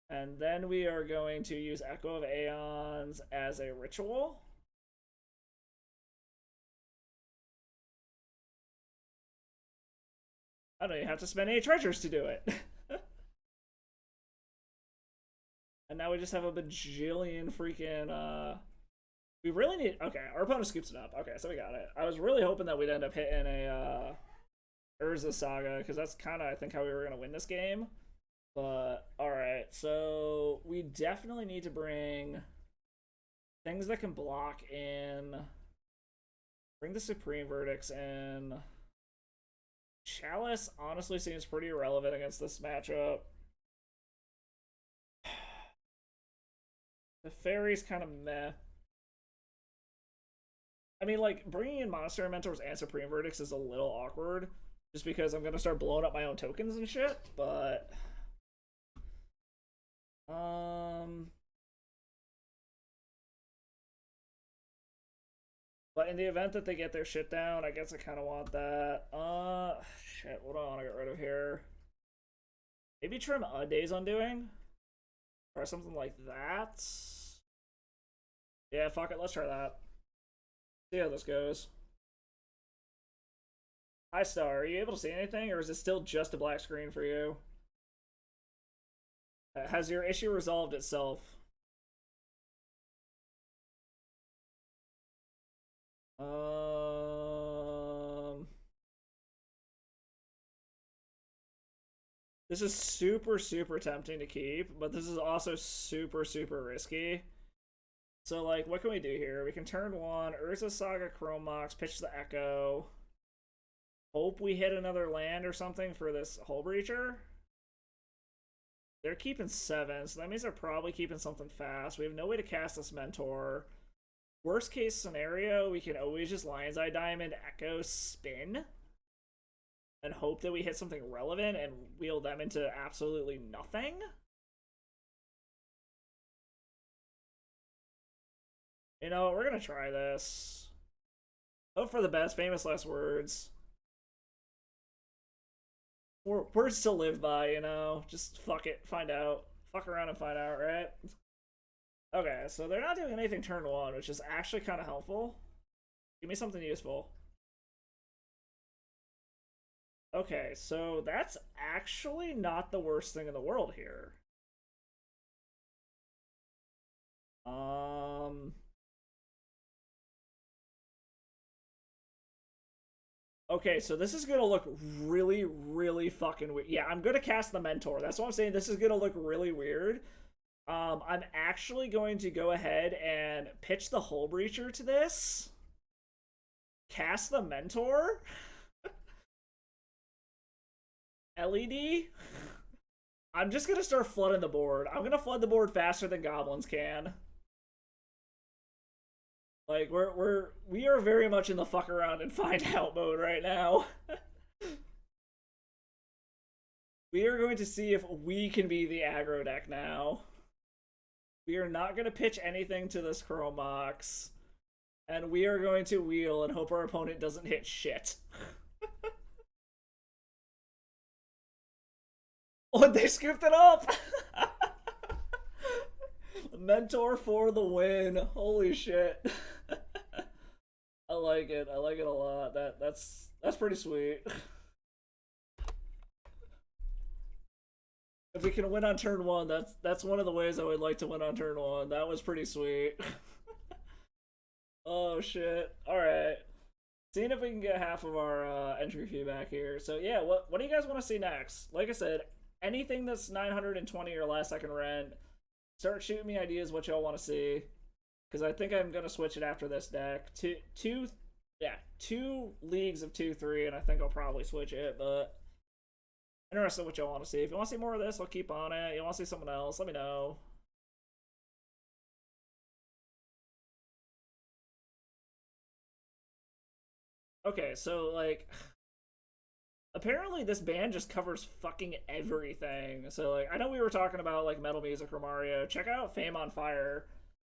And then we are going to use Echo of Aeons as a ritual. I don't even have to spend any treasures to do it. And now we just have a bajillion freaking, we really need, okay, our opponent scoops it up. Okay, so we got it. I was really hoping that we'd end up hitting a, Urza Saga, because that's kind of, I think, how we were going to win this game. But, alright, so we definitely need to bring things that can block in. Bring the Supreme Verdicts in. Chalice honestly seems pretty irrelevant against this matchup. The Fairy's kind of meh. I mean, like, bringing in Monastery Mentors and Supreme Verdicts is a little awkward, just because I'm going to start blowing up my own tokens and shit, but... But in the event that they get their shit down, I guess I kind of want that. Shit, what do I want to get rid of here? Maybe trim a Day's Undoing? Or something like that? Yeah, fuck it, let's try that. See how this goes. Hi, Star, are you able to see anything, or is it still just a black screen for you? Has your issue resolved itself? This is super, super tempting to keep, but this is also super, super risky. So, like, what can we do here? We can turn one, Urza Saga Chrome Mox, pitch the Echo. Hope we hit another land or something for this Hull Breacher. They're keeping 7, so that means they're probably keeping something fast. We have no way to cast this Mentor. Worst case scenario, we can always just Lion's Eye Diamond, Echo, spin, and hope that we hit something relevant and wheel them into absolutely nothing. You know, we're gonna try this. Hope for the best, famous last words. Words to live by, you know? Just fuck it, find out. Fuck around and find out, right? Okay, so they're not doing anything turn 1, which is actually kind of helpful. Give me something useful. Okay, so that's actually not the worst thing in the world here. Okay, so this is gonna look really, really fucking weird. Yeah, I'm gonna cast the Mentor. That's what I'm saying. This is gonna look really weird. I'm actually going to go ahead and pitch the Hull Breacher to this. Cast the Mentor. LED. I'm just gonna start flooding the board. I'm gonna flood the board faster than goblins can. Like, we are very much in the fuck around and find out mode right now. We are going to see if we can be the aggro deck now. We are not going to pitch anything to this Chrome Mox. And we are going to wheel and hope our opponent doesn't hit shit. Oh, they scooped it up! Mentor for the win. Holy shit. I like it. I like it a lot. That's pretty sweet. If we can win on turn 1, that's one of the ways I would like to win on turn 1. That was pretty sweet. Oh shit. Alright. Seeing if we can get half of our entry fee back here. So yeah, what do you guys want to see next? Like I said, anything that's 920 or less I can rent. Start shooting me ideas what y'all want to see, because I think I'm gonna switch it after this deck. Two leagues of 2-3, and I think I'll probably switch it. But interested in what y'all want to see. If you want to see more of this, I'll keep on it. You want to see someone else? Let me know. Okay, so like, apparently this band just covers fucking everything. So like, I know we were talking about like metal music or Mario. Check out Fame on Fire.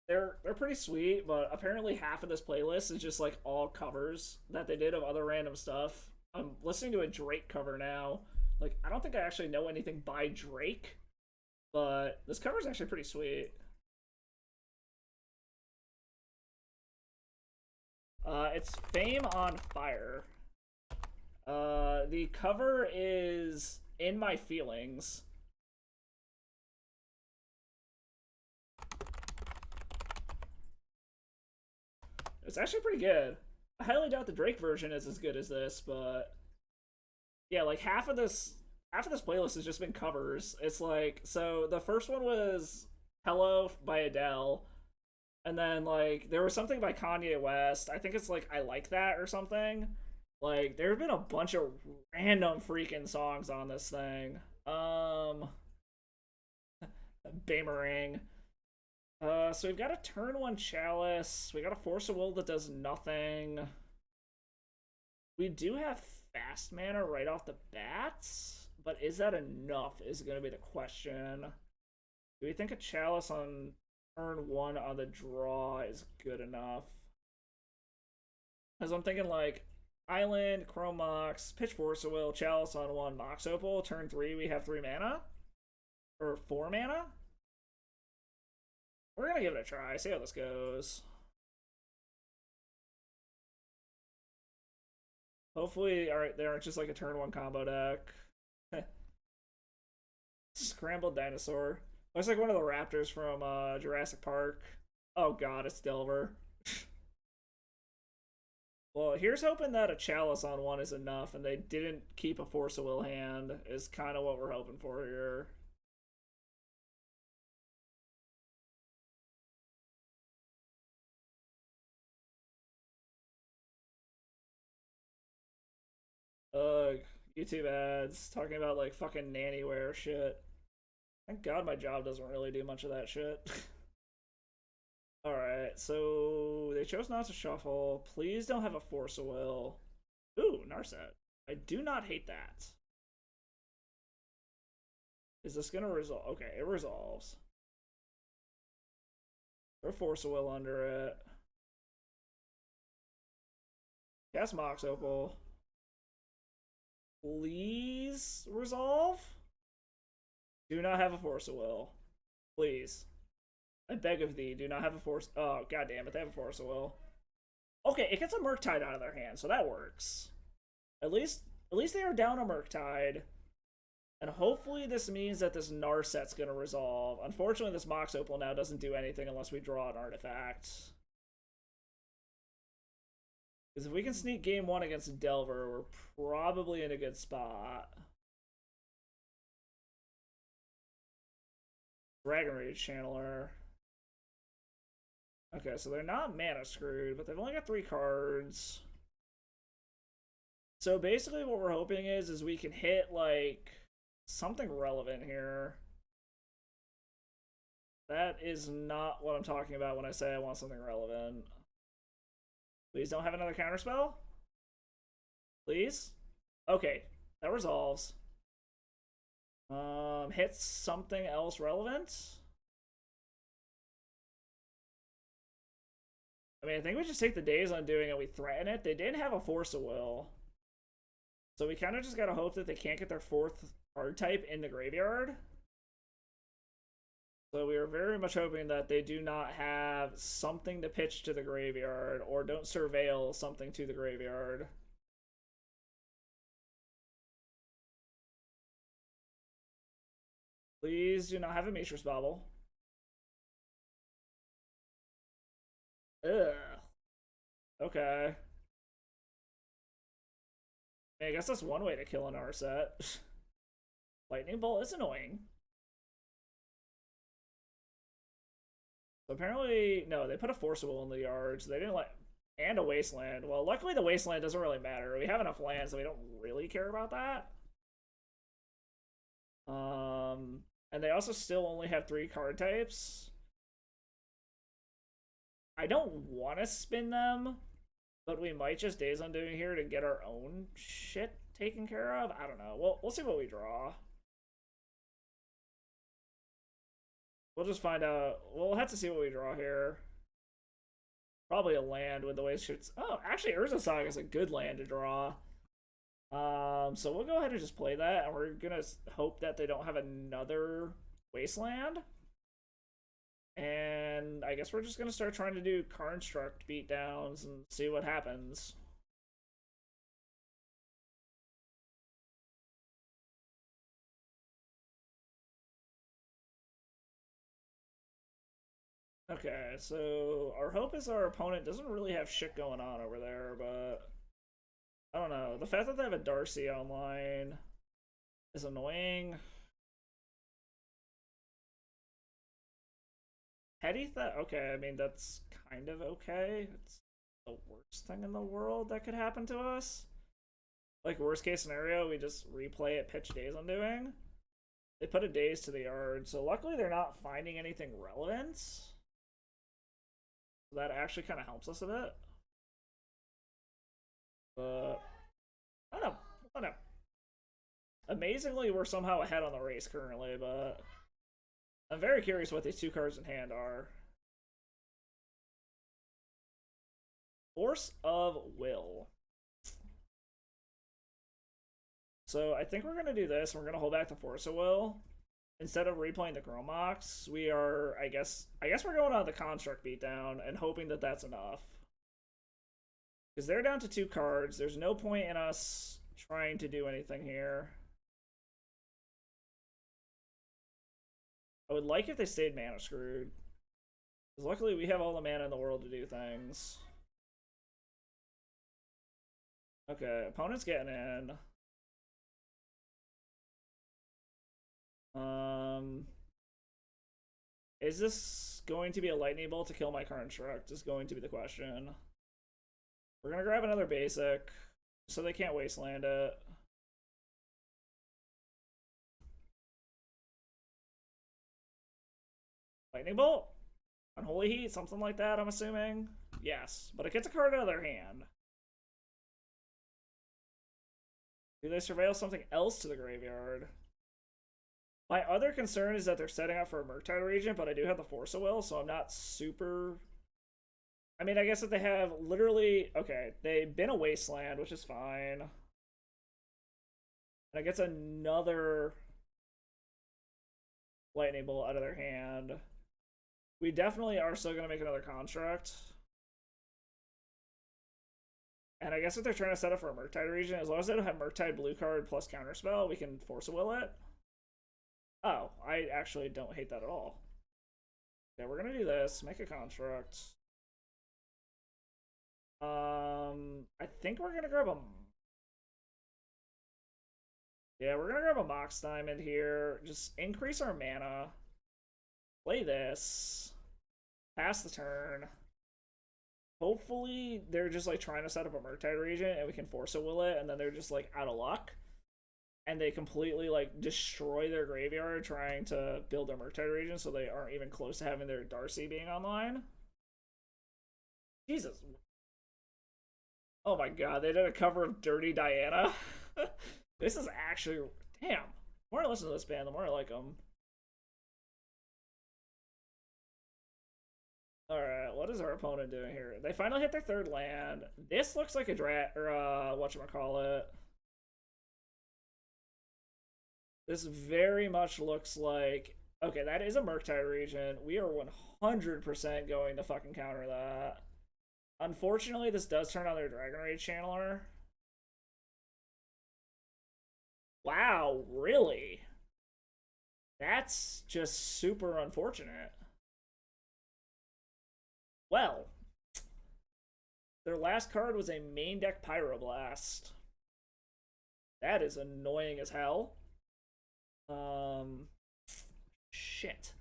They're pretty sweet, but apparently half of this playlist is just like all covers that they did of other random stuff. I'm listening to a Drake cover now. Like, I don't think I actually know anything by Drake, but this cover is actually pretty sweet. It's Fame on Fire. The cover is In My Feelings. It's actually pretty good. I highly doubt the Drake version is as good as this, but yeah, like half of this half of this playlist has just been covers. It's like, so the first one was Hello by Adele, and then like there was something by Kanye West. I think it's like I Like That or something. Like there have been a bunch of random freaking songs on this thing. Bamerang. So we've got a turn one chalice. We got a force of will that does nothing. We do have fast mana right off the bats, but is that enough? Is going to be the question. Do we think a chalice on turn one on the draw is good enough? As I'm thinking like Island, Chrome Mox, Pitch Force of Will, Chalice on one, Mox Opal. Turn three, we have 3 mana or 4 mana. We're gonna give it a try. See how this goes. Hopefully, alright, they aren't just like a turn one combo deck. Scrambled Dinosaur. Looks like one of the raptors from Jurassic Park. Oh god, it's Delver. Well, here's hoping that a Chalice on one is enough and they didn't keep a Force of Will hand, is kind of what we're hoping for here. Ugh, YouTube ads talking about like fucking Nannyware shit. Thank God my job doesn't really do much of that shit. Alright, so they chose not to shuffle. Please don't have a Force of Will. Ooh, Narset. I do not hate that. Is this gonna resolve? Okay, it resolves. Throw Force of Will under it. Cast Mox Opal. Please resolve? Do not have a Force of Will. Please. I beg of thee, do not have a Force. Oh, god damn it, they have a Force of Will. Okay, it gets a Murktide out of their hand, so that works. At least they are down a Murktide. And hopefully this means that this Narset's gonna resolve. Unfortunately, this Mox Opal now doesn't do anything unless we draw an artifact. Because if we can sneak game one against Delver, we're probably in a good spot. Dragon Rage Channeler. Okay, so they're not mana screwed, but they've only got 3 cards. So basically what we're hoping is we can hit, like, something relevant here. That is not what I'm talking about when I say I want something relevant. Please don't have another counterspell? Please? Okay, that resolves. Hit something else relevant? I mean, I think we just take the Days Undoing and we threaten it. They didn't have a Force of Will. So we kind of just gotta hope that they can't get their 4th card type in the graveyard. So we are very much hoping that they do not have something to pitch to the graveyard or don't surveil something to the graveyard. Please do not have a Mishra's Bauble. Ugh. Okay. I guess that's one way to kill an Narset. Lightning Bolt is annoying. So apparently, no, they put a Force of Will in the yard, so they didn't let... And a Wasteland. Well, luckily the Wasteland doesn't really matter. We have enough land, so we don't really care about that. And they also still only have 3 card types. I don't want to spin them, but we might just Days Undoing here to get our own shit taken care of. I don't know. We'll see what we draw. We'll just find out. We'll have to see what we draw here. Probably a land with the way it shoots. Oh, actually, Urza Saga is a good land to draw. So we'll go ahead and just play that, and we're gonna hope that they don't have another Wasteland. And I guess we're just gonna start trying to do Construct beatdowns and see what happens. Okay, so our hope is our opponent doesn't really have shit going on over there, but I don't know. The fact that they have a Darcy online is annoying. Petty theft? Okay, I mean, that's kind of okay. It's the worst thing in the world that could happen to us. Like, worst case scenario, we just replay it pitch Daze Undoing. They put a Daze to the yard, so luckily they're not finding anything relevant. So that actually kind of helps us a bit. But, I don't know. I don't know. Amazingly, we're somehow ahead on the race currently, but I'm very curious what these two cards in hand are. Force of Will. So I think we're gonna do this. We're gonna hold back the Force of Will instead of replaying the Chromox. We are, I guess we're going on the Construct beatdown and hoping that that's enough. Because they're down to 2 cards. There's no point in us trying to do anything here. I would like if they stayed mana screwed. Because luckily we have all the mana in the world to do things. Okay, opponent's getting in. Is this going to be a lightning bolt to kill my Construct? Is going to be the question. We're gonna grab another basic, so they can't wasteland it. Lightning bolt? Unholy Heat? Something like that, I'm assuming? Yes, but it gets a card out of their hand. Do they surveil something else to the graveyard? My other concern is that they're setting up for a Murktide Regent, but I do have the Force of Will, so I'm not super... I mean, I guess that they have literally... Okay, they've been a Wasteland, which is fine. And I guess another Lightning Bolt out of their hand. We definitely are still going to make another Construct. And I guess if they're trying to set up for a Murktide Regent, as long as they don't have Murktide blue card plus Counterspell, we can Force of Will it. Oh, I actually don't hate that at all. Okay, we're gonna do this. Make a Construct. I think we're gonna grab a... Yeah, we're gonna grab a Mox Diamond here. Just increase our mana. Play this. Pass the turn. Hopefully, they're just like trying to set up a Murktide Regent and we can Force of Will it, and then they're just like out of luck. And they completely like destroy their graveyard trying to build their Murktide Regent, so they aren't even close to having their Darcy being online. Jesus. Oh my god, they did a cover of Dirty Diana. This is actually... Damn. The more I listen to this band, the more I like them. Alright, what is our opponent doing here? They finally hit their 3rd land. This looks like a whatchamacallit. This very much looks like... Okay, that is a Murktide Regent. We are 100% going to fucking counter that. Unfortunately, this does turn on their Dragon Rage Channeler. Wow, really? That's just super unfortunate. Well, their last card was a main deck Pyroblast. That is annoying as hell. Shit.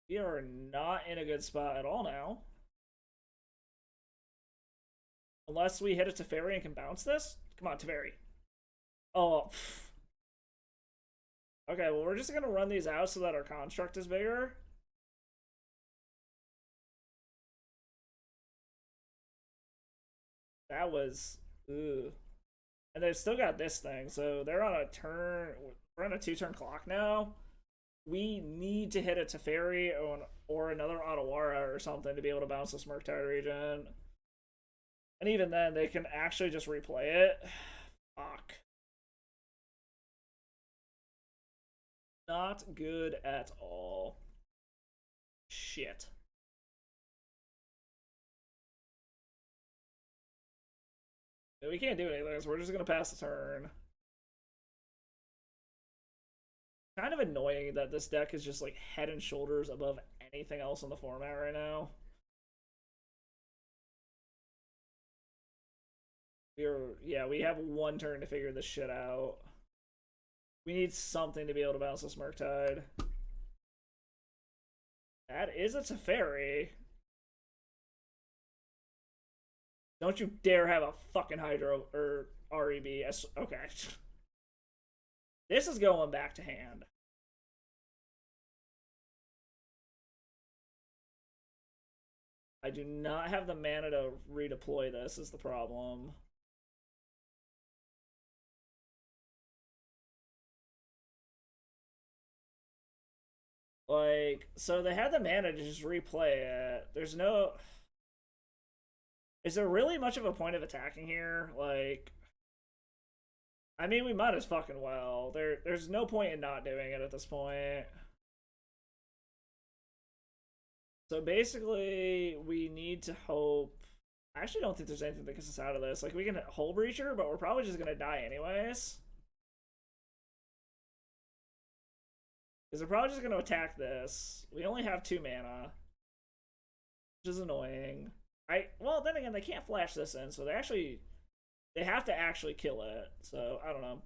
We are not in a good spot at all now. Unless we hit a Teferi and can bounce this? Come on, Teferi. Oh, pff. Okay, well, we're just gonna run these out so that our Construct is bigger. That was... Ugh. And they've still got this thing, so they're on a turn... We're on a 2-turn clock now. We need to hit a Teferi or another Otawara or something to be able to bounce this Murktide Regent. And even then, they can actually just replay it. Fuck. Not good at all. Shit. We can't do anything, so we're just gonna pass the turn. Kind of annoying that this deck is just like head and shoulders above anything else in the format right now. We have 1 turn to figure this shit out. We need something to be able to bounce this Murktide. That is a Teferi. Don't you dare have a fucking Hydro or REB. Okay. This is going back to hand. I do not have the mana to redeploy this is the problem. Like, so they had the mana to just replay it. There's no... Is there really much of a point of attacking here? Like... I mean, we might as fucking well. There's no point in not doing it at this point. So basically, we need to hope... I actually don't think there's anything that gets us out of this. Like, we can Hull Breacher, but we're probably just gonna die anyways. Because they're probably just gonna attack this. We only have 2 mana. Which is annoying. Well, then again, they can't flash this in, so they have to actually kill it. So, I don't know.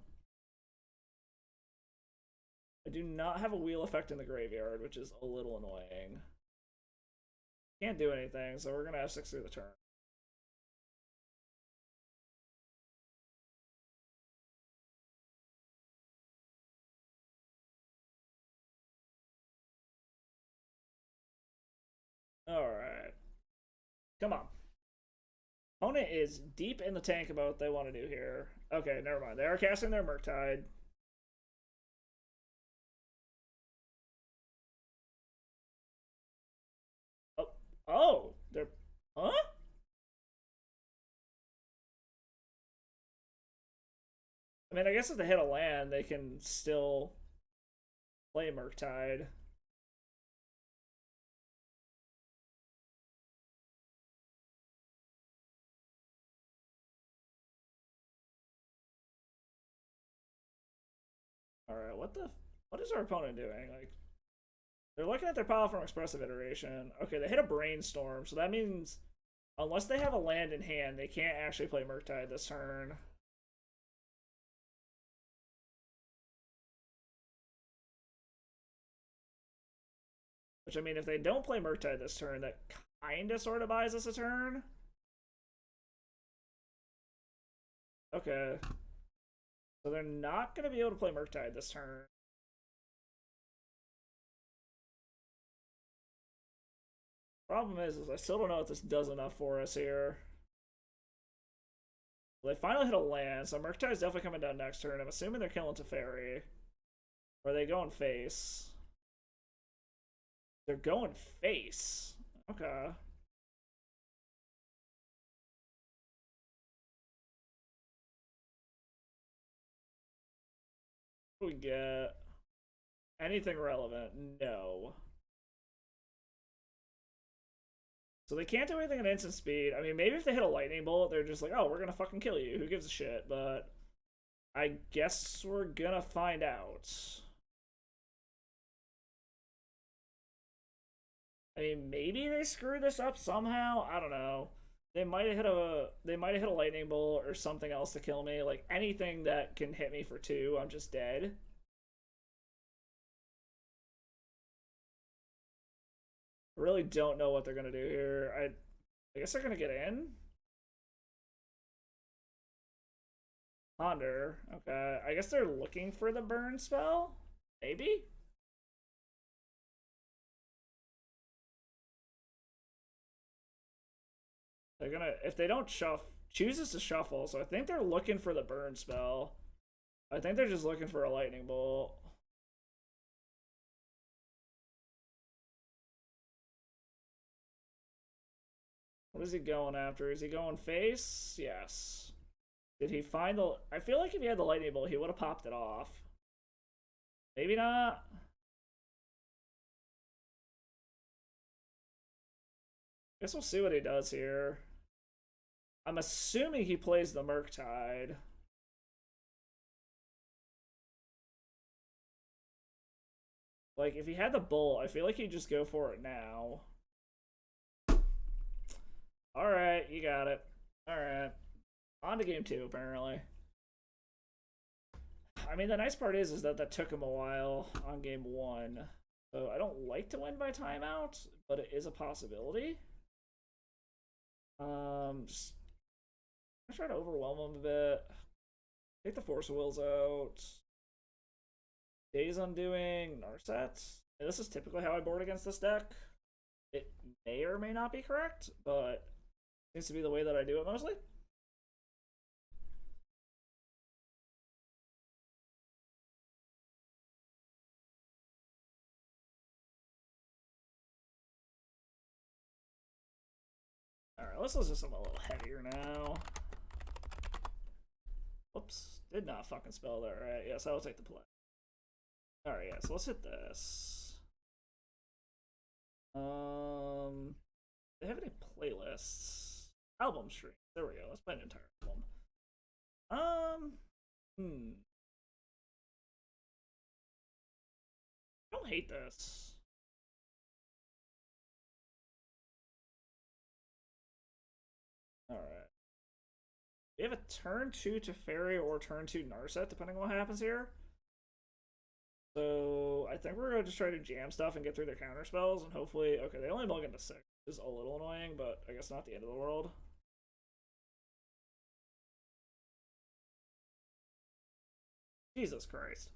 I do not have a wheel effect in the graveyard, which is a little annoying. Can't do anything, so we're gonna have 6 through the turn. Alright. Come on. Opponent is deep in the tank about what they want to do here. Okay, never mind. They are casting their Murktide. Oh, they're... Huh? I mean, I guess if they hit a land, they can still play Murktide. Alright, what is our opponent doing? Like, they're looking at their pile from Expressive Iteration. Okay, they hit a Brainstorm, so that means unless they have a land in hand, they can't actually play Murktide this turn. Which, I mean, if they don't play Murktide this turn, that kinda sorta buys us a turn. Okay. So they're not gonna be able to play Murktide this turn. Problem is I still don't know if this does enough for us here. Well, they finally hit a land, so Murktide's definitely coming down next turn. I'm assuming they're killing Teferi. Or are they going face? They're going face. Okay. What do we get? Anything relevant? No. So they can't do anything at instant speed. I mean, maybe if they hit a lightning bolt, they're just like, oh, we're gonna fucking kill you. Who gives a shit? But I guess we're gonna find out. I mean, maybe they screw this up somehow. I don't know. They might have hit a lightning bolt or something else to kill me. Like anything that can hit me for 2, I'm just dead. I really don't know what they're gonna do here. I guess they're gonna get in. Ponder. Okay. I guess they're looking for the burn spell? Maybe? They're gonna, if they don't chooses to shuffle, so I think they're looking for the burn spell. I think they're just looking for a lightning bolt. What is he going after? Is he going face? Yes. Did he find the... I feel like if he had the lightning bolt, he would have popped it off. Maybe not. Guess we'll see what he does here. I'm assuming he plays the Murktide. Like, if he had the bolt, I feel like he'd just go for it now. Alright, you got it. Alright. On to game 2, apparently. I mean, the nice part is that that took him a while on game one. So I don't like to win by timeout, but it is a possibility. Just I'm trying to overwhelm him a bit. Take the Force Wills out. Days Undoing, Narset. And this is typically how I board against this deck. It may or may not be correct, but seems to be the way that I do it mostly. Alright, let's listen to something a little heavier now. Whoops, did not fucking spell that right. Yes, I will take the play. Alright, yeah, so let's hit this. They have any playlists? Album stream. There we go. Let's play an entire album. I don't hate this. Alright. We have a turn 2 Teferi or turn 2 Narset, depending on what happens here. So I think we're going to just try to jam stuff and get through their counter spells, and hopefully... Okay, they only mulligan to 6, which is a little annoying, but I guess not the end of the world. Jesus Christ.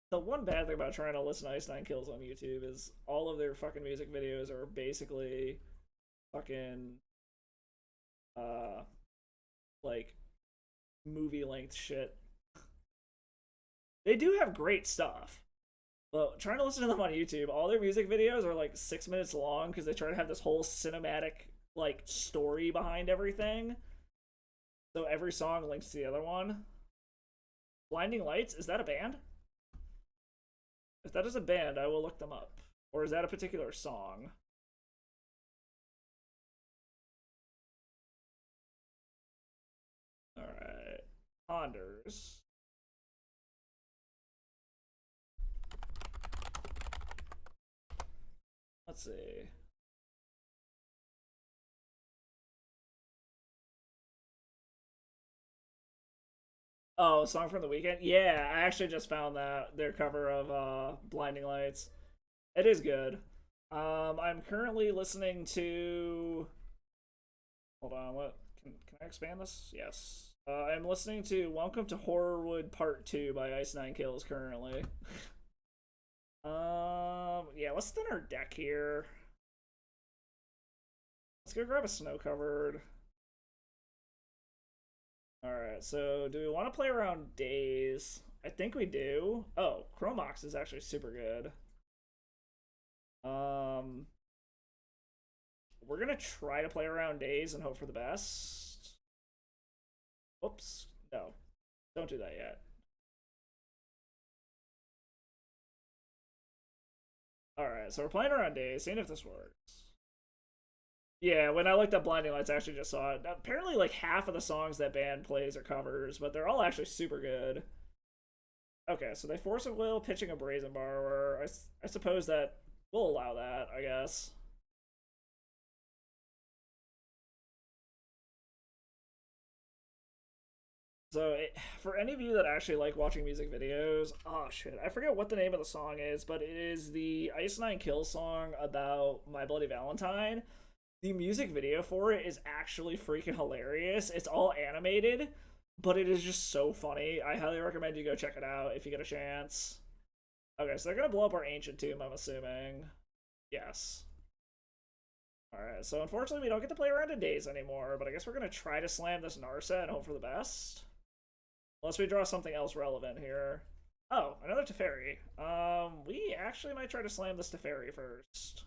The one bad thing about trying to listen to Ice Nine Kills on YouTube is all of their fucking music videos are basically fucking like movie length shit. They do have great stuff, but trying to listen to them on YouTube, all their music videos are like 6 minutes long because they try to have this whole cinematic like story behind everything. So every song links to the other one. Blinding Lights, is that a band? If that is a band, I will look them up. Or is that a particular song? Alright. Ponders. Let's see. Oh, Song from the Weekend? Yeah, I actually just found that. Their cover of Blinding Lights. It is good. I'm currently listening to... Hold on, what? Can I expand this? Yes. I'm listening to Welcome to Horrorwood Part 2 by Ice Nine Kills currently. Yeah, let's thin our deck here. Let's go grab a Snow Covered. Alright, so do we want to play around Days? I think we do. Oh, Chromox is actually super good. We're gonna try to play around Days and hope for the best. Whoops. No. Don't do that yet. Alright, so we're playing around Days, seeing if this works. Yeah, when I looked up Blinding Lights, I actually just saw it. Apparently, like, half of the songs that band plays are covers, but they're all actually super good. Okay, so they force a will, pitching a Brazen Borrower. I suppose that we'll allow that, I guess. So, for any of you that actually like watching music videos, oh shit, I forget what the name of the song is, but it is the Ice Nine Kills song about My Bloody Valentine. The music video for it is actually freaking hilarious. It's all animated, but it is just so funny. I highly recommend you go check it out if you get a chance. Okay, so they're gonna blow up our Ancient Tomb, I'm assuming. Yes. Alright, so unfortunately we don't get to play around in Days anymore, but I guess we're gonna try to slam this Narset and hope for the best. Unless we draw something else relevant here. Oh, another Teferi. We actually might try to slam this Teferi first.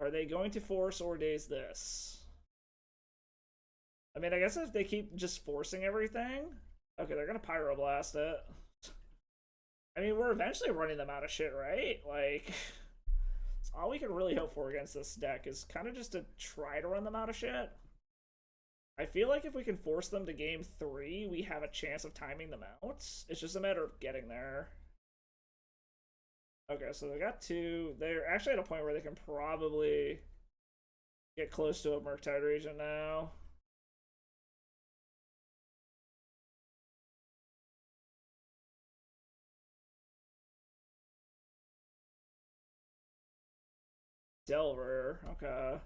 Are they going to force or Daze this? I mean, I guess if they keep just forcing everything... Okay, they're gonna Pyroblast it. I mean, we're eventually running them out of shit, right? Like... all we can really hope for against this deck is kind of just to try to run them out of shit. I feel like if we can force them to game 3, we have a chance of timing them out. It's just a matter of getting there. Okay, so they got 2. They're actually at a point where they can probably get close to a Murktide region now. Delver. Okay.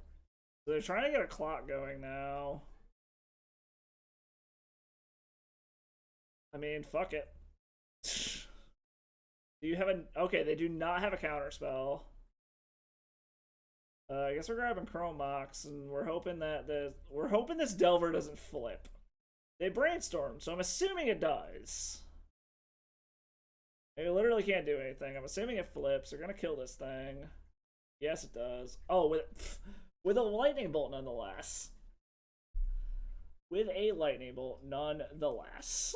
So they're trying to get a clock going now. I mean, fuck it. Do you have an... Okay, they do not have a counter spell. I guess we're grabbing Chrome Mox, and we're hoping that we're hoping this Delver doesn't flip. They brainstormed, so I'm assuming it does. They literally can't do anything. I'm assuming it flips. They're gonna kill this thing. Yes, it does. Oh, with a lightning bolt, nonetheless. With a lightning bolt, nonetheless.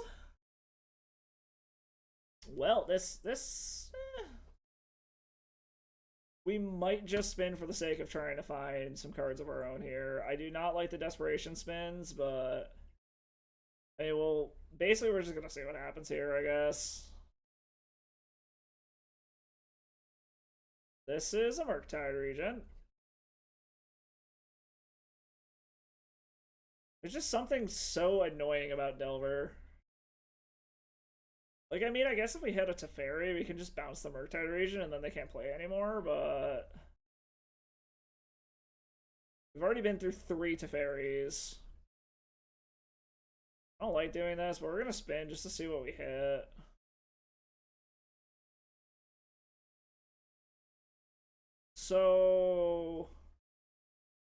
Well, this we might just spin for the sake of trying to find some cards of our own here. I do not like the desperation spins, but hey, well, basically we're just gonna see what happens here, I guess. This is a Murktide Regent. There's just something so annoying about Delver. Like, I mean, I guess if we hit a Teferi, we can just bounce the Murktide Regent and then they can't play anymore, but... We've already been through 3 Teferis. I don't like doing this, but we're gonna spin just to see what we hit. So...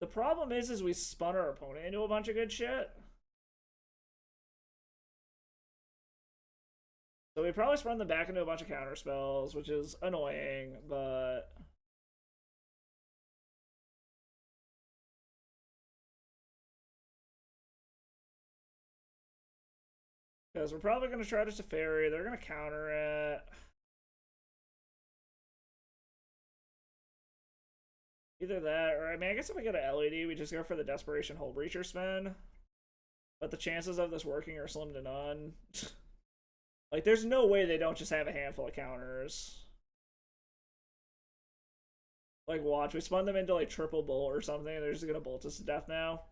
The problem is we spun our opponent into a bunch of good shit. So we probably spun them back into a bunch of counter spells, which is annoying, but... Because we're probably going to try to Teferi, they're going to counter it. Either that, or I mean, I guess if we get an LED, we just go for the Desperation Hull Breacher spin. But the chances of this working are slim to none. Like, there's no way they don't just have a handful of counters. Like, watch, we spun them into, like, triple bolt or something, and they're just gonna bolt us to death now.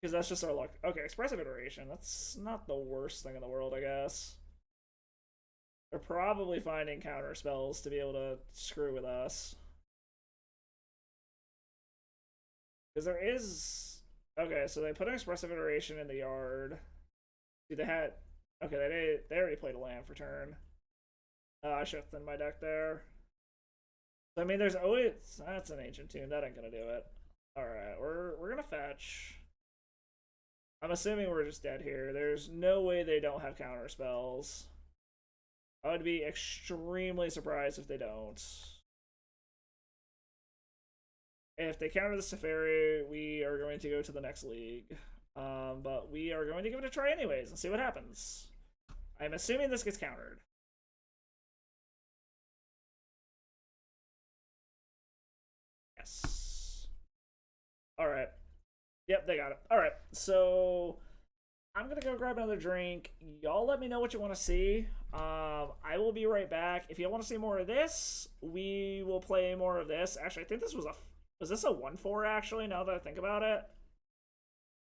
Because that's just our luck. Okay, Expressive Iteration. That's not the worst thing in the world, I guess. They're probably finding counter spells to be able to screw with us. Because there is... Okay, so they put an Expressive Iteration in the yard. Dude, they had... Okay, they already played a land for turn. I should have thinned my deck there. So, I mean, there's always... That's an Ancient Tomb. That ain't gonna do it. Alright, we're gonna fetch. I'm assuming we're just dead here. There's no way they don't have counter spells. I would be extremely surprised if they don't. If they counter the Teferi, we are going to go to the next league. But we are going to give it a try anyways and see what happens. I'm assuming this gets countered. Yes. Alright. Yep, they got it. Alright, so... I'm gonna go grab another drink. Y'all let me know what you want to see. I will be right back. If you want to see more of this, we will play more of this. Actually, I think this was a... Was this a 1-4, actually, now that I think about it?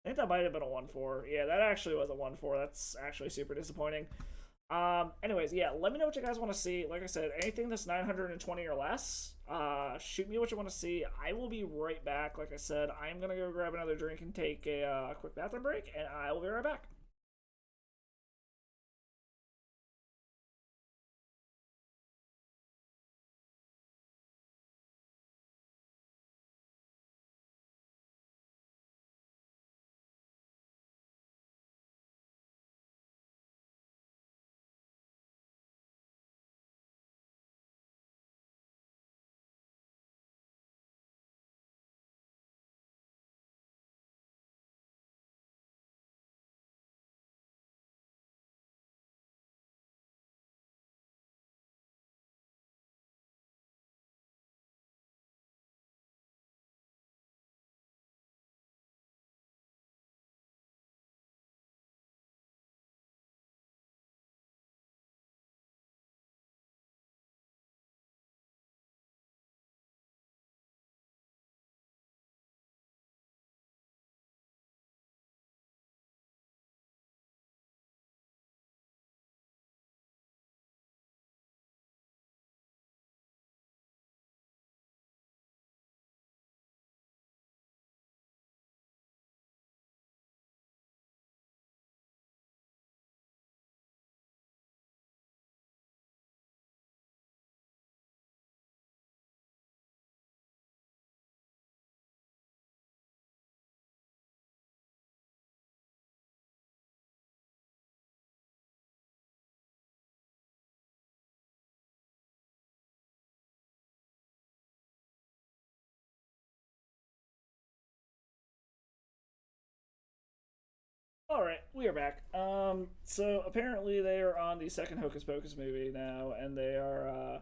I think that might have been a 1-4. Yeah, that actually was a 1-4. That's actually super disappointing. Anyways, yeah, let me know what you guys want to see. Like I said, anything that's 920 or less, shoot me what you want to see. I will be right back. Like I said, I'm going to go grab another drink and take a quick bathroom break, and I will be right back. Alright, we are back. So apparently they are on the second Hocus Pocus movie now, and they are,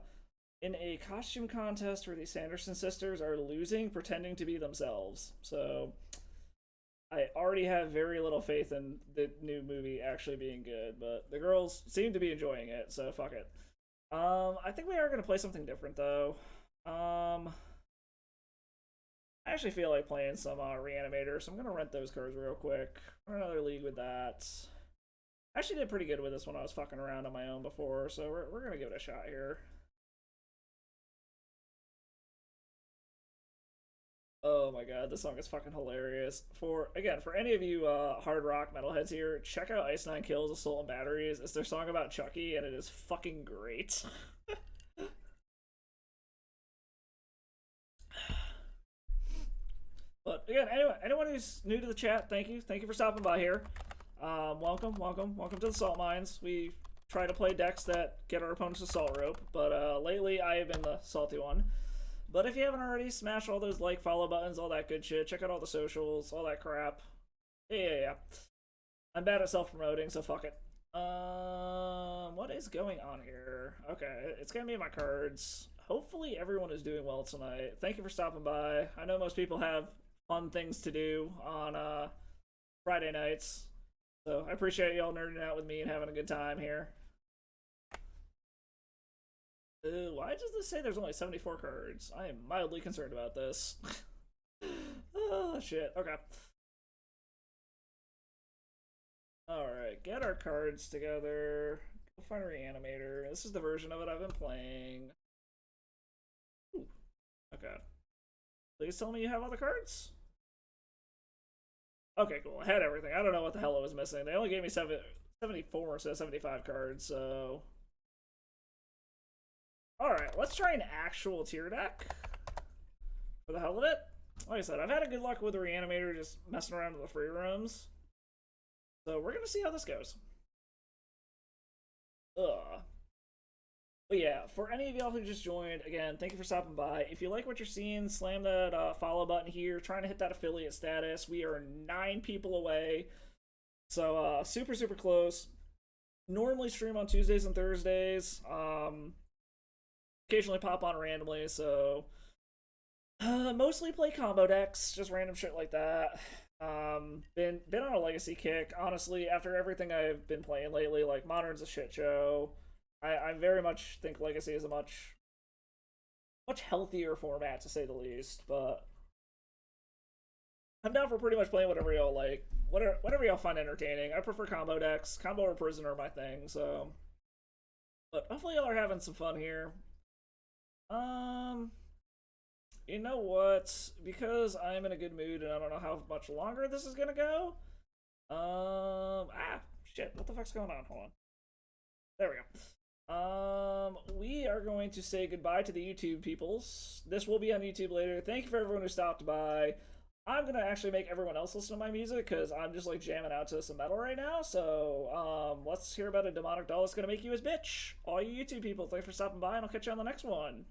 in a costume contest where the Sanderson sisters are losing, pretending to be themselves. So, I already have very little faith in the new movie actually being good, but the girls seem to be enjoying it, so fuck it. I think we are gonna play something different, though. I actually feel like playing some Reanimator, so I'm gonna rent those cards real quick. Run another league with that. I actually did pretty good with this when I was fucking around on my own before, so we're gonna give it a shot here. Oh my god, this song is fucking hilarious. For any of you hard rock metalheads here, check out Ice Nine Kills, Assault and Batteries. It's their song about Chucky, and it is fucking great. But again, anyway, anyone who's new to the chat, thank you for stopping by here. Welcome to the Salt Mines. We try to play decks that get our opponents to Salt Rope, but lately I have been the salty one. But if you haven't already, smash all those like, follow buttons, all that good shit. Check out all the socials, all that crap. Yeah. I'm bad at self-promoting, so fuck it. What is going on here? Okay, it's gonna be my cards. Hopefully everyone is doing well tonight. Thank you for stopping by. I know most people have fun things to do on Friday nights, so I appreciate y'all nerding out with me and having a good time here. Why does this say there's only 74 cards? I am mildly concerned about this. Oh, shit. Okay. Alright, get our cards together. Go find a Reanimator. This is the version of it I've been playing. Ooh. Okay. Please tell me you have all the cards? Okay, cool. I had everything. I don't know what the hell I was missing. They only gave me 74 instead of 75 cards, so... Alright, let's try an actual tier deck. For the hell of it. Like I said, I've had a good luck with the Reanimator just messing around with the free roams. So we're gonna see how this goes. Ugh. But yeah, for any of y'all who just joined, again, thank you for stopping by. If you like what you're seeing, slam that follow button here. Trying to hit that affiliate status. We are 9 people away. So super close. Normally stream on Tuesdays and Thursdays. Occasionally pop on randomly, so mostly play combo decks, just random shit like that. Been on a legacy kick. Honestly, after everything I've been playing lately, like Modern's a shit show. I very much think Legacy is a much healthier format, to say the least, but I'm down for pretty much playing whatever y'all like. Whatever y'all find entertaining. I prefer combo decks. Combo or Prisoner are my thing, so... But hopefully y'all are having some fun here. You know what? Because I'm in a good mood and I don't know how much longer this is gonna go. Shit, what the fuck's going on? Hold on. There we go. We are going to say goodbye to the YouTube peoples. This will be on YouTube later. Thank you for everyone who stopped by. I'm gonna actually make everyone else listen to my music because I'm just like jamming out to some metal right now. So, let's hear about a demonic doll that's gonna make you his bitch. All you YouTube people, thanks for stopping by, and I'll catch you on the next one.